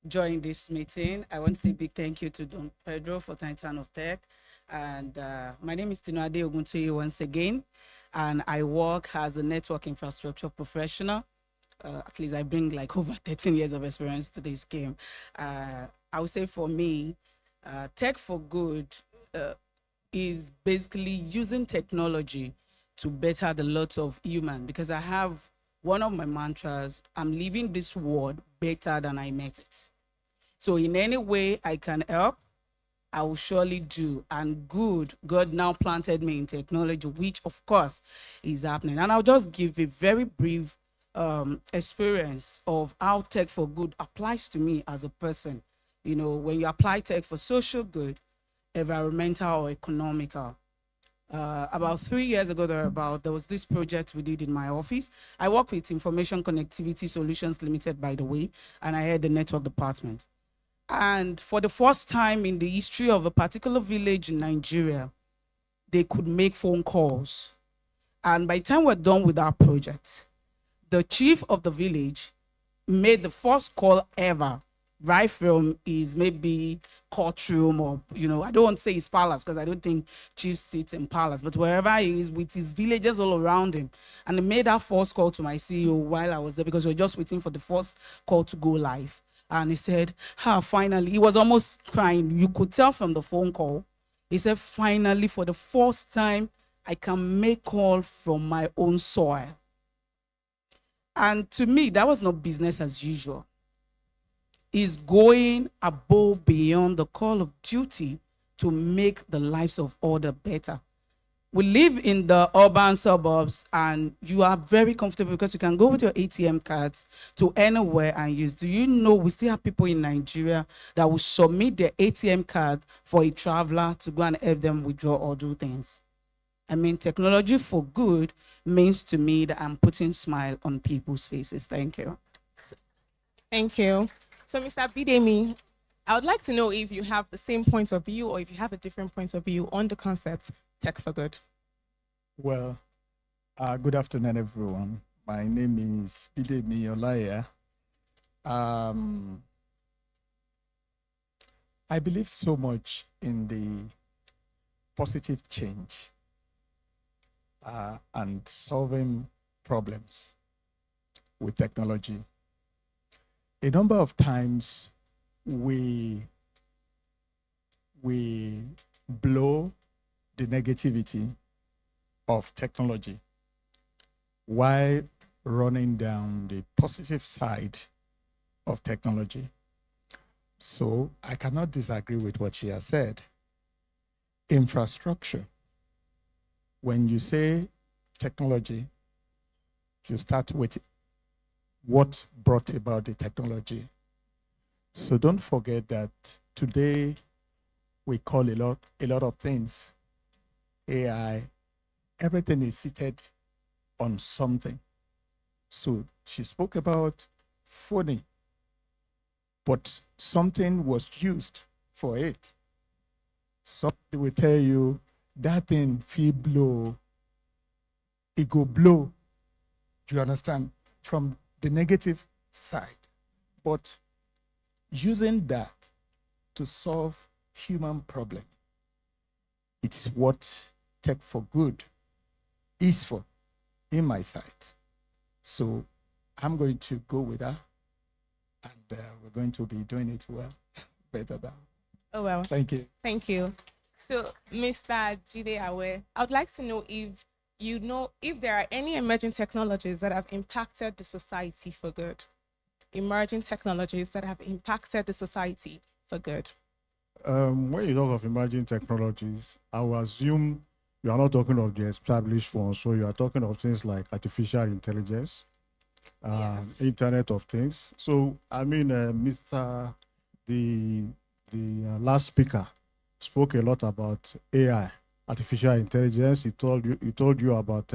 join this meeting. I want to say a big thank you to Don Pedro for Titan of Tech. And my name is Tinuade Oguntui once again, and I work as a network infrastructure professional. At least I bring like over 13 years of experience to this game. I would say for me, Tech for Good is basically using technology to better the lot of human, because I have one of my mantras, I'm leaving this world better than I met it. So in any way I can help, I will surely do. And good, God now planted me in technology, which of course is happening. And I'll just give a very brief experience of how tech for good applies to me as a person. You know, when you apply tech for social good, environmental or economical. About 3 years ago, there was this project we did in my office. I work with Information Connectivity Solutions Limited, by the way, and I head the network department. And for the first time in the history of a particular village in Nigeria, they could make phone calls. And by the time we're done with our project, the chief of the village made the first call ever, right from his maybe courtroom, or, you know, I don't want to say his palace because I don't think chief sits in palace, but wherever he is with his villagers all around him. And he made that first call to my CEO while I was there because we were just waiting for the first call to go live. And he said, finally, he was almost crying. You could tell from the phone call. He said, finally, for the first time, I can make call from my own soil. And to me, that was not business as usual. Is going above beyond the call of duty to make the lives of others better. We live in the urban suburbs and you are very comfortable because you can go with your ATM cards to anywhere and use. Do you know we still have people in Nigeria that will submit their ATM card for a traveler to go and help them withdraw or do things? I mean, technology for good means to me that I'm putting smile on people's faces. Thank you. Thank you. So, Mr. Bidemi, I would like to know if you have the same point of view or if you have a different point of view on the concept tech for good. Well, good afternoon, everyone. My name is Bidemi Olaya. I believe so much in the positive change and solving problems with technology. A number of times we blow the negativity of technology while running down the positive side of technology. So I cannot disagree with what she has said. Infrastructure. When you say technology, you start with what brought about the technology. So don't forget that today we call a lot of things AI. Everything is seated on something. So she spoke about phoning, but something was used for it. Somebody will tell you that thing feel blow, it go blow. Do you understand? From the negative side. But using that to solve human problem, it's what tech for good is for in my sight. So I'm going to go with her, and we're going to be doing it well, better than. Oh, well. Thank you. Thank you. So, Mr. Jide Awe, I would like to know if you know if there are any emerging technologies that have impacted the society for good. Emerging technologies that have impacted the society for good. When you talk of emerging technologies, I will assume you are not talking of the established ones. So you are talking of things like artificial intelligence, yes, Internet of Things. So I mean, the last speaker spoke a lot about AI, artificial intelligence. He told you about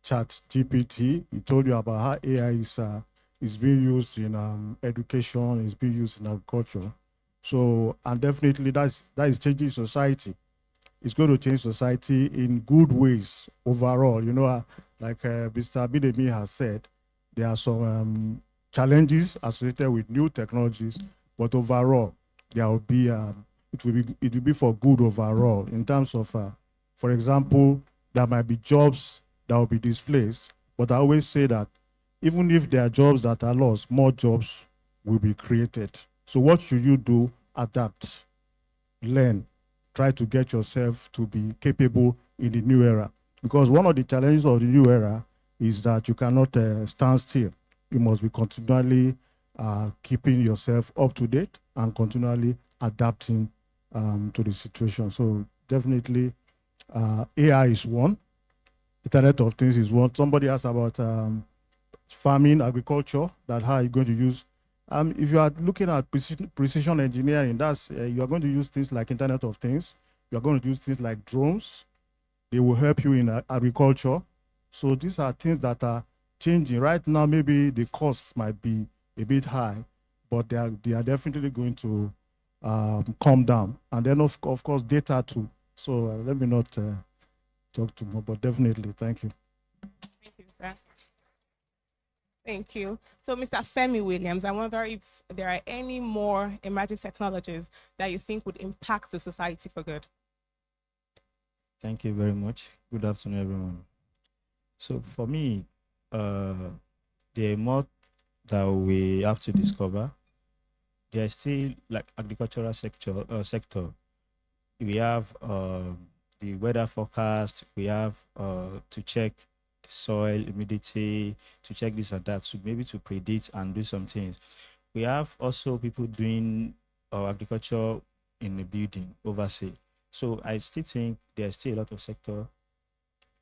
Chat GPT. He told you about how AI is being used in education, is being used in agriculture. So, and definitely that is changing society. It's going to change society in good ways overall. You know, like Mr. Bidemi has said, there are some challenges associated with new technologies, but overall, there will be it will be for good overall in terms of, for example, there might be jobs that will be displaced, but I always say that even if there are jobs that are lost, more jobs will be created. So what should you do? Adapt, learn, try to get yourself to be capable in the new era. Because one of the challenges of the new era is that you cannot stand still. You must be continually keeping yourself up to date and continually adapting to the situation. So definitely, AI is one. Internet of Things is one. Somebody asked about farming, agriculture, that how you're going to use. If you are looking at precision engineering, that's you are going to use things like Internet of Things. You are going to use things like drones. They will help you in agriculture. So these are things that are changing. Right now, maybe the costs might be a bit high, but they are definitely going to come down. And then, of course, data too. So let me not talk too much, but definitely, thank you. Thank you, sir. Thank you. So, Mr. Femi Williams, I wonder if there are any more emerging technologies that you think would impact the society for good. Thank you very much. Good afternoon, everyone. So for me, there are more that we have to discover. There is still like agricultural sector. We have the weather forecast. We have to check the soil humidity, to check this and that, so maybe to predict and do some things. We have also people doing agriculture in the building overseas. So I still think there's still a lot of sector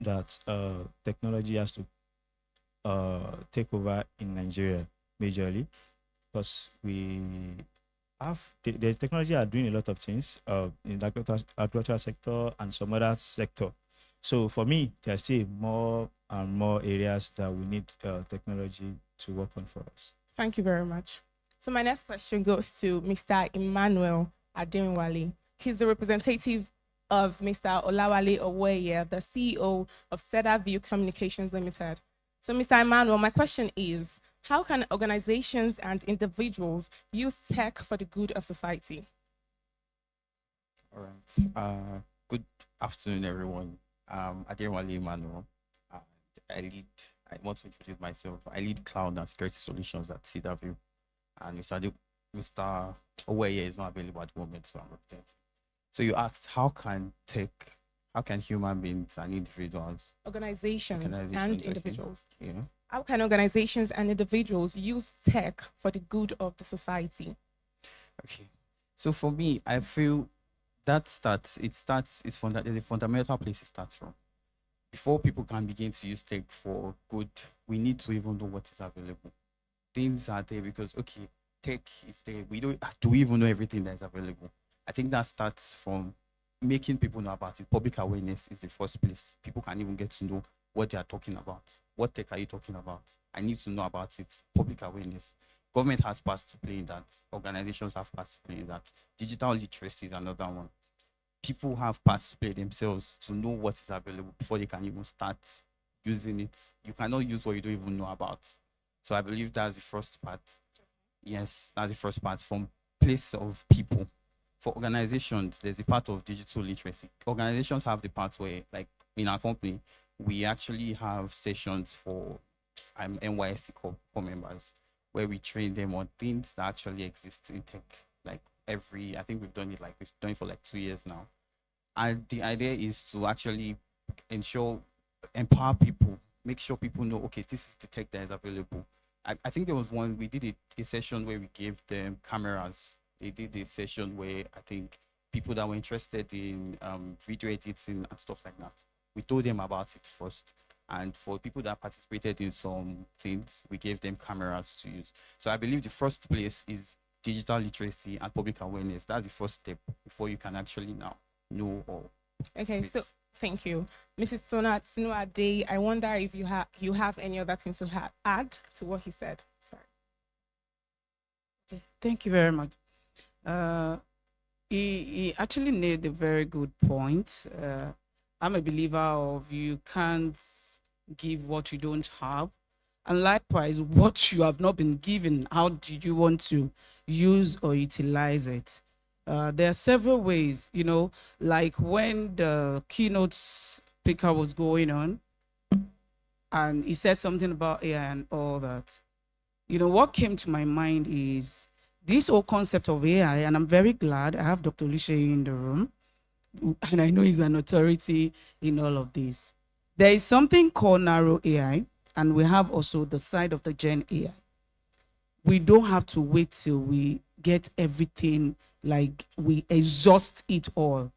that technology has to take over in Nigeria majorly, because we have the technology are doing a lot of things in the agricultural sector and some other sector. So for me, there's still more and more areas that we need technology to work on for us. Thank you very much. So my next question goes to Mr. Emmanuel Adewale. He's the representative of Mr. Olawale Oweye, the CEO of Cedar View Communications Limited. So Mr. Emmanuel, my question is, how can organizations and individuals use tech for the good of society? All right. Good afternoon, everyone. Adewale Emmanuel. I want to introduce myself. I lead cloud and security solutions at Cedar View. And Mr. Oweye is not available at the moment, so I'm representing. So you asked, how can human beings and individuals, Organizations and individuals. Yeah. How can organizations and individuals use tech for the good of the society? Okay. So for me, I feel there's a fundamental place it starts from. Before people can begin to use tech for good, we need to even know what is available. Things are there because, okay, tech is there. Do we even know everything that is available? I think that starts from making people know about it. Public awareness is the first place. People can even get to know what they are talking about. What tech are you talking about? I need to know about it. Public awareness. Government has parts to play in that. Organizations have parts to play in that. Digital literacy is another one. People have parts to play themselves to know what is available before they can even start using it. You cannot use what you don't even know about. So I believe that's the first part. Yes, that's the first part, from place of people. For organizations, there's a part of digital literacy. Organizations have the part where, like in our company, we actually have sessions for NYSC core members where we train them on things that actually exist in tech. Like I think we've done it for like 2 years now. And the idea is to actually empower people, make sure people know, okay, this is the tech that is available. I think there was one, we did a session where we gave them cameras. They did a session where I think people that were interested in video editing and stuff like that, we told them about it first. And for people that participated in some things, we gave them cameras to use. So I believe the first place is digital literacy and public awareness. That's the first step before you can actually now know or okay, so thank you. Mrs. Sonat Day, I wonder if you have any other thing to add to what he said. Sorry. Okay, thank you very much. He actually made a very good point. I'm a believer of you can't give what you don't have. And likewise, what you have not been given, how do you want to use or utilize it? There are several ways, like when the keynote speaker was going on and he said something about AI and all that. What came to my mind is this whole concept of AI, and I'm very glad I have Dr. Lishe in the room, and I know he's an authority in all of this. There is something called narrow AI, and we have also the side of the Gen AI. We don't have to wait till we get everything like we exhaust it all.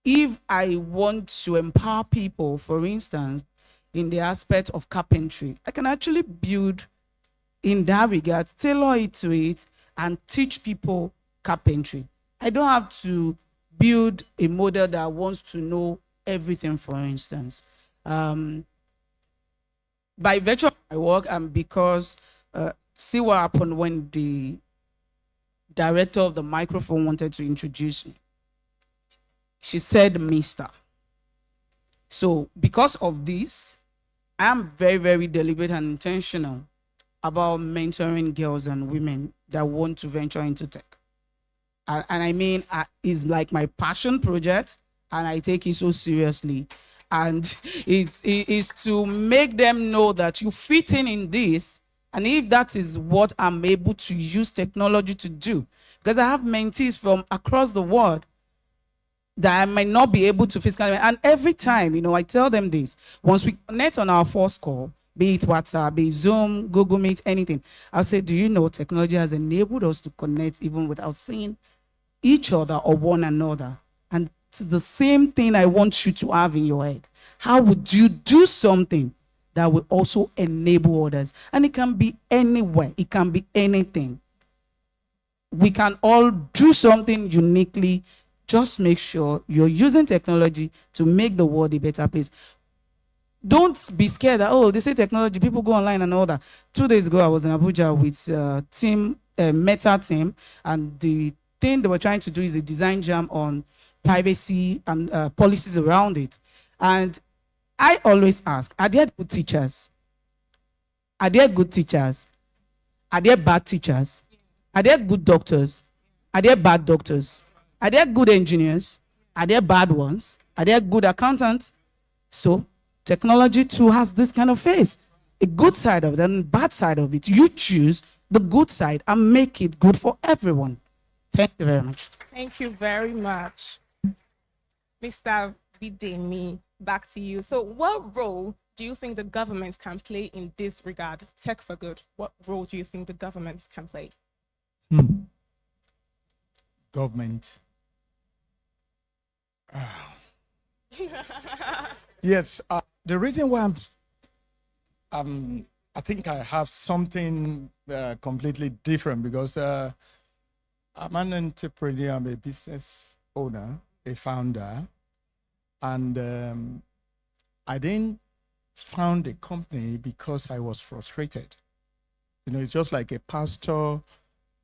If I want to empower people, for instance, in the aspect of carpentry, I can actually build in that regard, tailor it to it, and teach people carpentry. I don't have to build a model that wants to know everything, for instance. By virtue of my work, and because see what happened when the director of the microphone wanted to introduce me. She said, Mister. So because of this, I'm very, very deliberate and intentional about mentoring girls and women that want to venture into tech. And I mean, it's like my passion project, and I take it so seriously. And is to make them know that you fit in this, and if that is what I'm able to use technology to do, because I have mentees from across the world that I might not be able to physically, and every time, I tell them this, once we connect on our first call, be it WhatsApp, be it Zoom, Google Meet, anything, I'll say, do you know technology has enabled us to connect even without seeing each other or one another? And it's the same thing I want you to have in your head. How would you do something that will also enable others? And it can be anywhere. It can be anything. We can all do something uniquely. Just make sure you're using technology to make the world a better place. Don't be scared that, oh, they say technology, people go online and all that. 2 days ago, I was in Abuja with Meta team, and the thing they were trying to do is a design jam on privacy and policies around it. And I always ask, are there good teachers? Are there good teachers? Are there bad teachers? Are there good doctors? Are there bad doctors? Are there good engineers? Are there bad ones? Are there good accountants? So technology too has this kind of face. A good side of it and a bad side of it. You choose the good side and make it good for everyone. Thank you very much. Thank you very much. Mr. Bidemi, back to you. So what role do you think the government can play in this regard? Tech for good. What role do you think the government can play? Government. Yes, the reason why I think I have something completely different, because I'm an entrepreneur, I'm a business owner, a founder, and I didn't found a company because I was frustrated. It's just like a pastor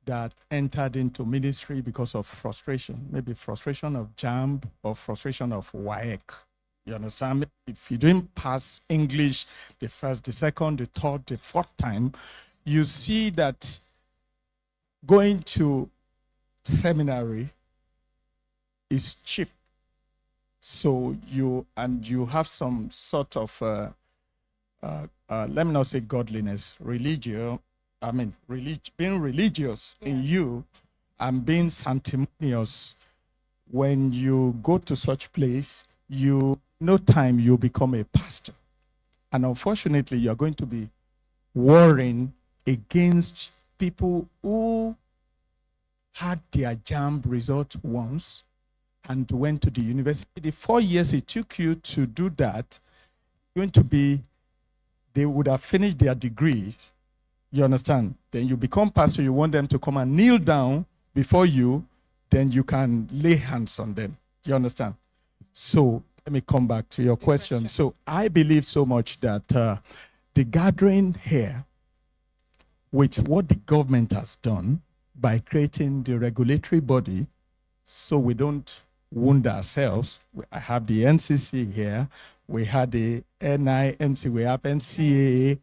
that entered into ministry because of frustration, maybe frustration of JAMB or frustration of WAEC. You understand? If you didn't pass English the first, the second, the third, the fourth time, you see that going to seminary is cheap. So you have some sort of, let me not say godliness, being religious in you and being sanctimonious. When you go to such place, no time you become a pastor. And unfortunately, you're going to be warring against people who had their JAMB result once and went to the university. The 4 years it took you to do that, they would have finished their degrees. You understand? Then you become pastor, you want them to come and kneel down before you, then you can lay hands on them. You understand? So let me come back to your question. So I believe so much that the gathering here with what the government has done by creating the regulatory body, so we don't wound ourselves. I have the NCC here, we have the NIMC, we have NCAA,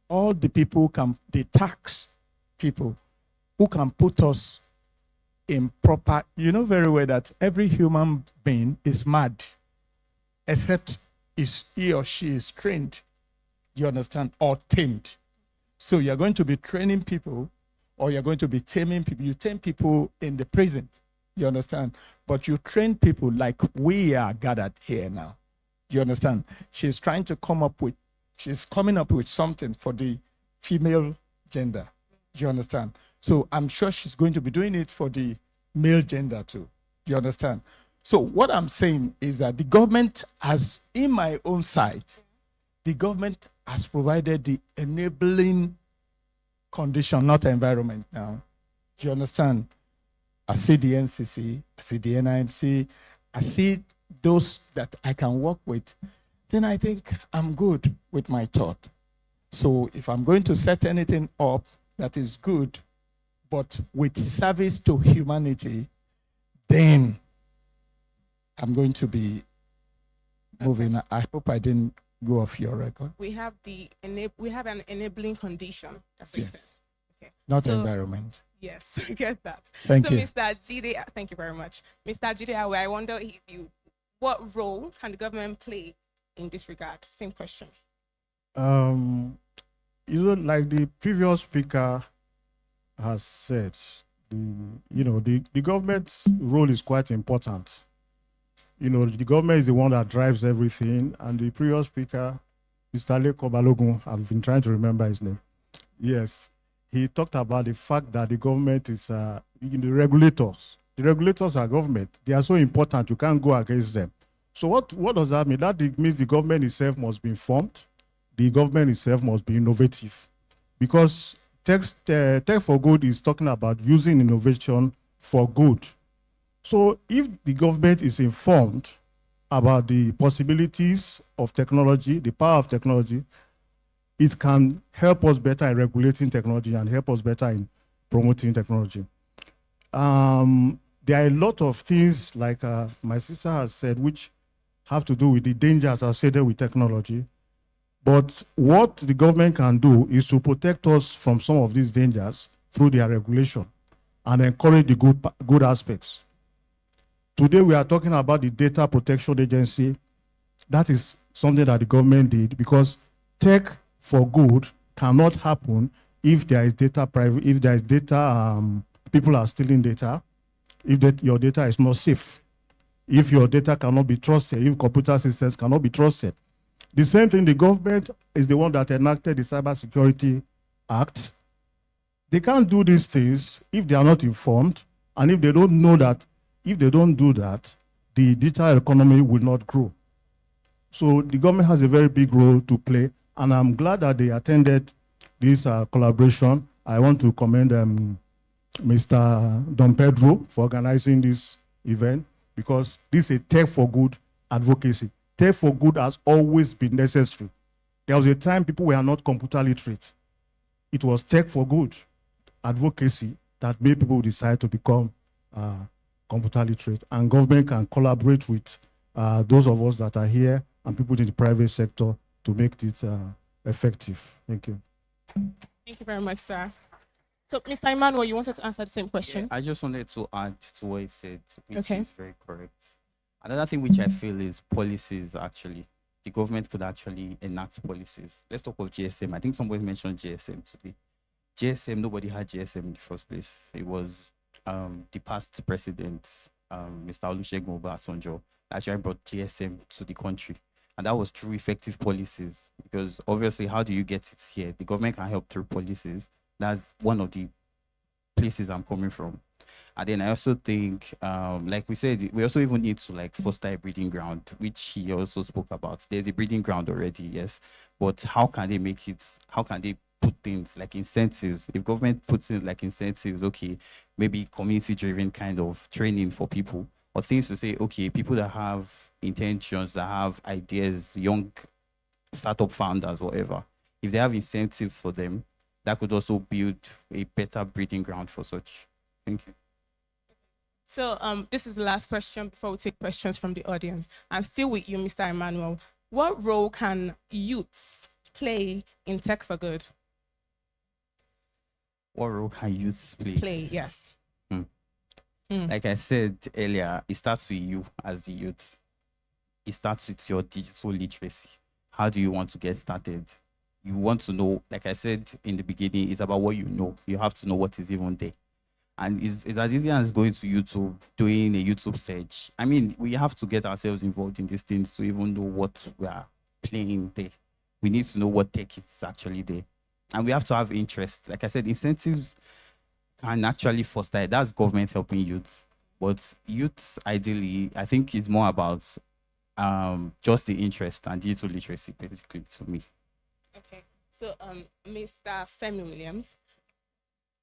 all the people the tax people who can put us in proper, you know very well that every human being is mad, except he or she is trained, you understand, or tamed. So you're going to be training people, or you're going to be taming people. You tame people in the present, you understand, but you train people like we are gathered here now, you understand. She's coming up with something for the female gender, you understand. So I'm sure she's going to be doing it for the male gender too. Do you understand? So what I'm saying is that the government has, in my own side, the government has provided the enabling condition, not environment now. Do you understand? I see the NCC, I see the NIMC, I see those that I can work with, then I think I'm good with my thought. So if I'm going to set anything up that is good, but with service to humanity, then I'm going to be moving. I hope I didn't go off your record. We have an enabling condition. That's what you said. Yes. Okay. Not So- environment. Yes, I get that. Thank you. Mr. Jide, thank you very much. Mr. Jide, I wonder what role can the government play in this regard? Same question. Like the previous speaker has said, the government's role is quite important. The government is the one that drives everything, and the previous speaker, Mr. Leko Balogun, I've been trying to remember his name. Yes, he talked about the fact that the government is the regulators. The regulators are government. They are so important, you can't go against them. So what does that mean? That means the government itself must be informed. The government itself must be innovative. Because Tech for Good is talking about using innovation for good. So if the government is informed about the possibilities of technology, the power of technology, it can help us better in regulating technology and help us better in promoting technology. There are a lot of things, like my sister has said, which have to do with the dangers associated with technology. But what the government can do is to protect us from some of these dangers through their regulation and encourage the good aspects. Today we are talking about the Data Protection Agency. That is something that the government did, because tech for good cannot happen if there is data if there is data, people are stealing data, if your data is not safe, if your data cannot be trusted, if computer systems cannot be trusted. The same thing, the government is the one that enacted the Cybersecurity Act. They can't do these things if they are not informed, and if they don't know that, if they don't do that, the digital economy will not grow. So the government has a very big role to play, and I'm glad that they attended this collaboration. I want to commend Mr. Don Pedro for organizing this event, because this is a tech for good advocacy. Tech for good has always been necessary. There was a time people were not computer literate. It was tech for good advocacy that made people decide to become computer literate, and government can collaborate with those of us that are here and people in the private sector to make it effective. Thank you. Thank you very much, sir. So, Mr. Emmanuel, you wanted to answer the same question? I just wanted to add to what he said, which Okay. is very correct. Another thing which I feel is policies, actually. The government could actually enact policies. Let's talk of GSM. I think somebody mentioned GSM today. GSM, nobody had GSM in the first place. It was the past president, Mr. Olusegun Obasanjo, actually brought GSM to the country. And that was through effective policies, because obviously, how do you get it here? The government can help through policies. That's one of the places I'm coming from. And then I also think, like we said, we also even need to like foster a breeding ground, which he also spoke about. There's a breeding ground already, yes. But how can they make it, how can they put things like incentives? If government puts in like incentives, okay, maybe community-driven kind of training for people, or things to say, okay, people that have intentions, that have ideas, young startup founders, whatever, if they have incentives for them, that could also build a better breeding ground for such. Thank you. So this is the last question before we take questions from the audience. I'm still with you, Mr. Emmanuel. What role can youths play in Tech for Good? What role can youths play? Play, yes. Like I said earlier, it starts with you as the youth. It starts with your digital literacy. How do you want to get started? You want to know, like I said in the beginning, it's about what you know. You have to know what is even there. And it's as easy as going to YouTube, doing a YouTube search. I mean, we have to get ourselves involved in these things to even know what we are playing there. We need to know what tech is actually there. And we have to have interest. Like I said, incentives, can actually foster it. That's government helping youth. But youth, ideally, I think it's more about just the interest and digital literacy, basically, to me. Okay. So, Mr. Femi Williams,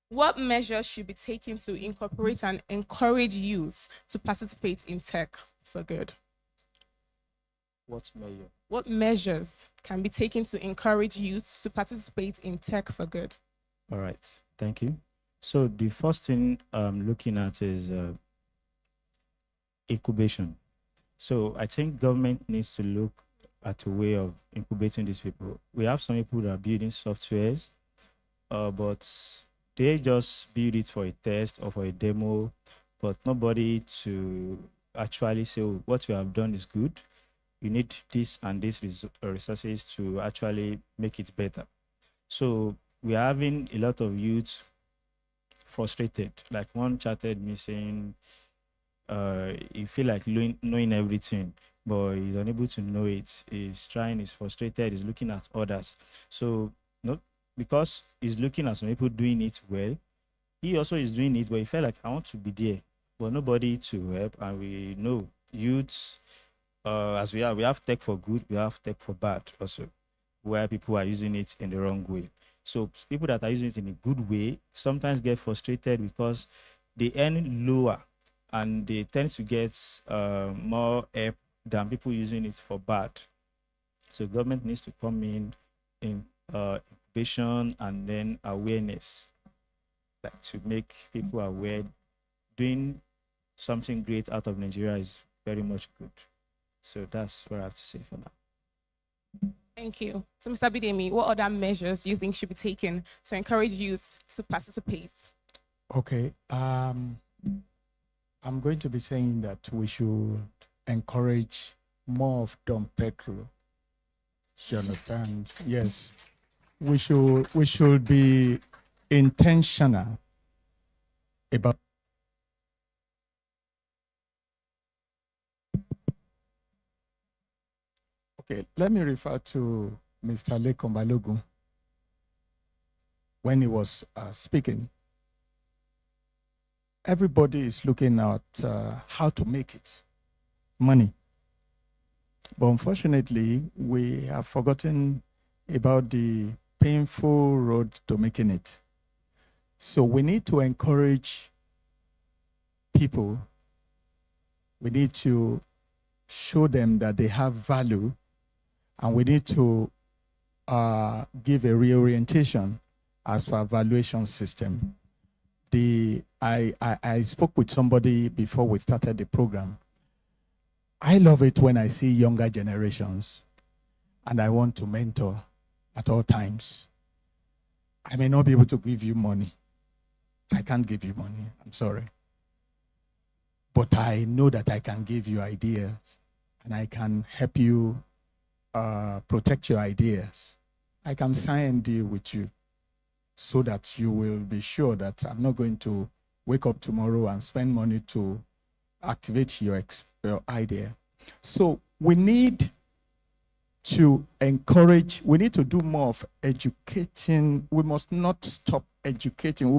what measures should be taken to incorporate and encourage youth to participate in tech for good? What measures can be taken to encourage youth to participate in tech for good? All right, thank you. So the first thing I'm looking at is incubation. So I think government needs to look at a way of incubating these people. We have some people that are building softwares, but they just build it for a test or for a demo, but nobody to actually say, oh, what you have done is good. You need this and this resources to actually make it better. So we are having a lot of youths frustrated. Like one chatted me saying, he feel like knowing everything, but he's unable to know it. He's trying, he's frustrated, he's looking at others. So not because he's looking at some people doing it well, he also is doing it, but he felt like I want to be there, but nobody to help. And we know youths, as we have tech for good, we have tech for bad also, where people are using it in the wrong way. So people that are using it in a good way sometimes get frustrated because they earn lower and they tend to get more help than people using it for bad. So government needs to come in incubation and then awareness, like to make people aware. Doing something great out of Nigeria is very much good. So that's what I have to say for now. Thank you. So, Mr. Bidemi, what other measures do you think should be taken to encourage youth to participate? Okay. I'm going to be saying that we should encourage more of Dom Pedro. You understand? Yes. We should be intentional about Okay, let me refer to Mr. Lekon Balogun when he was speaking. Everybody is looking at how to make it, money. But unfortunately, we have forgotten about the painful road to making it. So we need to encourage people. We need to show them that they have value, and we need to give a reorientation as per evaluation system. I spoke with somebody before we started the program. I love it when I see younger generations, and I want to mentor at all times. I may not be able to give you money. I can't give you money. I'm sorry. But I know that I can give you ideas, and I can help you protect your ideas. I can sign a deal with you so that you will be sure that I'm not going to wake up tomorrow and spend money to activate your idea. So we need to encourage, we need to do more of educating. We must not stop educating.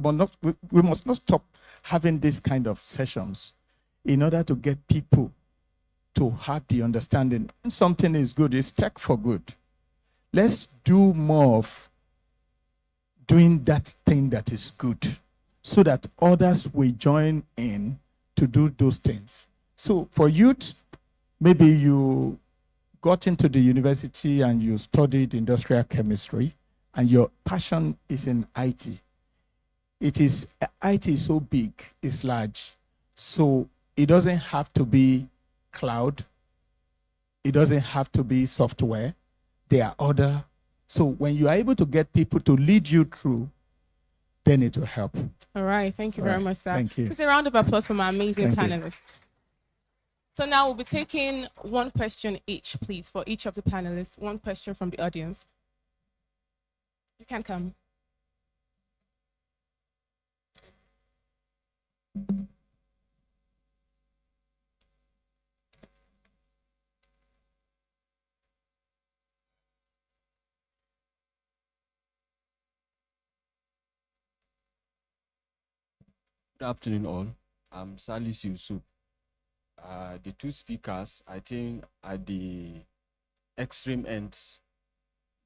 We must not stop having this kind of sessions in order to get people to have the understanding. When something is good, it's tech for good. Let's do more of doing that thing that is good so that others will join in to do those things. So for youth, maybe you got into the university and you studied industrial chemistry and your passion is in IT. IT is so big, it's large. So it doesn't have to be cloud. It doesn't have to be software. There are other. So when you are able to get people to lead you through, then it will help. All right. Thank you very much, sir. Thank you. Please a round of applause for my amazing Thank you. panelists. So now we'll be taking one question each, please, for each of the panelists. One question from the audience. You can come. Good afternoon, all. I'm Salis Yusuf. The two speakers, I think, at the extreme end,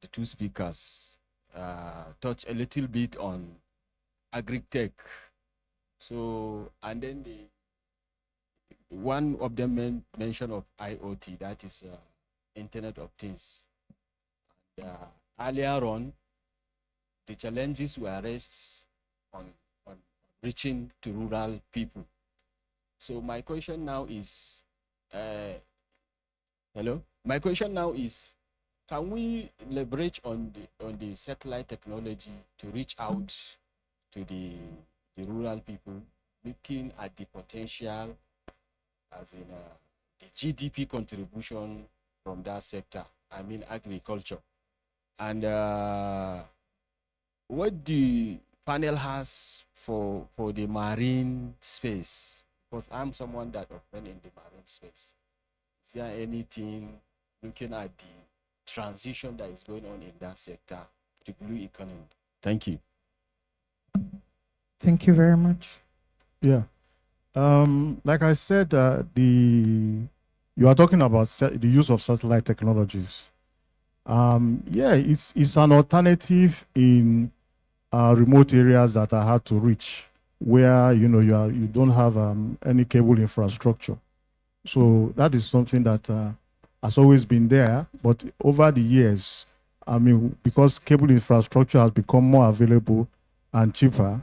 the two speakers touch a little bit on agri-tech. So, and then one of them mentioned of IoT, that is Internet of Things. And, earlier on, the challenges were raised on reaching to rural people. So my question now is, hello? My question now is, can we leverage on the satellite technology to reach out to the rural people, looking at the potential as in the GDP contribution from that sector, I mean agriculture. And what the panel has for the marine space, because I'm someone that operates in the marine space. Is there anything looking at the transition that is going on in that sector to blue economy? Thank you. Thank you very much. Yeah. Like I said, you are talking about the use of satellite technologies. Yeah, it's an alternative in remote areas that are hard to reach, where you don't have any cable infrastructure. So that is something that has always been there, but over the years, I mean, because cable infrastructure has become more available and cheaper,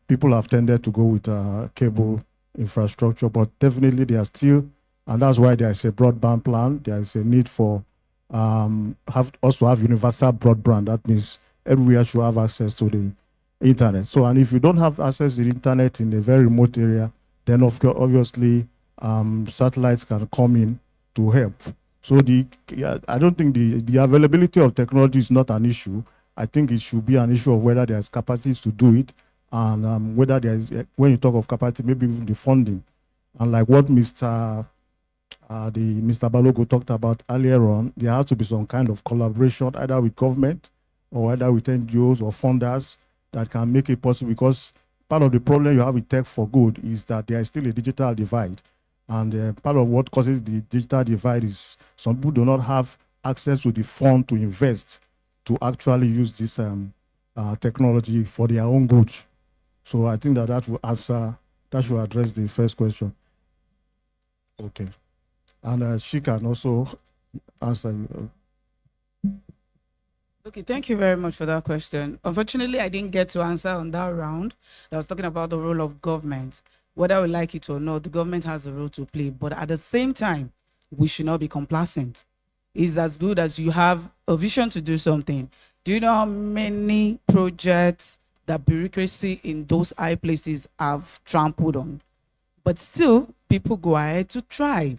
people have tended to go with cable infrastructure, but definitely they are still, and that's why there is a broadband plan. There is a need for also have universal broadband. That means everywhere should have access to the internet. So, and if you don't have access to the internet in a very remote area, then obviously satellites can come in to help. So I don't think the availability of technology is not an issue. I think it should be an issue of whether there's capacities to do it, and whether there's, when you talk of capacity, maybe even the funding. And like what Mr. Balogo talked about earlier on, there has to be some kind of collaboration either with government or either with NGOs or funders that can make it possible, because part of the problem you have with tech for good is that there is still a digital divide. And part of what causes the digital divide is some people do not have access to the fund to invest to actually use this technology for their own good. So I think that will answer, that should address the first question. Okay. And she can also answer. Okay, thank you very much for that question. Unfortunately, I didn't get to answer on that round. I was talking about the role of government. Whether we like it or not, the government has a role to play. But at the same time, we should not be complacent. It's as good as you have a vision to do something. Do you know how many projects that bureaucracy in those high places have trampled on? But still, people go ahead to try.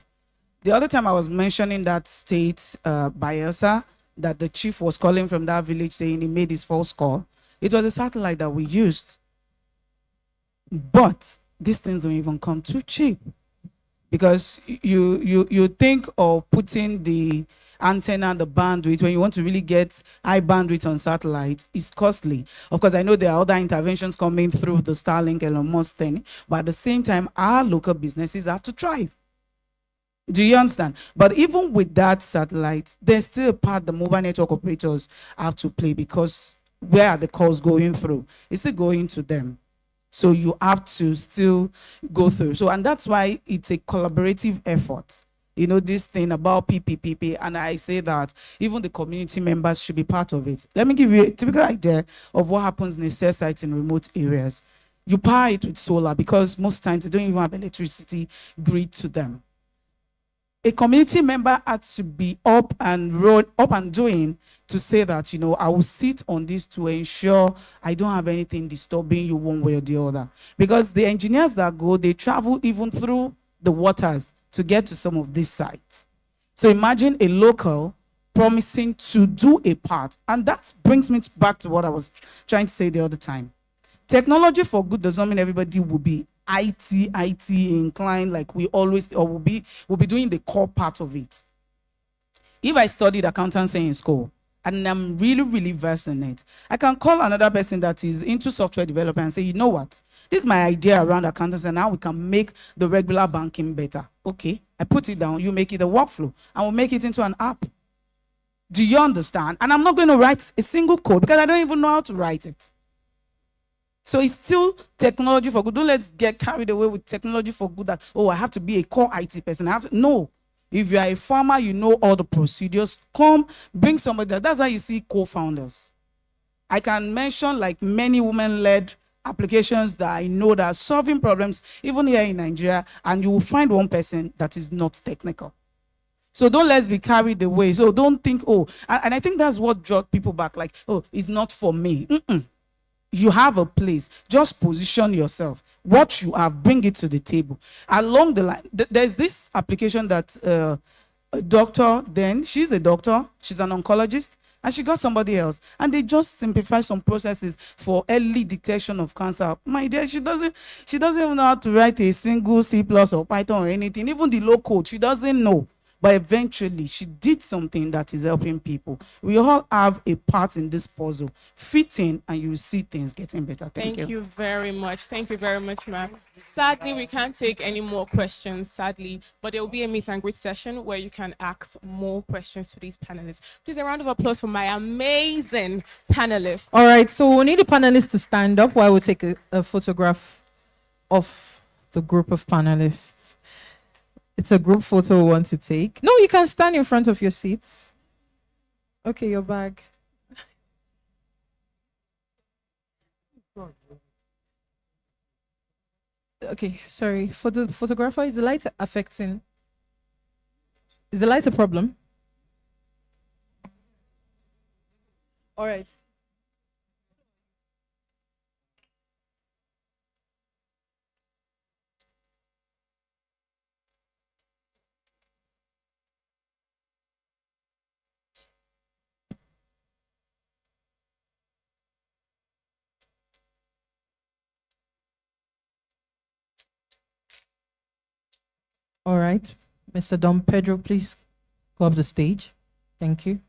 The other time I was mentioning that state, Bayelsa, that the chief was calling from that village saying he made his false call. It was a satellite that we used. But these things don't even come too cheap, because you think of putting the antenna, the bandwidth, when you want to really get high bandwidth on satellites, is costly. Of course, I know there are other interventions coming through the Starlink Elon Musk thing, but at the same time, our local businesses have to thrive. Do you understand? But even with that satellite, there's still a part the mobile network operators have to play, because where are the calls going through? It's still going to them. So you have to still go through. So, and that's why it's a collaborative effort. You know, this thing about PPPP, and I say that even the community members should be part of it. Let me give you a typical idea of what happens in a cell site in remote areas. You power it with solar, because most times they don't even have electricity grid to them. A community member had to be up and doing to say that, you know, I will sit on this to ensure I don't have anything disturbing you one way or the other. Because the engineers that go, they travel even through the waters to get to some of these sites. So imagine a local promising to do a part. And that brings me back to what I was trying to say the other time. Technology for good does not mean everybody will be IT inclined like we always, or will be doing the core part of it. If I studied accountancy in school and I'm really, really versed in it, I can call another person that is into software development and say, you know what, This is my idea around accountants and how we can make the regular banking better. Okay, I put it down, you make it a workflow, and we'll make it into an app. Do you understand? And I'm not going to write a single code because I don't even know how to write it. So it's still technology for good. Don't let's get carried away with technology for good that, oh, I have to be a core IT person. No. If you are a farmer, you know all the procedures. Come, bring somebody there. That's why you see co-founders. I can mention like many women-led applications that I know that are solving problems, even here in Nigeria, and you will find one person that is not technical. So don't let's be carried away. So don't think, oh, and I think that's what draws people back, like, oh, it's not for me. You have a place. Just position yourself. What you have, bring it to the table. Along the line, there's this application that a doctor, then she's a doctor, she's an oncologist, and she got somebody else. And they just simplify some processes for early detection of cancer. My dear, she doesn't even know how to write a single C+ or Python or anything. Even the low code, she doesn't know. But eventually, she did something that is helping people. We all have a part in this puzzle. Fit in, and you will see things getting better. Thank you. Thank you very much. Thank you very much, ma'am. Sadly, we can't take any more questions, sadly, but there will be a meet and greet session where you can ask more questions to these panelists. Please, a round of applause for my amazing panelists. All right, so we need the panelists to stand up while we take a photograph of the group of panelists. It's a group photo we want to take. No, you can stand in front of your seats. Okay, your bag. Okay, sorry. For the photographer, is the light affecting? Is the light a problem? All right. All right. Mr. Don Pedro, please go up the stage. Thank you.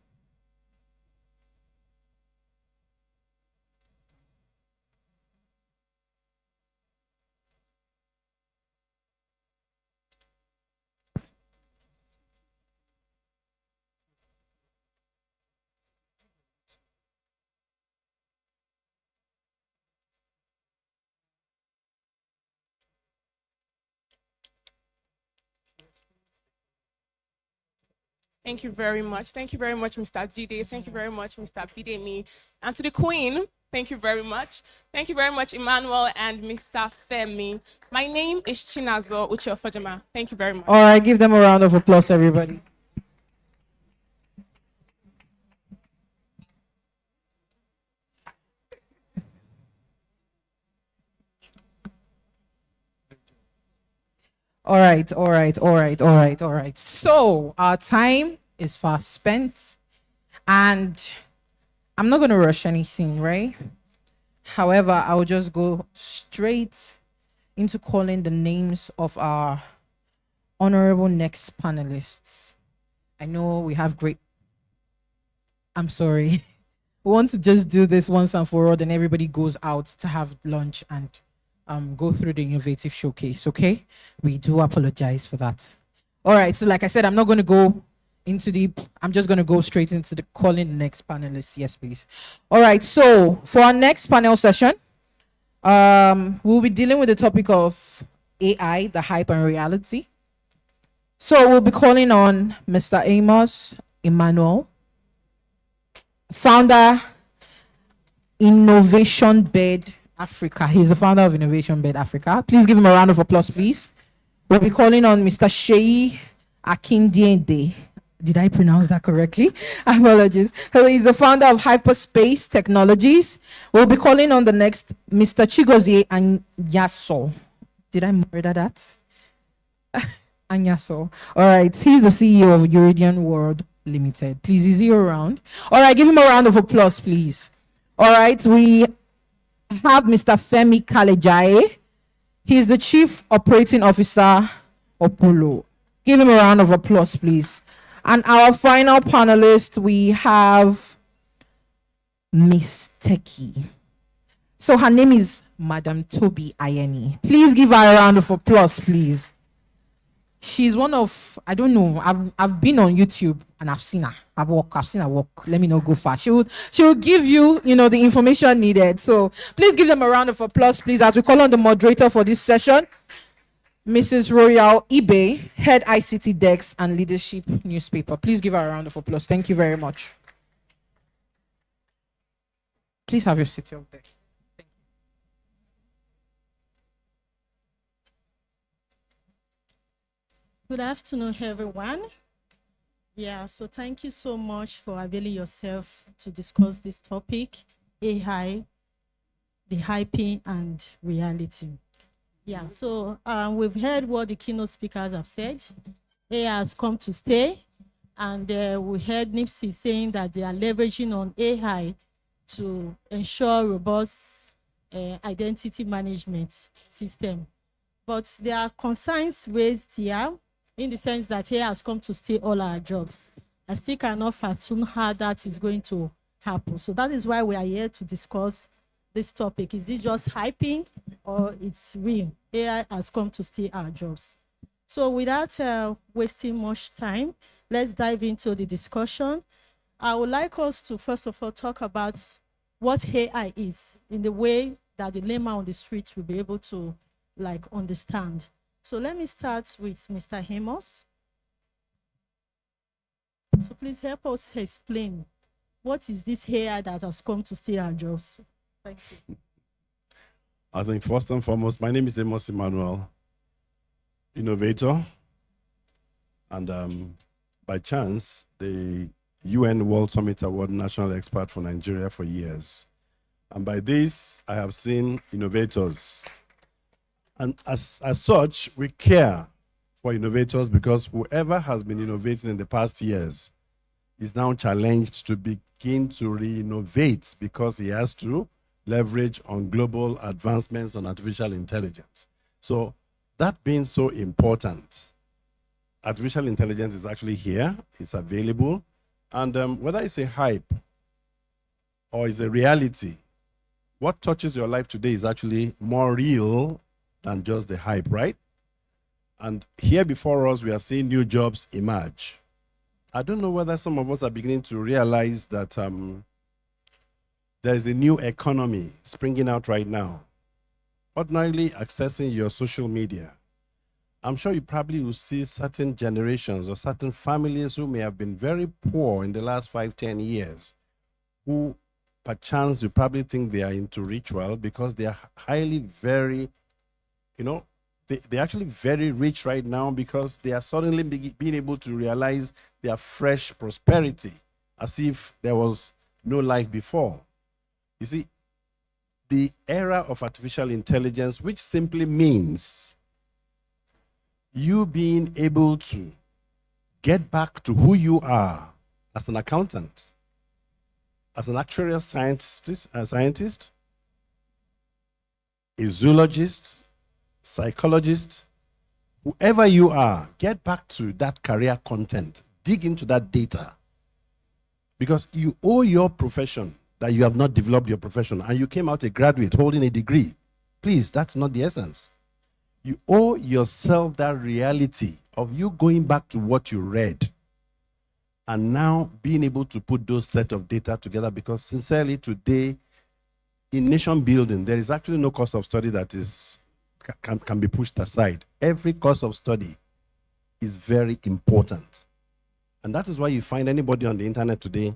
Thank you very much. Thank you very much, Mr. Jide. Thank you very much, Mr. Bidemi. And to the Queen, thank you very much. Thank you very much, Emmanuel and Mr. Femi. My name is Chinazo Ucheofojama. Thank you very much. All right, give them a round of applause, everybody. All right. So our time is fast spent, and I'm not going to rush anything, right? However, I will just go straight into calling the names of our honorable next panelists. I know we have great... I'm sorry. We want to just do this once and for all, then everybody goes out to have lunch and go through the innovative showcase, okay? We do apologize for that. All right, so like I said, I'm not going to go into the... I'm just going to go straight into the calling the next panelists. Yes, please. All right, so for our next panel session, we'll be dealing with the topic of AI, the hype and reality. So we'll be calling on Mr. Amos Emmanuel, founder, Innovation Bed Africa. He's the founder of Innovation Bed Africa. Please give him a round of applause, please. We'll be calling on Mr. Sheyi Akindiende. Did I pronounce that correctly? Apologies. So he's the founder of Hyperspace Technologies. We'll be calling on the next Mr. Chigozie Anyaso. Did I murder that? Anyaso. All right. He's the CEO of Uridian World Limited. Please, is he around? All right. Give him a round of applause, please. All right. We have Mr. Femi Kalejaye. He's the Chief Operating Officer of Polo. Give him a round of applause, please. And our final panelist, we have Miss Techie. So her name is Madam Toby Ayeni. Please give her a round of applause, please. She's one of, I don't know, I've been on YouTube and I've seen her. I've seen her work. Let me not go far. She will give you, the information needed. So please give them a round of applause, please, as we call on the moderator for this session, Mrs. Royal Ibe, Head ICT Desk and Leadership Newspaper. Please give her a round of applause. Thank you very much. Please have your seat up there. Good afternoon, everyone. Yeah, so thank you so much for availing yourself to discuss this topic, AI, the hyping and reality. Yeah, so we've heard what the keynote speakers have said. AI has come to stay, and we heard NIPSI saying that they are leveraging on AI to ensure robust identity management system. But there are concerns raised here in the sense that AI has come to stay all our jobs. I still cannot fathom how that is going to happen. So that is why we are here to discuss this topic. Is it just hyping or it's real? AI has come to steal our jobs. So without wasting much time, let's dive into the discussion. I would like us to first of all talk about what AI is in the way that the layman on the street will be able to understand. So let me start with Mr. Amos. So please help us explain what is this AI that has come to steal our jobs? Thank you. I think first and foremost, my name is Amos Emmanuel, innovator, and by chance, the UN World Summit Award National Expert for Nigeria for years. And by this, I have seen innovators. And as such, we care for innovators because whoever has been innovating in the past years is now challenged to begin to re-innovate because he has to leverage on global advancements on artificial intelligence. So that being so important, artificial intelligence is actually here, it's available, and whether it's a hype or it's a reality, what touches your life today is actually more real than just the hype, right? And here before us, we are seeing new jobs emerge. I don't know whether some of us are beginning to realize that there is a new economy springing out right now. Ordinarily accessing your social media. I'm sure you probably will see certain generations or certain families who may have been very poor in the last 5, 10 years, who perchance you probably think they are into ritual because they are highly very, they're actually very rich right now because they are suddenly being able to realize their fresh prosperity as if there was no life before. You see, the era of artificial intelligence, which simply means you being able to get back to who you are as an accountant, as an actuarial scientist, a zoologist, psychologist, whoever you are, get back to that career content, dig into that data, because you owe your profession that you have not developed your profession and you came out a graduate holding a degree. Please, that's not the essence. You owe yourself that reality of you going back to what you read and now being able to put those set of data together, because sincerely today in nation building, there is actually no course of study that can be pushed aside. Every course of study is very important. And that is why you find anybody on the internet today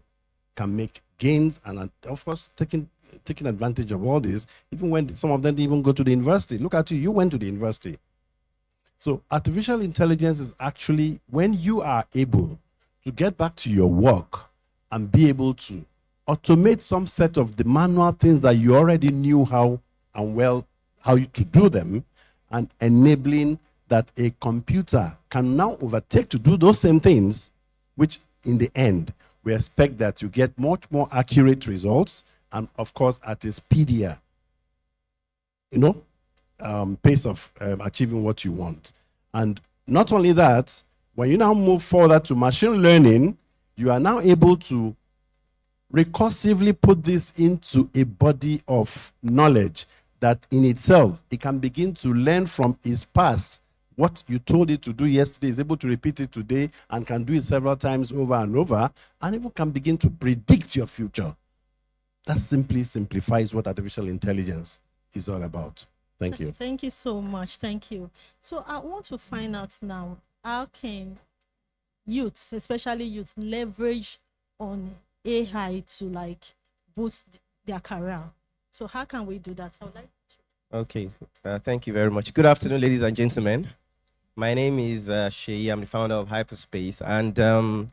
can make gains and, of course, taking advantage of all this, even when some of them didn't even go to the university. Look at you, you went to the university. So artificial intelligence is actually when you are able to get back to your work and be able to automate some set of the manual things that you already knew how to do them, and enabling that a computer can now overtake to do those same things, which in the end, we expect that you get much more accurate results and, of course, at a speedier, pace of achieving what you want. And not only that, when you now move further to machine learning, you are now able to recursively put this into a body of knowledge that in itself, it can begin to learn from its past. What you told it to do yesterday is able to repeat it today and can do it several times over and over, and even can begin to predict your future. That simply simplifies what artificial intelligence is all about. Thank you. Thank you so much. Thank you. So I want to find out now, how can youths, especially youths, leverage on AI to like boost their career? So how can we do that? I would like to. Okay, thank you very much. Good afternoon, ladies and gentlemen. My name is Shei. I'm the founder of Hyperspace. And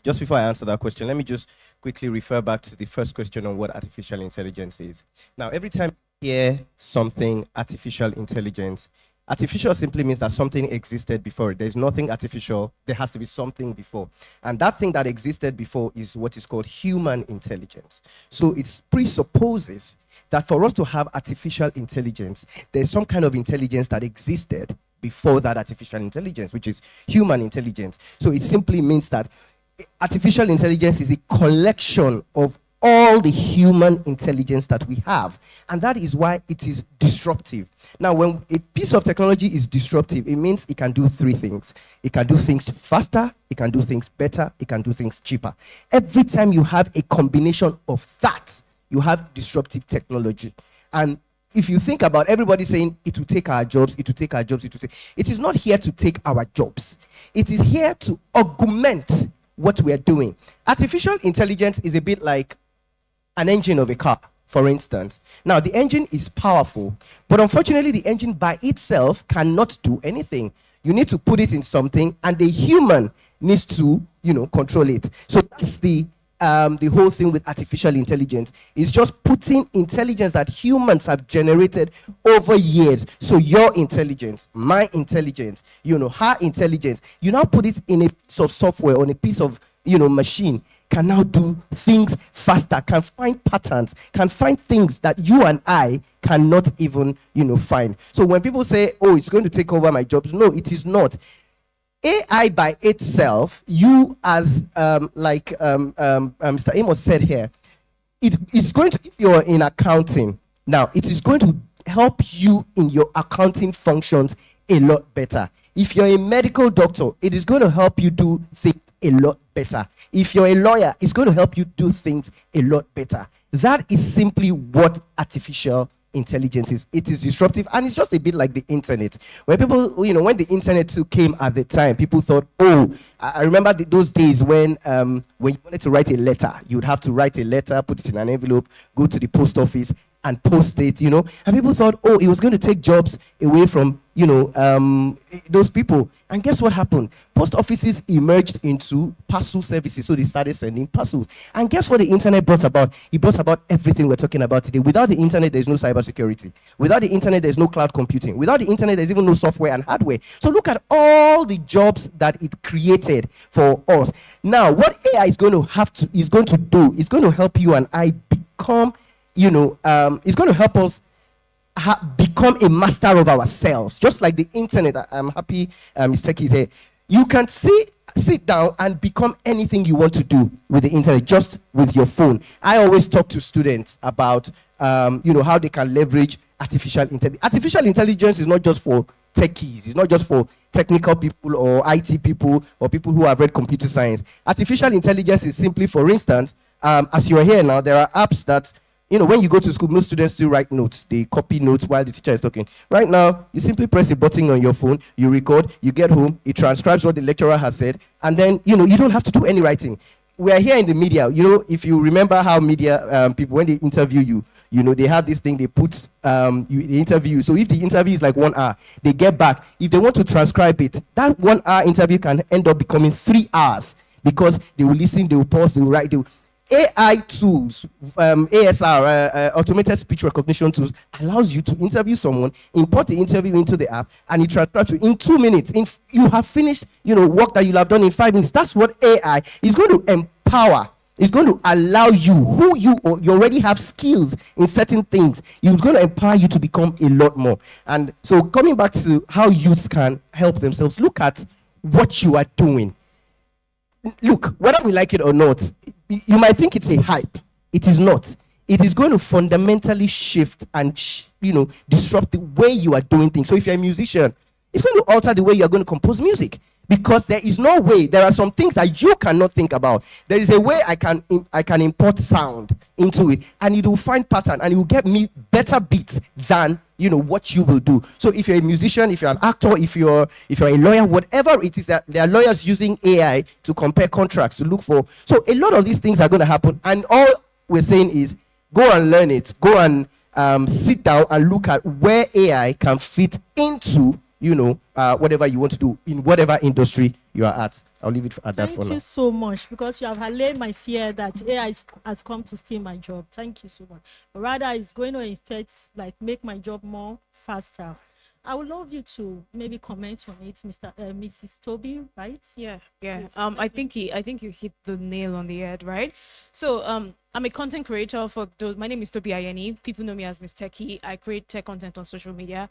just before I answer that question, let me just quickly refer back to the first question on what artificial intelligence is. Now, every time you hear something artificial intelligence, artificial simply means that something existed before. There's nothing artificial. There has to be something before. And that thing that existed before is what is called human intelligence. So it presupposes that for us to have artificial intelligence, there's some kind of intelligence that existed before that artificial intelligence, which is human intelligence. So it simply means that artificial intelligence is a collection of all the human intelligence that we have. And that is why it is disruptive. Now, when a piece of technology is disruptive, it means it can do three things. It can do things faster, it can do things better, it can do things cheaper. Every time you have a combination of that, you have disruptive technology. And if you think about everybody saying it will take our jobs, it will take our jobs, it is not here to take our jobs. It is here to augment what we are doing. Artificial intelligence is a bit like an engine of a car, for instance. Now, the engine is powerful, but unfortunately, the engine by itself cannot do anything. You need to put it in something, and the human needs to, control it. So that's the whole thing with artificial intelligence. Is just putting intelligence that humans have generated over years. So your intelligence, my intelligence, her intelligence, you now put it in a piece of software, on a piece of, machine, can now do things faster, can find patterns, can find things that you and I cannot even, find. So when people say, oh, it's going to take over my jobs, no, it is not. AI by itself, you as Mr. Amos said here, it is going to, if you're in accounting, now it is going to help you in your accounting functions a lot better. If you're a medical doctor, it is going to help you do things a lot better. If you're a lawyer, it's going to help you do things a lot better. That is simply what artificial intelligence is. It is disruptive, and it's just a bit like the internet. When people, when the internet came at the time, people thought, oh, I remember those days when you wanted to write a letter, you would have to write a letter, put it in an envelope, go to the post office and post it, and people thought, oh, it was going to take jobs away from, those people. And guess what happened? Post offices emerged into parcel services, so they started sending parcels. And guess what the internet brought about? It brought about everything we're talking about today. Without the internet, there's no cybersecurity. Without the internet, there's no cloud computing. Without the internet, there's even no software and hardware. So look at all the jobs that it created for us. Now, what AI is going to do is going to help you and I become, it's going to help us become a master of ourselves, just like the internet. I'm happy Mr. Tech is here. You can sit down and become anything you want to do with the internet, just with your phone. I always talk to students about how they can leverage artificial intelligence. Artificial intelligence is not just for techies, it's not just for technical people or IT people or people who have read computer science. Artificial intelligence is simply, for instance, as you're here now, there are apps that, when you go to school, most students still write notes. They copy notes while the teacher is talking. Right now, you simply press a button on your phone, you record, you get home, it transcribes what the lecturer has said, and then, you don't have to do any writing. We are here in the media. If you remember how media people, when they interview you, they have this thing, they put, the interview. So if the interview is like 1 hour, they get back. If they want to transcribe it, that 1 hour interview can end up becoming 3 hours because they will listen, they will pause, they will write, AI tools, ASR, automated speech recognition tools, allows you to interview someone, import the interview into the app, and it transcribes you in 2 minutes. You have finished, work that you'll have done in 5 minutes. That's what AI is going to empower. It's going to allow you, you already have skills in certain things. It's going to empower you to become a lot more. And so coming back to how youth can help themselves, look at what you are doing. Look, whether we like it or not, you might think it's a hype. It is not. It is going to fundamentally shift and disrupt the way you are doing things. So if you're a musician, it's going to alter the way you are going to compose music, because there is no way. There are some things that you cannot think about. There is a way I can import sound into it, and it will find pattern, and it will get me better beats than what you will do. So if you're a musician, if you're an actor, if you're a lawyer, whatever it is, that there are lawyers using AI to compare contracts, to look for. So a lot of these things are going to happen, and all we're saying is go and learn it. Go and sit down and look at where AI can fit into whatever you want to do in whatever industry you are at. I'll leave it at that for now. Thank you so much, because you have allayed my fear that AI has come to steal my job. Thank you so much. Rather, it's going to affect, make my job more faster. I would love you to maybe comment on it, Mrs. Toby, right? Yeah. Yes. I think you hit the nail on the head, right? So I'm a content creator for those. My name is Toby Ayeni. People know me as Miss Techie. I create tech content on social media.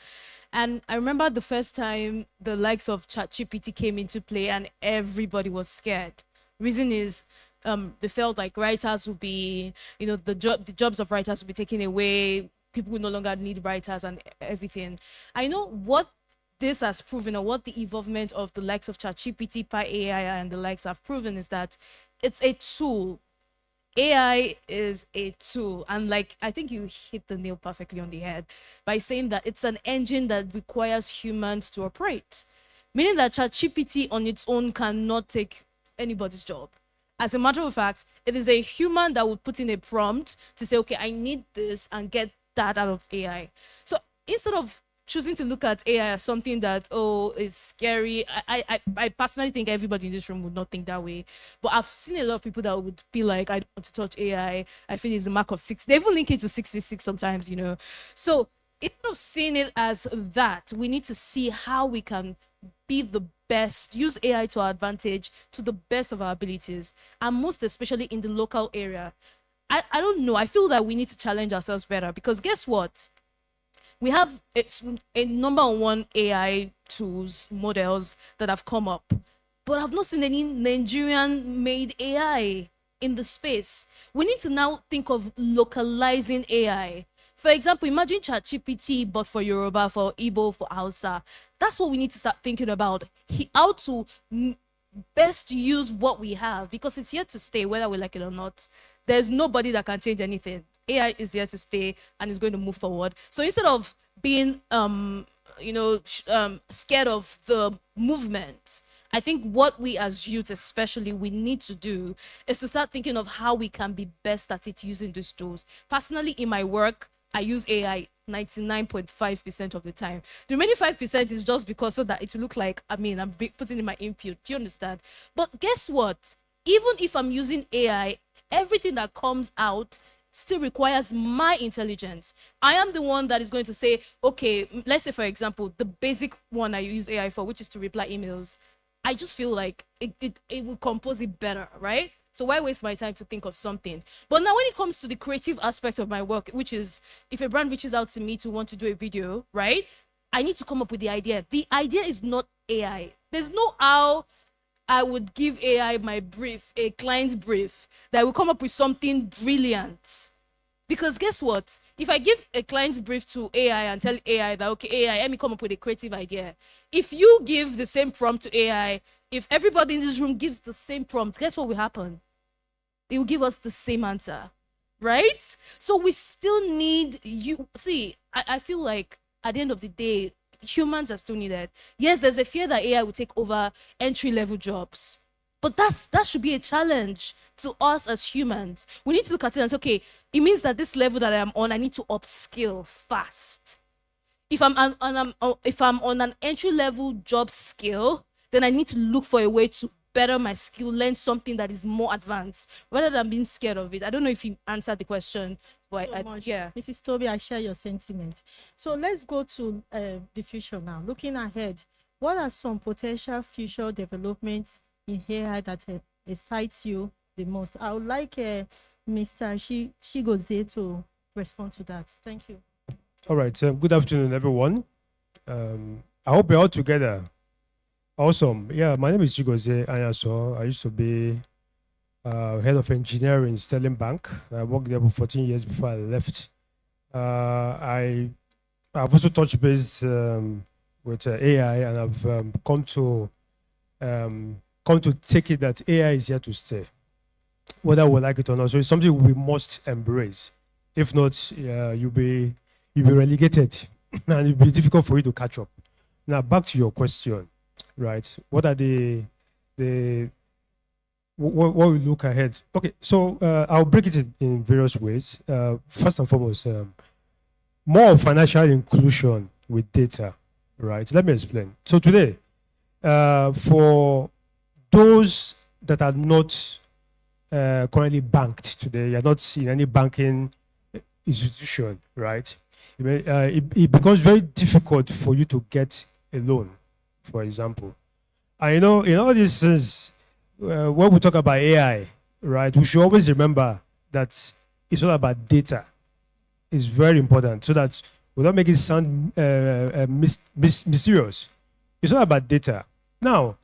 And I remember the first time the likes of ChatGPT came into play and everybody was scared. Reason is they felt like writers would be, the jobs of writers would be taken away. People would no longer need writers and everything. I know what this has proven, or what the evolvement of the likes of ChatGPT, AI, and the likes have proven, is that it's a tool. AI is a tool, and I think you hit the nail perfectly on the head by saying that it's an engine that requires humans to operate, meaning that ChatGPT on its own cannot take anybody's job. As a matter of fact, it is a human that would put in a prompt to say, okay, I need this, and get that out of AI. So instead of choosing to look at AI as something that, is scary, I personally think everybody in this room would not think that way. But I've seen a lot of people that would be like, I don't want to touch AI. I feel it's a mark of 6. They even link it to 66 sometimes, So instead of seeing it as that, we need to see how we can be the best, use AI to our advantage to the best of our abilities, and most especially in the local area. I don't know. I feel that we need to challenge ourselves better, because guess what? We have a number one AI tools, models that have come up, but I've not seen any Nigerian-made AI in the space. We need to now think of localizing AI. For example, imagine ChatGPT, but for Yoruba, for Igbo, for Hausa. That's what we need to start thinking about. How to best use what we have, because it's here to stay, whether we like it or not. There's nobody that can change anything. AI is here to stay and is going to move forward. So instead of being, scared of the movement, I think what we as youth especially, we need to do is to start thinking of how we can be best at it using these tools. Personally, in my work, I use AI 99.5% of the time. The remaining 5% is just because so that it will look like, I'm putting in my input. Do you understand? But guess what? Even if I'm using AI, everything that comes out still requires my intelligence. I am the one that is going to say, okay, let's say, for example, the basic one I use AI for, which is to reply emails. I just feel like it will compose it better, right? So why waste my time to think of something? But now when it comes to the creative aspect of my work, which is if a brand reaches out to me to want to do a video, right? I need to come up with the idea. The idea is not AI. There's no how I would give AI my brief, a client's brief, that will come up with something brilliant. Because guess what? If I give a client's brief to AI and tell AI that, okay, AI, let me come up with a creative idea. If you give the same prompt to AI, if everybody in this room gives the same prompt, guess what will happen? It will give us the same answer, right? So we still need you. See, I feel like at the end of the day, humans are still needed. Yes, there's a fear that AI will take over entry-level jobs. But that should be a challenge to us as humans. We need to look at it and say, okay, it means that this level that I'm on, I need to upskill fast. If I'm on an entry-level job skill, then I need to look for a way to better my skill, learn something that is more advanced, rather than being scared of it. I don't know if you answered the question, but yeah. Mrs. Toby, I share your sentiment. So let's go to the future now. Looking ahead, what are some potential future developments in AI that excites you the most? I would like Mr. Shigoze to respond to that. Thank you. All right. Good afternoon, everyone. I hope we're all together. Awesome. Yeah, my name is Chigoze Anyaso. I used to be head of engineering in Sterling Bank. I worked there for 14 years before I left. I've also touched base with AI, and I've come to take it that AI is here to stay, whether we like it or not. So it's something we must embrace. If not, you'll be relegated, and it'll be difficult for you to catch up. Now, back to your question, right? What are what we look ahead? Okay, so I'll break it in various ways. First and foremost, more financial inclusion with data, right? Let me explain. So today, for those that are not currently banked today, you're not in any banking institution, right? It becomes very difficult for you to get a loan, for example. I know in all these things, when we talk about AI, right, we should always remember that it's all about data. It's very important so that we don't make it sound mysterious. It's all about data. Now,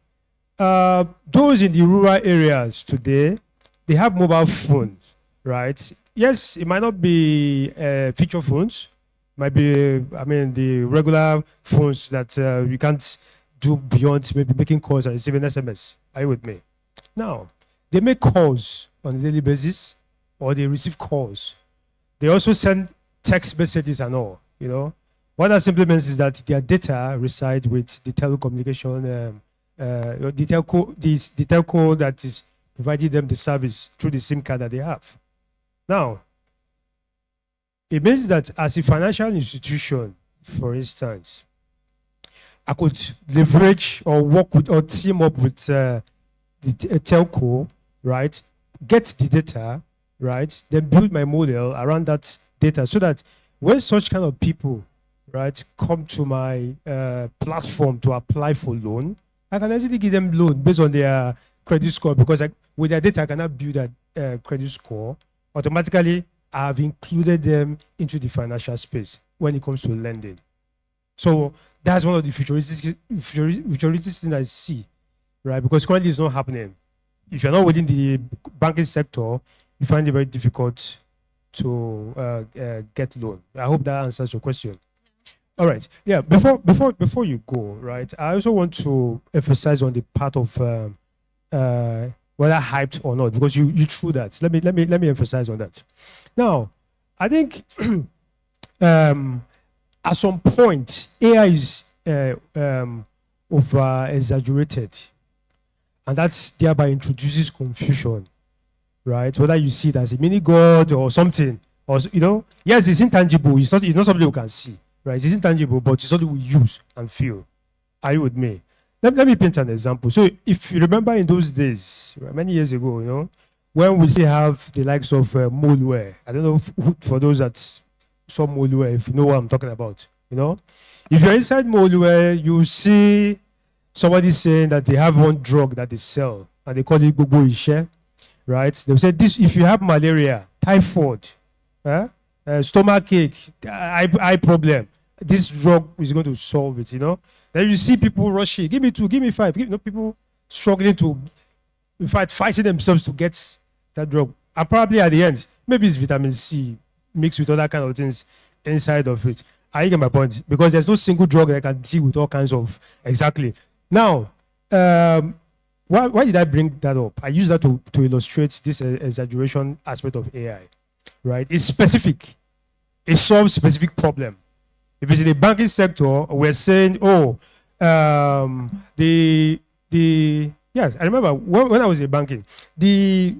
those in the rural areas today, they have mobile phones, right? Yes, it might not be feature phones. Might be, the regular phones that you can't do beyond maybe making calls and receiving SMS. Are you with me? Now, they make calls on a daily basis, or they receive calls. They also send text messages and all, What that simply means is that their data reside with the telecommunication, the telco that is providing them the service through the SIM card that they have. Now, it means that as a financial institution, for instance, I could leverage or work with or team up with the telco, right? Get the data, right? Then build my model around that data so that when such kind of people, right, come to my platform to apply for loan, I can easily give them loan based on their credit score, because with their data, I cannot build that credit score. Automatically, I have included them into the financial space when it comes to lending. So that's one of the futuristic things I see, right? Because currently it's not happening. If you're not within the banking sector, you find it very difficult to get loan. I hope that answers your question. All right. Yeah. Before you go, right, I also want to emphasize on the part of whether hyped or not, because you threw that. Let me emphasize on that. Now, I think at some point AI is over exaggerated, and that's thereby introduces confusion, right? Whether you see it as a mini god or something, or yes, it's intangible. It's not something you can see, right? It's intangible, but it's something we use and feel. Are you with me? Let me paint an example. So if you remember in those days, right, many years ago, when we still have the likes of malware, I don't know for those that saw malware, if you know what I'm talking about, if you're inside malware, you see somebody saying that they have one drug that they sell, and they call it Gogo Ishe, right? They say this: if you have malaria, typhoid, stomach ache, eye problem, this drug is going to solve it, Then you see people rushing, give me 2, give me 5, people struggling to, in fact, fighting themselves to get that drug. And probably at the end, maybe it's vitamin C mixed with other kind of things inside of it. I get my point, because there's no single drug that can deal with all kinds of, exactly. Now, why did I bring that up? I use that to illustrate this exaggeration aspect of AI, right? It's specific. It solves specific problem. If it's in the banking sector, we're saying, yes, I remember when I was in banking, the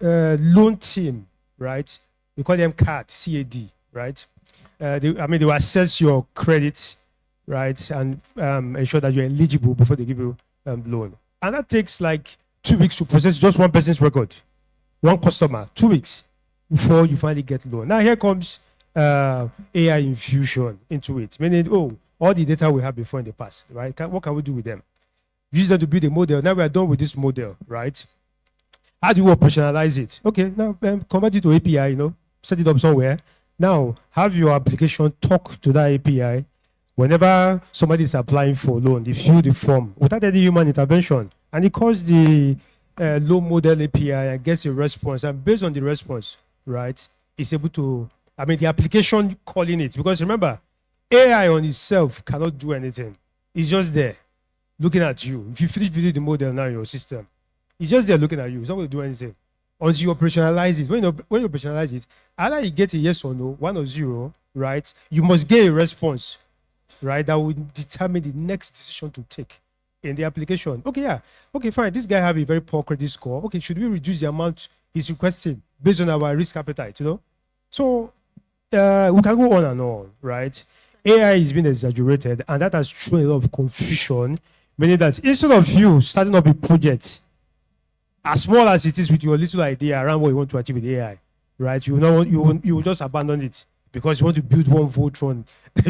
loan team, right? We call them CAD, CAD, right? They will assess your credit, right, and ensure that you're eligible before they give you loan. And that takes like 2 weeks to process just one person's record, one customer, 2 weeks before you finally get loan. Now here comes AI infusion into it, meaning, all the data we have before in the past, right? What can we do with them? Use them to build a model. Now we are done with this model, right? How do you operationalize it? Okay, now convert it to API, set it up somewhere. Now have your application talk to that API. Whenever somebody is applying for a loan, they fill the form without any human intervention, and it calls the low model API and gets a response, and based on the response, right, it's able to, I mean, the application calling it, because remember, AI on itself cannot do anything. It's just there, looking at you. If you finish building the model now in your system, it's just there looking at you. It's not going to do anything until you operationalize it. When you operationalize it, either you get a yes or no, 1 or 0, right? You must get a response, right, that will determine the next decision to take in the application. Okay, yeah. Okay, fine. This guy have a very poor credit score. Okay, should we reduce the amount he's requesting based on our risk appetite, you know? So we can go on and on, right? AI is being exaggerated, and that has thrown a lot of confusion, meaning that instead of you starting up a project, as small as it is, with your little idea around what you want to achieve with AI, right? You will just abandon it because you want to build one Voltron that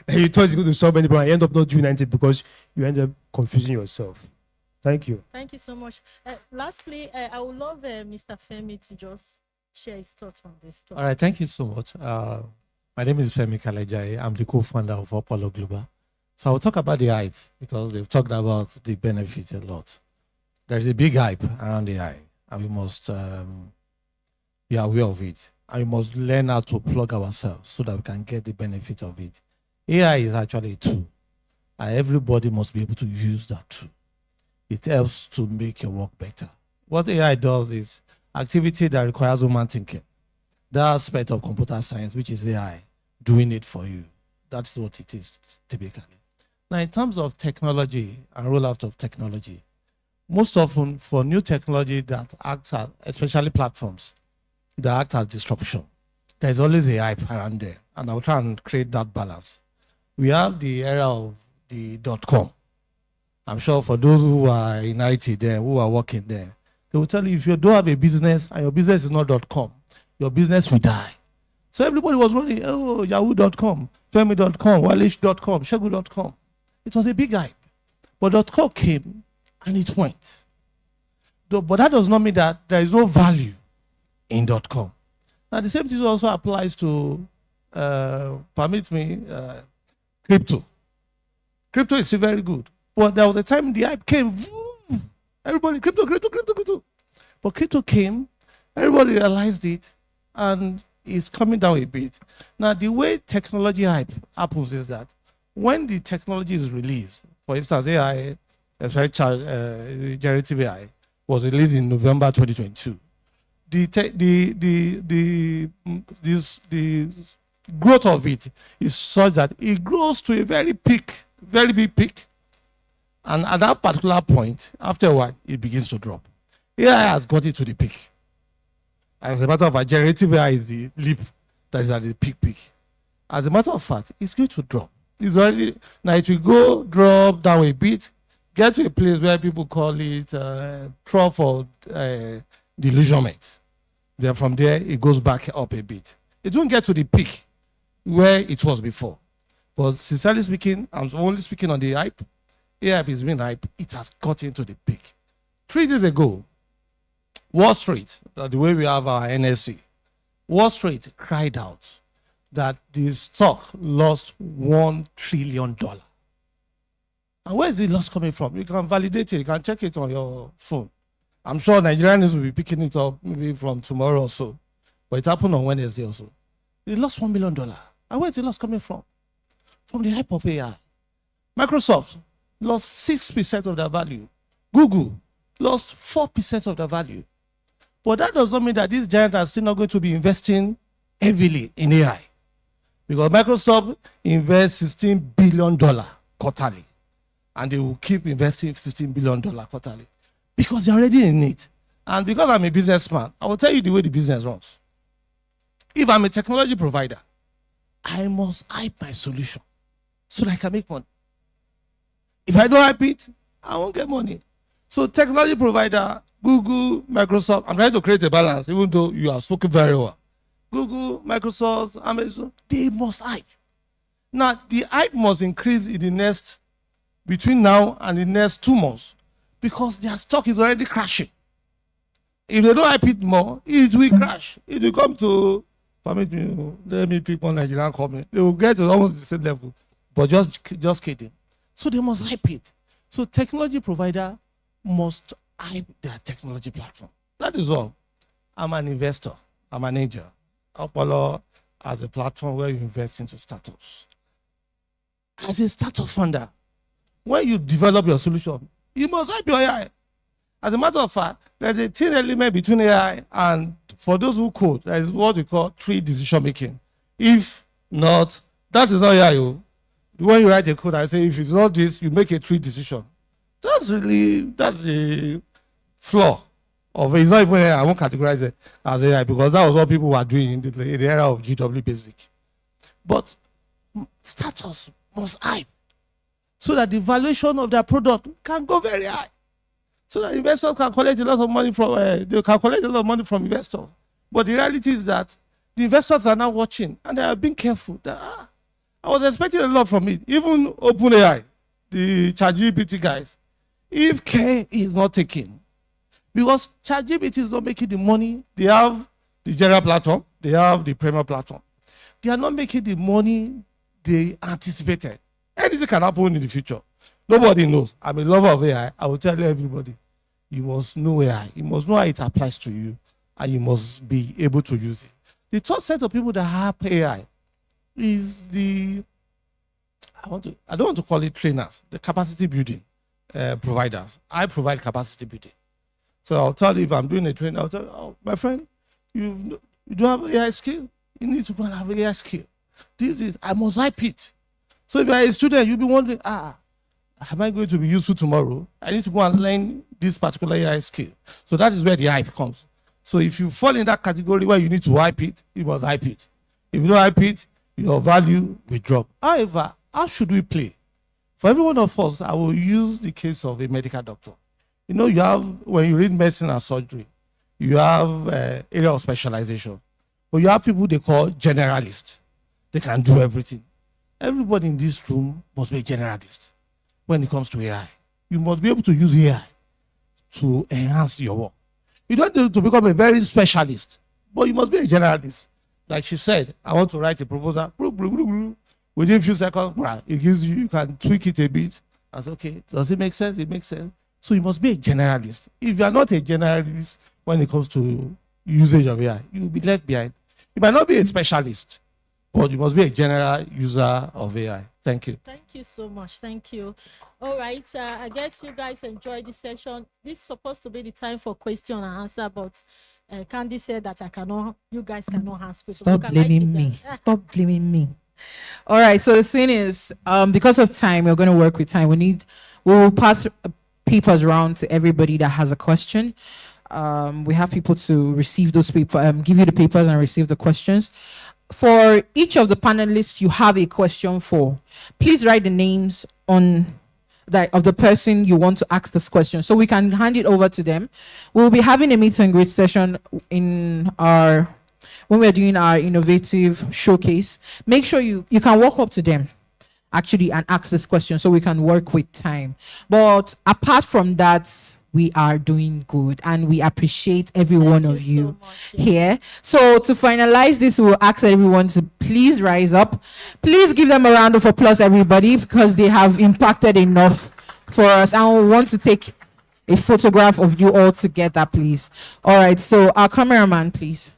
you thought is going to solve any problem, and you end up not doing anything because you end up confusing yourself. Thank you. Thank you so much. Lastly, I would love Mr. Femi to just share his thoughts on this topic. All right, thank you so much. My name is Femi Kalejai. I'm the co-founder of Apollo Global. So I'll talk about the hype because they've talked about the benefits a lot. There's a big hype around AI, and we must be aware of it. And we must learn how to plug ourselves so that we can get the benefit of it. AI is actually a tool, and everybody must be able to use that tool. It helps to make your work better. What AI does is activity that requires human thinking. That aspect of computer science, which is AI, doing it for you. That's what it is typically. Now, in terms of technology and rollout of technology, most often for new technology that acts as, especially platforms, that act as disruption, there's always a hype around there. And I'll try and create that balance. We have the era of the .com. I'm sure for those who are in IT there, who are working there, they will tell you if you don't have a business and your business is not .com, your business will die. So everybody was running, oh, yahoo.com, femi.com, walish.com, shegu.com. It was a big hype. But .com came and it went. But that does not mean that there is no value in .com. Now the same thing also applies to, permit me, crypto. Crypto is still very good. But there was a time the hype came, everybody, crypto. But crypto came, everybody realized it, and it's coming down a bit. Now, the way technology hype happens is that when the technology is released, for instance, AI, especially generative AI, was released in November 2022. The growth of it is such that it grows to a very big peak. And at that particular point, after a while, it begins to drop. AI has got it to the peak. As a matter of fact, generative AI is the leap that is at the peak. As a matter of fact, it's going to drop. It's already, now it will go drop down a bit, get to a place where people call it trough or delusionment. Then from there, it goes back up a bit. It won't get to the peak where it was before. But sincerely speaking, I'm only speaking on the hype. AI is being hype. It has got into the peak. 3 days ago, Wall Street, the way we have our NSC, Wall Street cried out that the stock lost $1 trillion. And where is the loss coming from? You can validate it. You can check it on your phone. I'm sure Nigerians will be picking it up maybe from tomorrow or so. But it happened on Wednesday also. They lost $1 million. And where is the loss coming from? From the hype of AI. Microsoft lost 6% of their value. Google lost 4% of their value. But that does not mean that these giants are still not going to be investing heavily in AI. Because Microsoft invests $16 billion quarterly. And they will keep investing $16 billion quarterly. Because they're already in it. And because I'm a businessman, I will tell you the way the business runs. If I'm a technology provider, I must hype my solution so that I can make money. If I don't hype it, I won't get money. So technology provider, Google, Microsoft, I'm trying to create a balance, even though you have spoken very well. Google, Microsoft, Amazon, they must hype. Now, the hype must increase in the next, between now and the next 2 months, because their stock is already crashing. If they don't hype it more, it will crash. It will come to, permit me, let me pick one Nigerian company. They will get to almost the same level, but just kidding. So they must hype it. So technology provider must hype their technology platform. That is all. I'm an investor. I'm an angel. Apollo as a platform where you invest into startups. As a startup funder, when you develop your solution, you must hype your AI. As a matter of fact, there's a thin element between AI and, for those who code, there is what we call tree decision making. If not, that is not AI. When you write a code, I say, if it's not this, you make a tree decision. That's the flaw of it. It's not even AI. I won't categorize it as AI because that was what people were doing in the era of GW Basic. But startups must hype so that the valuation of their product can go very high. So that investors can collect a lot of money from investors. But the reality is that the investors are now watching and they are being careful. I was expecting a lot from it. Even OpenAI, the ChatGPT guys, if care is not taken, because ChatGPT is not making the money, they have the general platform, they have the premium platform. They are not making the money they anticipated. Anything can happen in the future. Nobody knows. I'm a lover of AI. I will tell everybody, you must know AI. You must know how it applies to you, and you must be able to use it. The third set of people that have AI is I don't want to call it trainers, the capacity building providers. I provide capacity building. So I'll tell you, if I'm doing a training, I'll tell you, oh, my friend, you don't have AI skill. You need to go and have AI skill. I must hype it. So if you're a student, you'll be wondering, am I going to be useful tomorrow? I need to go and learn this particular AI skill. So that is where the hype comes. So if you fall in that category where you need to hype it, you must hype it. If you don't hype it, your value will drop. However, how should we play? For every one of us, I will use the case of a medical doctor. You know, you have, when you read medicine and surgery, you have area of specialization. But you have people they call generalists. They can do everything. Everybody in this room must be a generalist when it comes to AI. You must be able to use AI to enhance your work. You don't need to become a very specialist, but you must be a generalist. Like she said, I want to write a proposal. Within a few seconds, it gives you can tweak it a bit and say, okay, does it make sense? It makes sense. So you must be a generalist. If you are not a generalist when it comes to usage of AI, you will be left behind. You might not be a specialist, but you must be a general user of AI. Thank you. Thank you so much. Thank you. All right. I guess you guys enjoyed this session. This is supposed to be the time for question and answer, but Candy said that you guys cannot ask questions. Stop blaming me. Stop blaming me. All right. So the thing is, because of time, we're going to work with time. We will pass papers around to everybody that has a question. We have people to receive those papers, give you the papers and receive the questions. For each of the panelists you have a question for, please write the names on of the person you want to ask this question so we can hand it over to them. We'll be having a meet and greet session when we're doing our innovative showcase. Make sure you can walk up to them actually and ask this question so we can work with time. But apart from that, we are doing good and we appreciate every one of you here. So to finalize this, we'll ask everyone to please rise up. Please give them a round of applause, everybody, because they have impacted enough for us. And we want to take a photograph of you all together, please. All right, so our cameraman, please.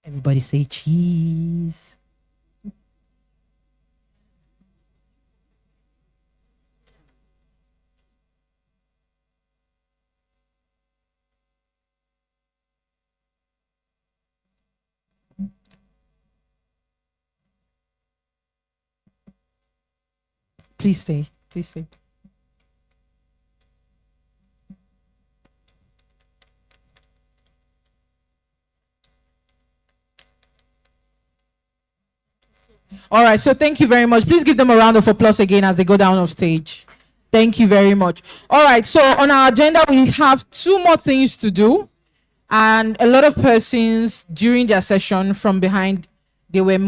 Everybody say cheese. Please stay. Please stay. All right, so thank you very much. Please give them a round of applause again as they go down off stage. Thank you very much. All right, so on our agenda, we have 2 more things to do. And a lot of persons during their session from behind they were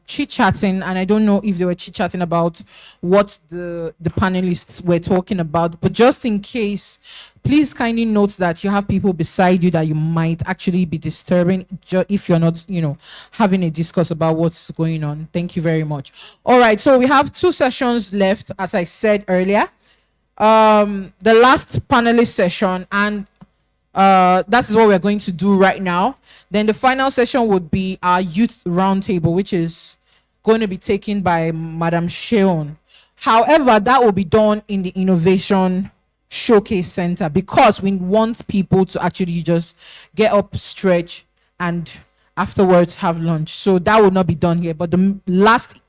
chit-chatting, and I don't know if they were chit-chatting about what the panelists were talking about, but just in case, please kindly note that you have people beside you that you might actually be disturbing if you're not, having a discourse about what's going on. Thank you very much. All right, so we have 2 sessions left, as I said earlier. The last panelist session, and that is what we're going to do right now. Then the final session would be our youth roundtable, which is going to be taken by Madam Sheon. However, that will be done in the Innovation Showcase Center, because we want people to actually just get up, stretch, and afterwards have lunch. So that will not be done here. But the last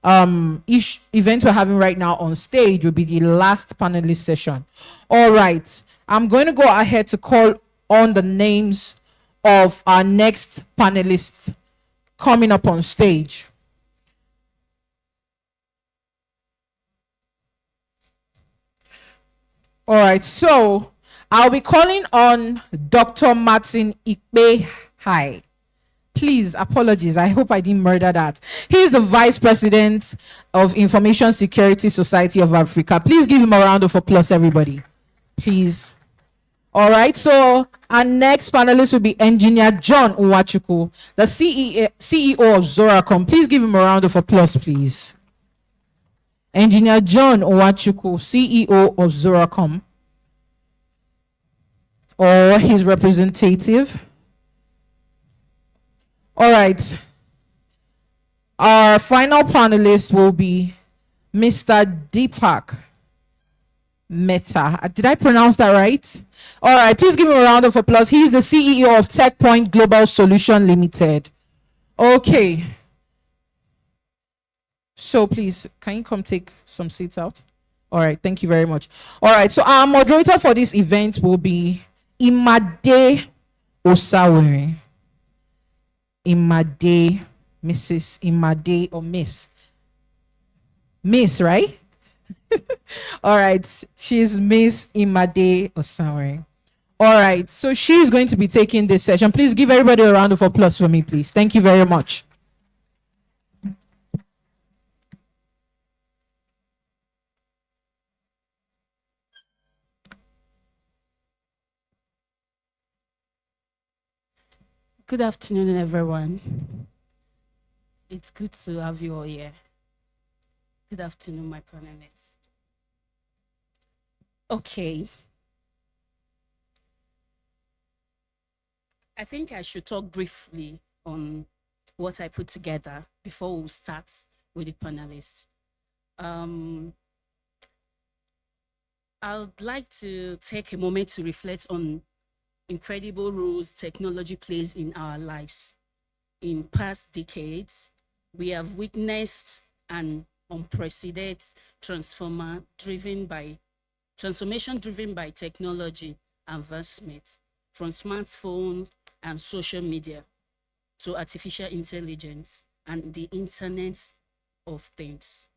event we're having right now on stage will be the last panelist session. All right. I'm going to go ahead to call on the names of our next panelists coming up on stage. All right, so I'll be calling on Dr. Martin Ikpe Hai. Please, apologies. I hope I didn't murder that. He's the Vice President of Information Security Society of Africa. Please give him a round of applause, everybody. Please. All right, so our next panelist will be Engineer John Uwachuku, the CEO of Zoracom. Please give him a round of applause, please. Engineer John Uwachuku, CEO of Zoracom, or his representative. All right. Our final panelist will be Mr. Deepak Mehta. Did I pronounce that right? All right, please give him a round of applause. He's the CEO of TechPoint Global Solution Limited. Okay. So please, can you come take some seats out? All right, thank you very much. All right, so our moderator for this event will be Imade Osawere. Imade, Mrs. Imade, or Miss? Miss, right? All right, she's Miss Imade Osawere. All right, so she's going to be taking this session. Please give everybody a round of applause for me, please. Thank you very much. Good afternoon, everyone. It's good to have you all here. Good afternoon, my panelists. Okay. I think I should talk briefly on what I put together before we start with the panelists. I'd like to take a moment to reflect on incredible roles technology plays in our lives. In past decades, we have witnessed an unprecedented transformation driven by technology advancement, from smartphones and social media to artificial intelligence and the Internet of Things.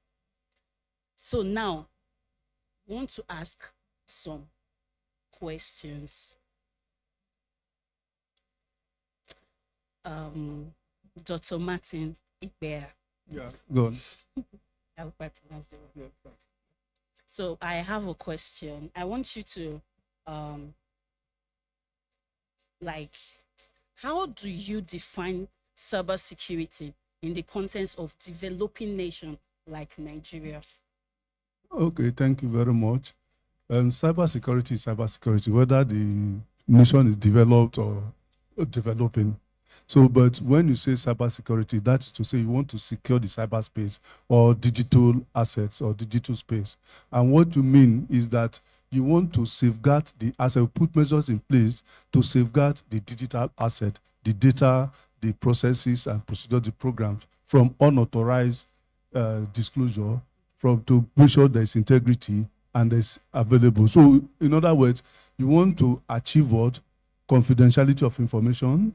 So now, I want to ask some questions. Dr. Martin Ikpe. Yeah, go on. I hope I pronounced it well. Yeah, so I have a question. I want you to, how do you define cybersecurity in the context of developing nation like Nigeria? Okay, thank you very much. Cybersecurity is cybersecurity, whether the nation is developed or developing. So, but when you say cybersecurity, that is to say you want to secure the cyberspace or digital assets or digital space. And what you mean is that you want to safeguard the asset, put measures in place to safeguard the digital asset, the data, the processes and procedures, the programs from unauthorized disclosure, to make sure there's integrity and there's available. So, in other words, you want to achieve what? Confidentiality of information.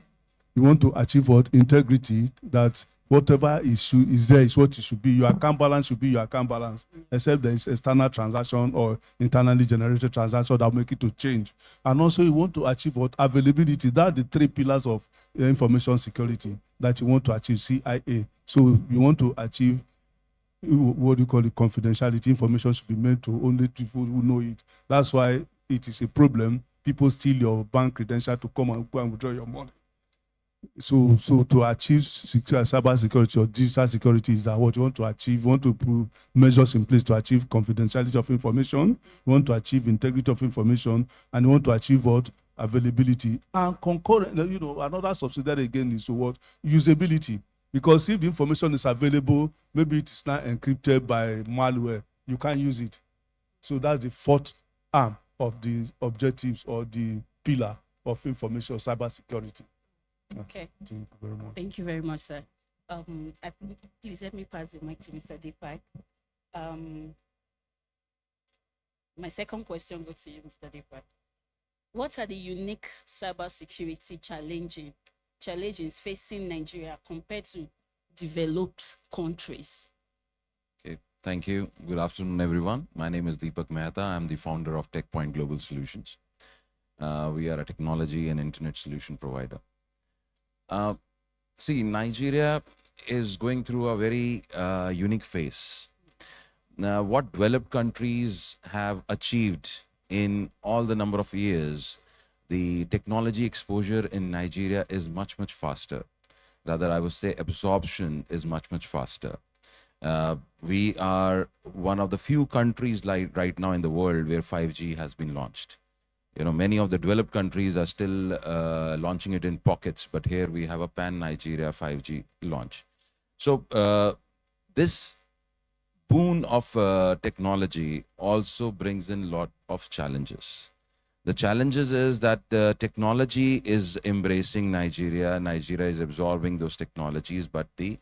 You want to achieve what? Integrity, that whatever is there is what it should be. Your account balance should be your account balance, except there is external transaction or internally generated transaction that will make it to change. And also you want to achieve what? Availability. That's the 3 pillars of information security that you want to achieve, CIA. So you want to achieve, what do you call it, confidentiality. Information should be made to only people who know it. That's why it is a problem. People steal your bank credential to come and go and withdraw your money. So to achieve cyber security or digital security is that what you want to achieve. You want to put measures in place to achieve confidentiality of information. You want to achieve integrity of information, and you want to achieve what? Availability. And concurrent, another subsidiary again is what? Usability. Because if the information is available, maybe it is not encrypted by malware, you can't use it. So that's the 4th arm of the objectives or the pillar of information cyber security. Okay. Thank you very much. Thank you very much, sir. Please let me pass the mic to Mr. Deepak. My second question goes to you, Mr. Deepak. What are the unique cybersecurity challenges facing Nigeria compared to developed countries? Okay, thank you. Good afternoon, everyone. My name is Deepak Mehta. I'm the founder of TechTvng Global Solutions. We are a technology and internet solution provider. See, Nigeria is going through a very unique phase. Now, what developed countries have achieved in all the number of years, the technology exposure in Nigeria is much, much faster. Rather, I would say absorption is much, much faster. We are one of the few countries like right now in the world where 5G has been launched. Many of the developed countries are still launching it in pockets, but here we have a pan-Nigeria 5G launch. So this boon of technology also brings in a lot of challenges. The challenges is that technology is embracing Nigeria. Nigeria is absorbing those technologies, but the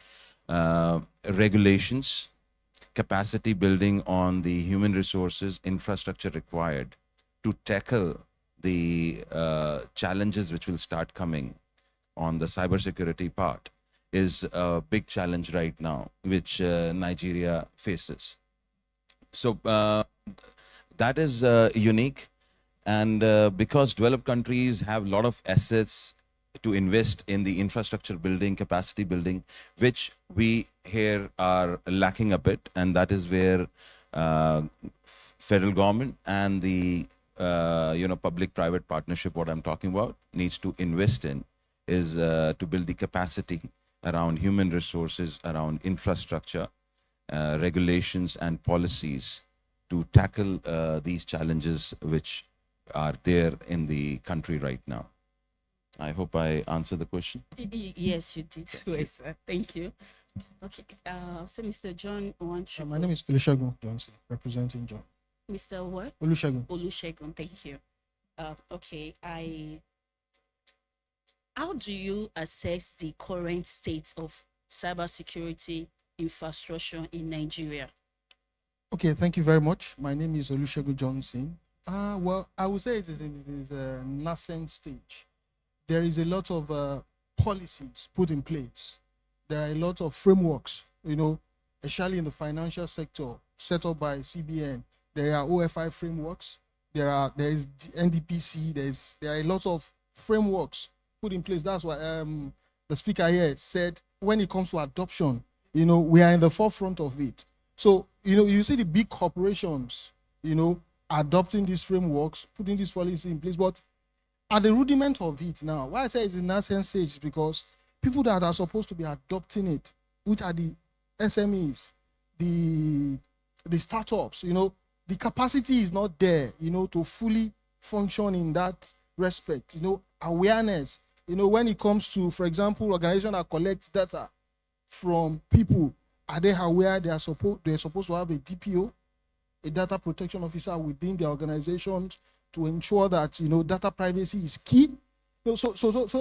regulations, capacity building on the human resources, infrastructure required to tackle the challenges which will start coming on the cybersecurity part is a big challenge right now, which Nigeria faces. So that is unique. And because developed countries have a lot of assets to invest in the infrastructure building, capacity building, which we here are lacking a bit. And that is where federal government and the public-private partnership, what I'm talking about, needs to invest in is to build the capacity around human resources, around infrastructure, regulations and policies to tackle these challenges which are there in the country right now. I hope I answered the question. Yes, you did. Well, sir. Thank you. Okay, so Mr. John Wanchu. My name is Olusegun Johnson, representing John. Mr. what? Olusegun. Olusegun, thank you. Okay, how do you assess the current state of cybersecurity infrastructure in Nigeria? Okay, thank you very much. My name is Olusegun Johnson. Well, I would say it is a nascent stage. There is a lot of policies put in place. There are a lot of frameworks, especially in the financial sector, set up by CBN. There are OFI frameworks. There is NDPC. There are a lot of frameworks put in place. That's why the speaker here said when it comes to adoption, we are in the forefront of it. So, you see the big corporations, adopting these frameworks, putting these policies in place. But at the rudiment of it now, why I say it's in nascent stage is because people that are supposed to be adopting it, which are the SMEs, the startups, the capacity is not there, to fully function in that respect, awareness, when it comes to, for example, organization that collects data from people, are they aware they're supposed to have a DPO, a data protection officer within the organizations to ensure that, data privacy is key? So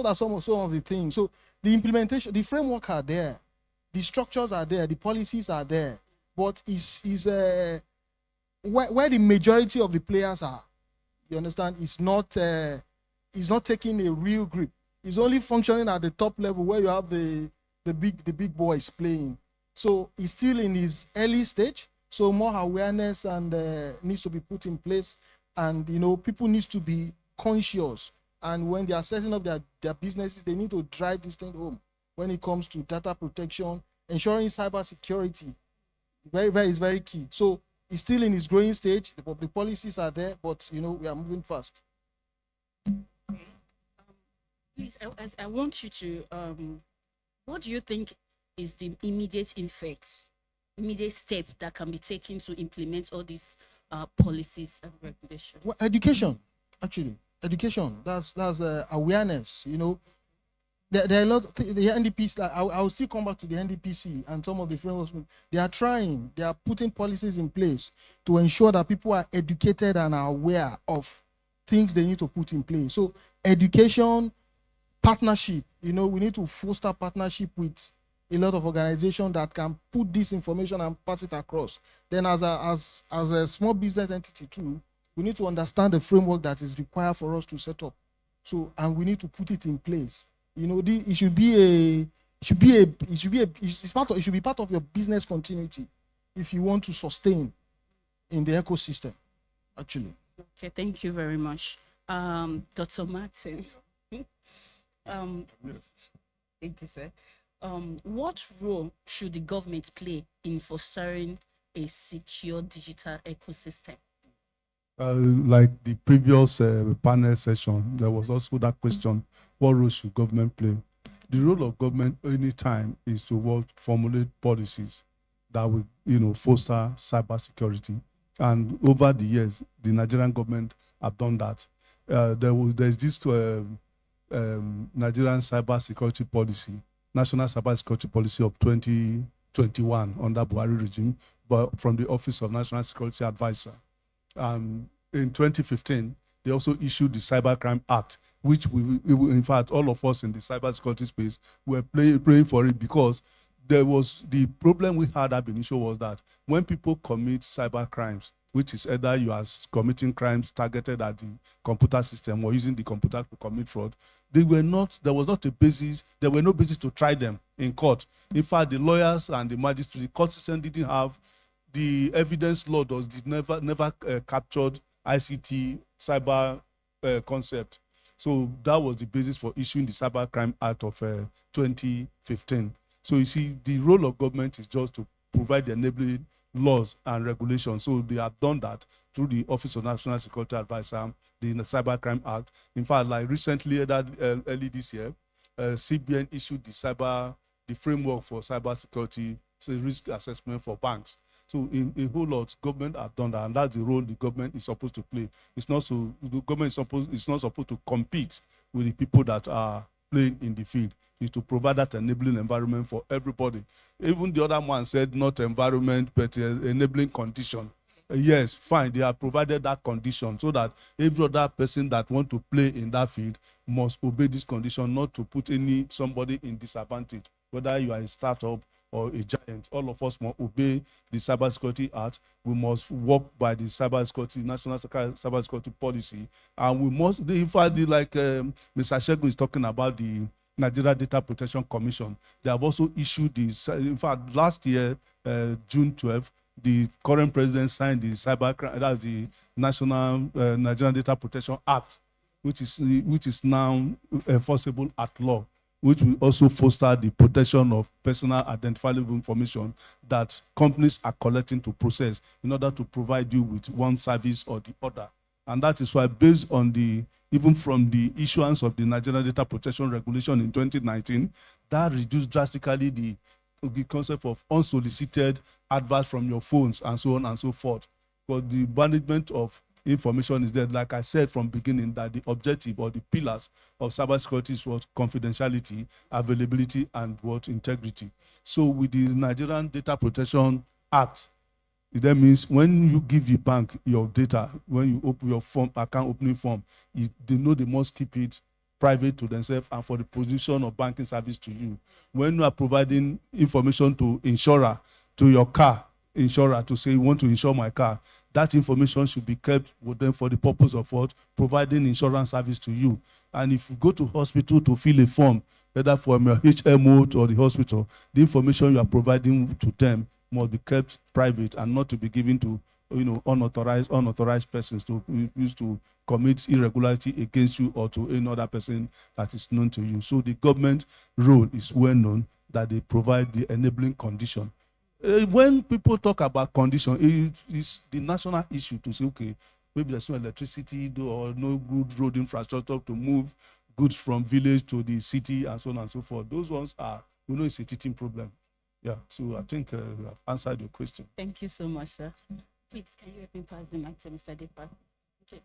that's some of the things. So the implementation, the framework are there, the structures are there, the policies are there, but where the majority of the players are, you understand, is not taking a real grip. It's only functioning at the top level where you have the the big boys playing. So it's still in his early stage. So more awareness and needs to be put in place, and people need to be conscious. And when they are setting up their businesses, they need to drive this thing home. When it comes to data protection, ensuring cyber security, is very key. So it's still in its growing stage. The public policies are there, but we are moving fast. Please, I want you to, what do you think is the immediate step that can be taken to implement all these policies and regulations? Well, education, actually. Education, that's awareness. There are a lot. The NDPC. I will still come back to the NDPC and some of the frameworks. They are putting policies in place to ensure that people are educated and are aware of things they need to put in place. So education, partnership. We need to foster partnership with a lot of organizations that can put this information and pass it across. Then, as a small business entity too, we need to understand the framework that is required for us to set up. So, and we need to put it in place. It should be part of your business continuity if you want to sustain in the ecosystem, actually. Okay, thank you very much. Dr. Martin. Thank you, sir. What role should the government play in fostering a secure digital ecosystem? Like the previous panel session, there was also that question, what role should government play? The role of government anytime is to formulate policies that will, foster cybersecurity. And over the years, the Nigerian government have done that. There's this Nigerian cybersecurity policy, National Cybersecurity Policy of 2021 under Buhari regime, but from the Office of National Security Advisor. In 2015, they also issued the Cybercrime Act, which in fact, all of us in the cybersecurity space were praying for it, because there was the problem we had at initial was that when people commit cyber crimes, which is either you are committing crimes targeted at the computer system or using the computer to commit fraud, there was no basis to try them in court. In fact, the lawyers and the magistrates, the court system didn't have the evidence law never captured ICT cyber concept. So that was the basis for issuing the Cybercrime Act of 2015. So you see, the role of government is just to provide the enabling laws and regulations. So they have done that through the Office of National Security Advisor, the Cybercrime Act. In fact, like recently, early this year, CBN issued the framework for cybersecurity, so risk assessment for banks. So in a whole lot, government have done that, and that's the role the government is supposed to play. The government is not supposed to compete with the people that are playing in the field. Is to provide that enabling environment for everybody. Even the other man said not environment, but enabling condition. Yes, fine, they have provided that condition so that every other person that want to play in that field must obey this condition, not to put somebody in disadvantage. Whether you are a startup or a giant, all of us must obey the Cybersecurity Act. We must work by the National Cybersecurity Policy, and we must, in fact, like Mr. Shegun is talking about the Nigeria Data Protection Commission. They have also issued this. In fact, last year, June 12th, the current president signed the that's the National Nigerian Data Protection Act, which is now enforceable at law, which will also foster the protection of personal identifiable information that companies are collecting to process in order to provide you with one service or the other. And that is why, based on even from the issuance of the Nigerian Data Protection Regulation in 2019, that reduced drastically the concept of unsolicited adverts from your phones and so on and so forth. But the management of information is there. Like I said from beginning, that the objective or the pillars of cybersecurity was confidentiality, availability, and integrity. So with the Nigerian Data Protection Act, that means when you give the bank your data, when you open your account opening form, they know they must keep it private to themselves and for the provision of banking service to you. When you are providing information to insurer, to your car, insurer to say you want to insure my car, that information should be kept with them for the purpose of what? Providing insurance service to you. And if you go to hospital to fill a form, whether from your HMO or the hospital, the information you are providing to them must be kept private and not to be given to unauthorized persons to use to commit irregularity against you or to any other person that is known to you. So the government role is well known, that they provide the enabling condition. When people talk about condition, it is the national issue to say, okay, maybe there's no electricity or no good road infrastructure to move goods from village to the city and so on and so forth. Those ones are, it's a teaching problem. Yeah, so I think we have answered your question. Thank you so much, sir. Please, can you help me pass the mic to Mr. Deepak? Okay.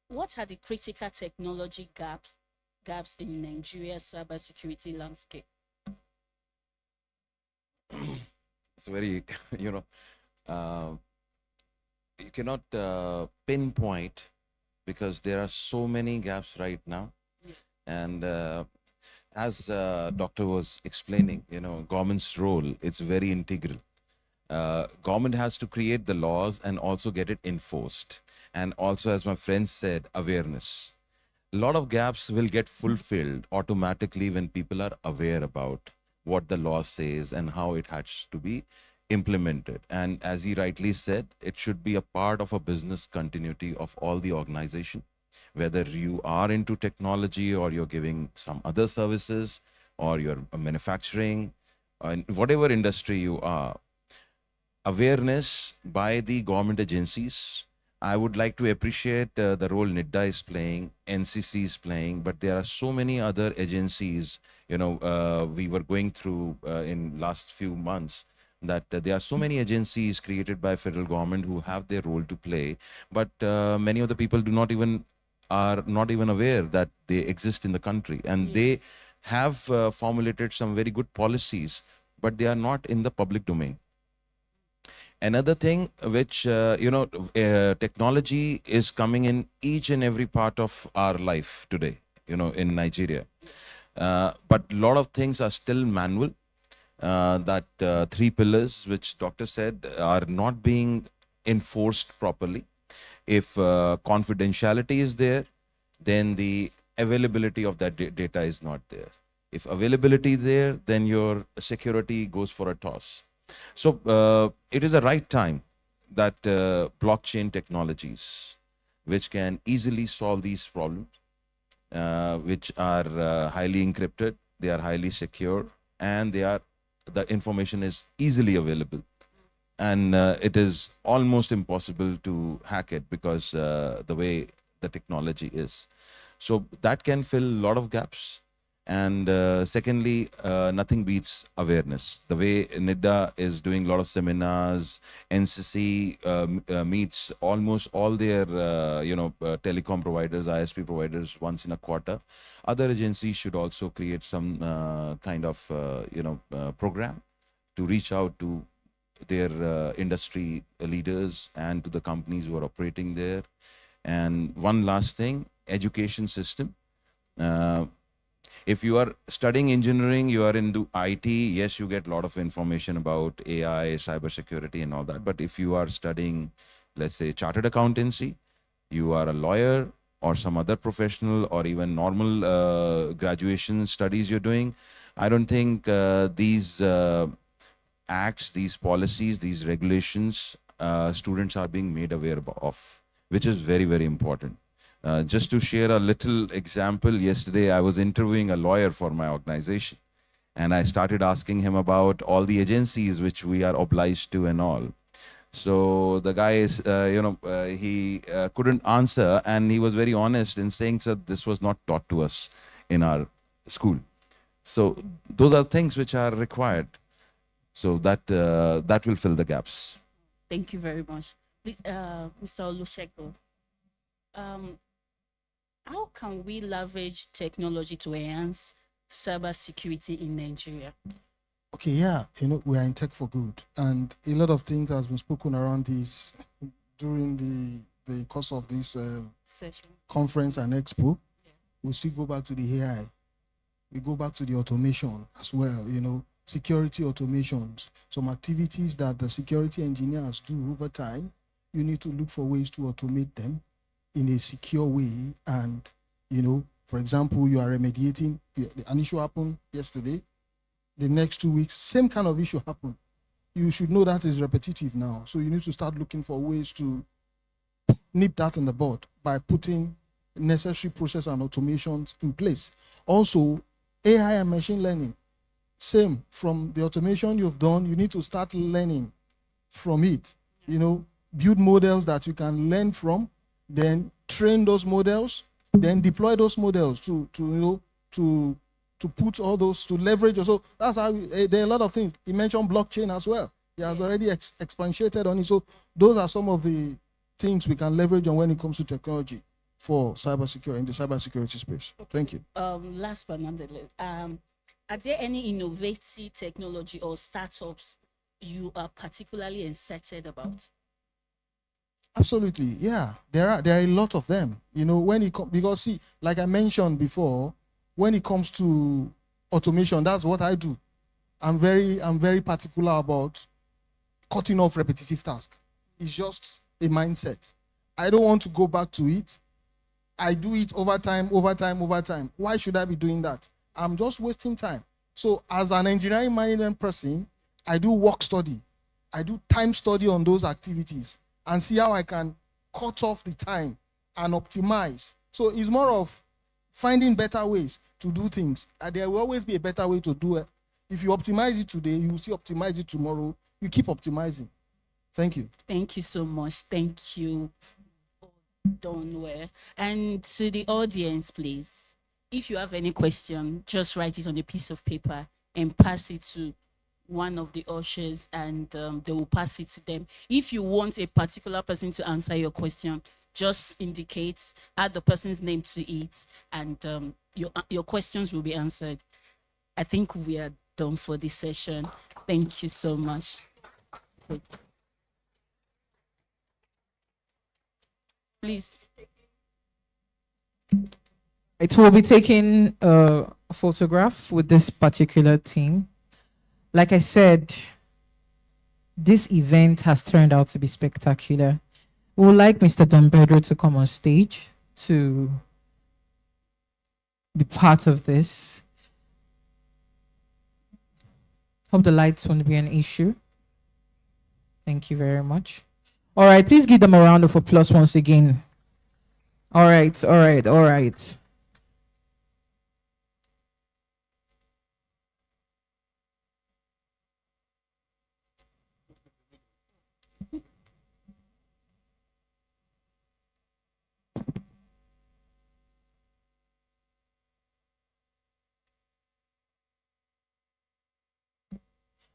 What are the critical technology gaps in Nigeria's cybersecurity landscape? It's very, you cannot pinpoint because there are so many gaps right now. Yes. And as doctor was explaining, government's role, it's very integral. Government has to create the laws and also get it enforced. And also, as my friend said, awareness. A lot of gaps will get fulfilled automatically when people are aware about what the law says and how it has to be implemented. And as he rightly said, it should be a part of a business continuity of all the organization, whether you are into technology or you're giving some other services or you're manufacturing, in whatever industry you are. Awareness by the government agencies. I would like to appreciate the role NIDA is playing, NCC is playing, but there are so many other agencies, we were going through in last few months, that there are so many agencies created by federal government who have their role to play, but many of the people are not even aware that they exist in the country, and they have formulated some very good policies, but they are not in the public domain. Another thing which, technology is coming in each and every part of our life today, in Nigeria. But a lot of things are still manual. That 3 pillars, which doctor said, are not being enforced properly. If confidentiality is there, then the availability of that data is not there. If availability is there, then your security goes for a toss. So it is a right time that blockchain technologies, which can easily solve these problems, which are highly encrypted, they are highly secure, and the information is easily available. And it is almost impossible to hack it because the way the technology is. So that can fill a lot of gaps. And secondly, nothing beats awareness. The way NIDA is doing a lot of seminars, NCC meets almost all their, telecom providers, ISP providers once in a quarter. Other agencies should also create some kind of, program to reach out to their industry leaders and to the companies who are operating there. And one last thing, education system. If you are studying engineering, you are into IT, yes, you get a lot of information about AI, cybersecurity and all that. But if you are studying, let's say, chartered accountancy, you are a lawyer or some other professional or even normal graduation studies you're doing, I don't think these acts, these policies, these regulations, students are being made aware of, which is very, very important. Just to share a little example, yesterday I was interviewing a lawyer for my organization, and I started asking him about all the agencies which we are obliged to and all. So the guy is, he couldn't answer, and he was very honest in saying, sir, this was not taught to us in our school. So those are things which are required. So that will fill the gaps. Thank you very much. Mr. Olusegun, how can we leverage technology to enhance cybersecurity in Nigeria? Okay, yeah, we are in tech for good, and a lot of things has been spoken around this during the course of this session, conference and expo. Yeah. We still go back to the AI, we go back to the automation as well. security automations, some activities that the security engineers do over time. You need to look for ways to automate them in a secure way. And, for example, you are remediating, an issue happened yesterday, the next 2 weeks, same kind of issue happened. You should know that is repetitive now. So you need to start looking for ways to nip that in the bud by putting necessary process and automations in place. Also, AI and machine learning, same, from the automation you've done, you need to start learning from it. Build models that you can learn from, then train those models, then deploy those models to put all those, to leverage. So that's how there are a lot of things. He mentioned blockchain as well. He has already expatiated on it. So those are some of the things we can leverage on when it comes to technology for cybersecurity, in the cybersecurity space. Okay. Thank you. Last but not the least, are there any innovative technology or startups you are particularly excited about? Absolutely, yeah. There are a lot of them. Because see, like I mentioned before, when it comes to automation, that's what I do. I'm very particular about cutting off repetitive tasks. It's just a mindset. I don't want to go back to it. I do it over time. Why should I be doing that? I'm just wasting time. So as an engineering management person, I do work study. I do time study on those activities and see how I can cut off the time and optimize. So it's more of finding better ways to do things. And there will always be a better way to do it. If you optimize it today, you will still optimize it tomorrow. You keep optimizing. Thank you. Thank you so much. Thank you. Done well. And to the audience, please, if you have any question, just write it on a piece of paper and pass it to one of the ushers, and they will pass it to them. If you want a particular person to answer your question, just indicate, add the person's name to it, and your questions will be answered. I think we are done for this session. Thank you so much. Please. It will be taking a photograph with this particular team. Like I said, this event has turned out to be spectacular. We would like Mr. Don Pedro to come on stage to be part of this. Hope the lights won't be an issue. Thank you very much. All right, please give them a round of applause once again. All right.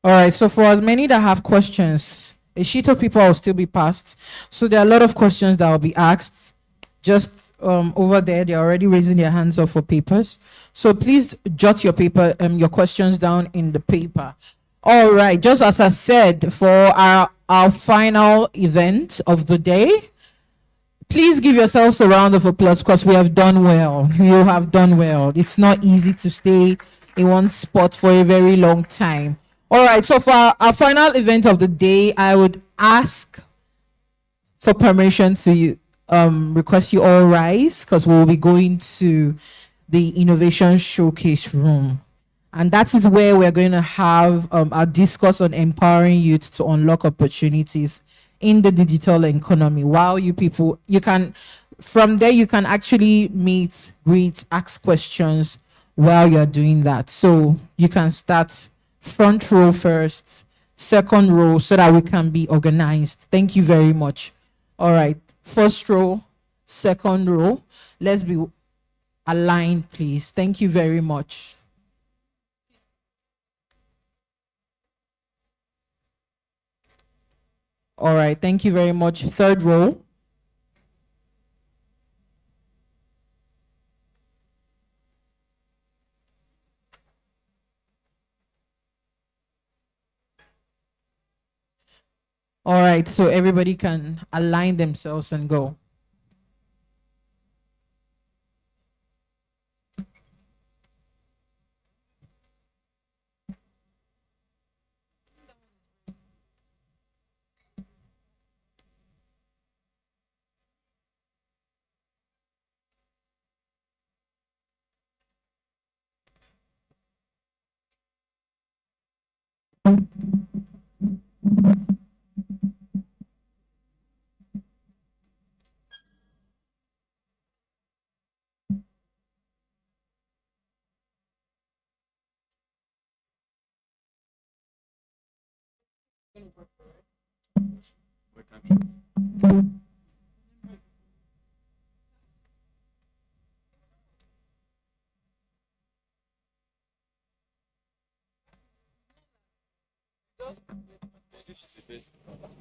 All right, so for as many that have questions, a sheet of paper will still be passed. So there are a lot of questions that will be asked. Just over there, they're already raising their hands up for papers. So please jot your questions down in the paper. All right, just as I said, for our final event of the day, please give yourselves a round of applause because we have done well. You have done well. It's not easy to stay in one spot for a very long time. All right, so for our final event of the day, I would ask for permission to request you all rise because we'll be going to the Innovation Showcase room. And that is where we're going to have our discourse on empowering youth to unlock opportunities in the digital economy. While you can, from there, you can actually meet, greet, ask questions while you're doing that. So you can start front row first, second row, so that we can be organized. Thank you very much. All right, first row, second row. Let's be aligned, please. Thank you very much. All right, thank you very much. Third row. All right, so everybody can align themselves and go. This is the best.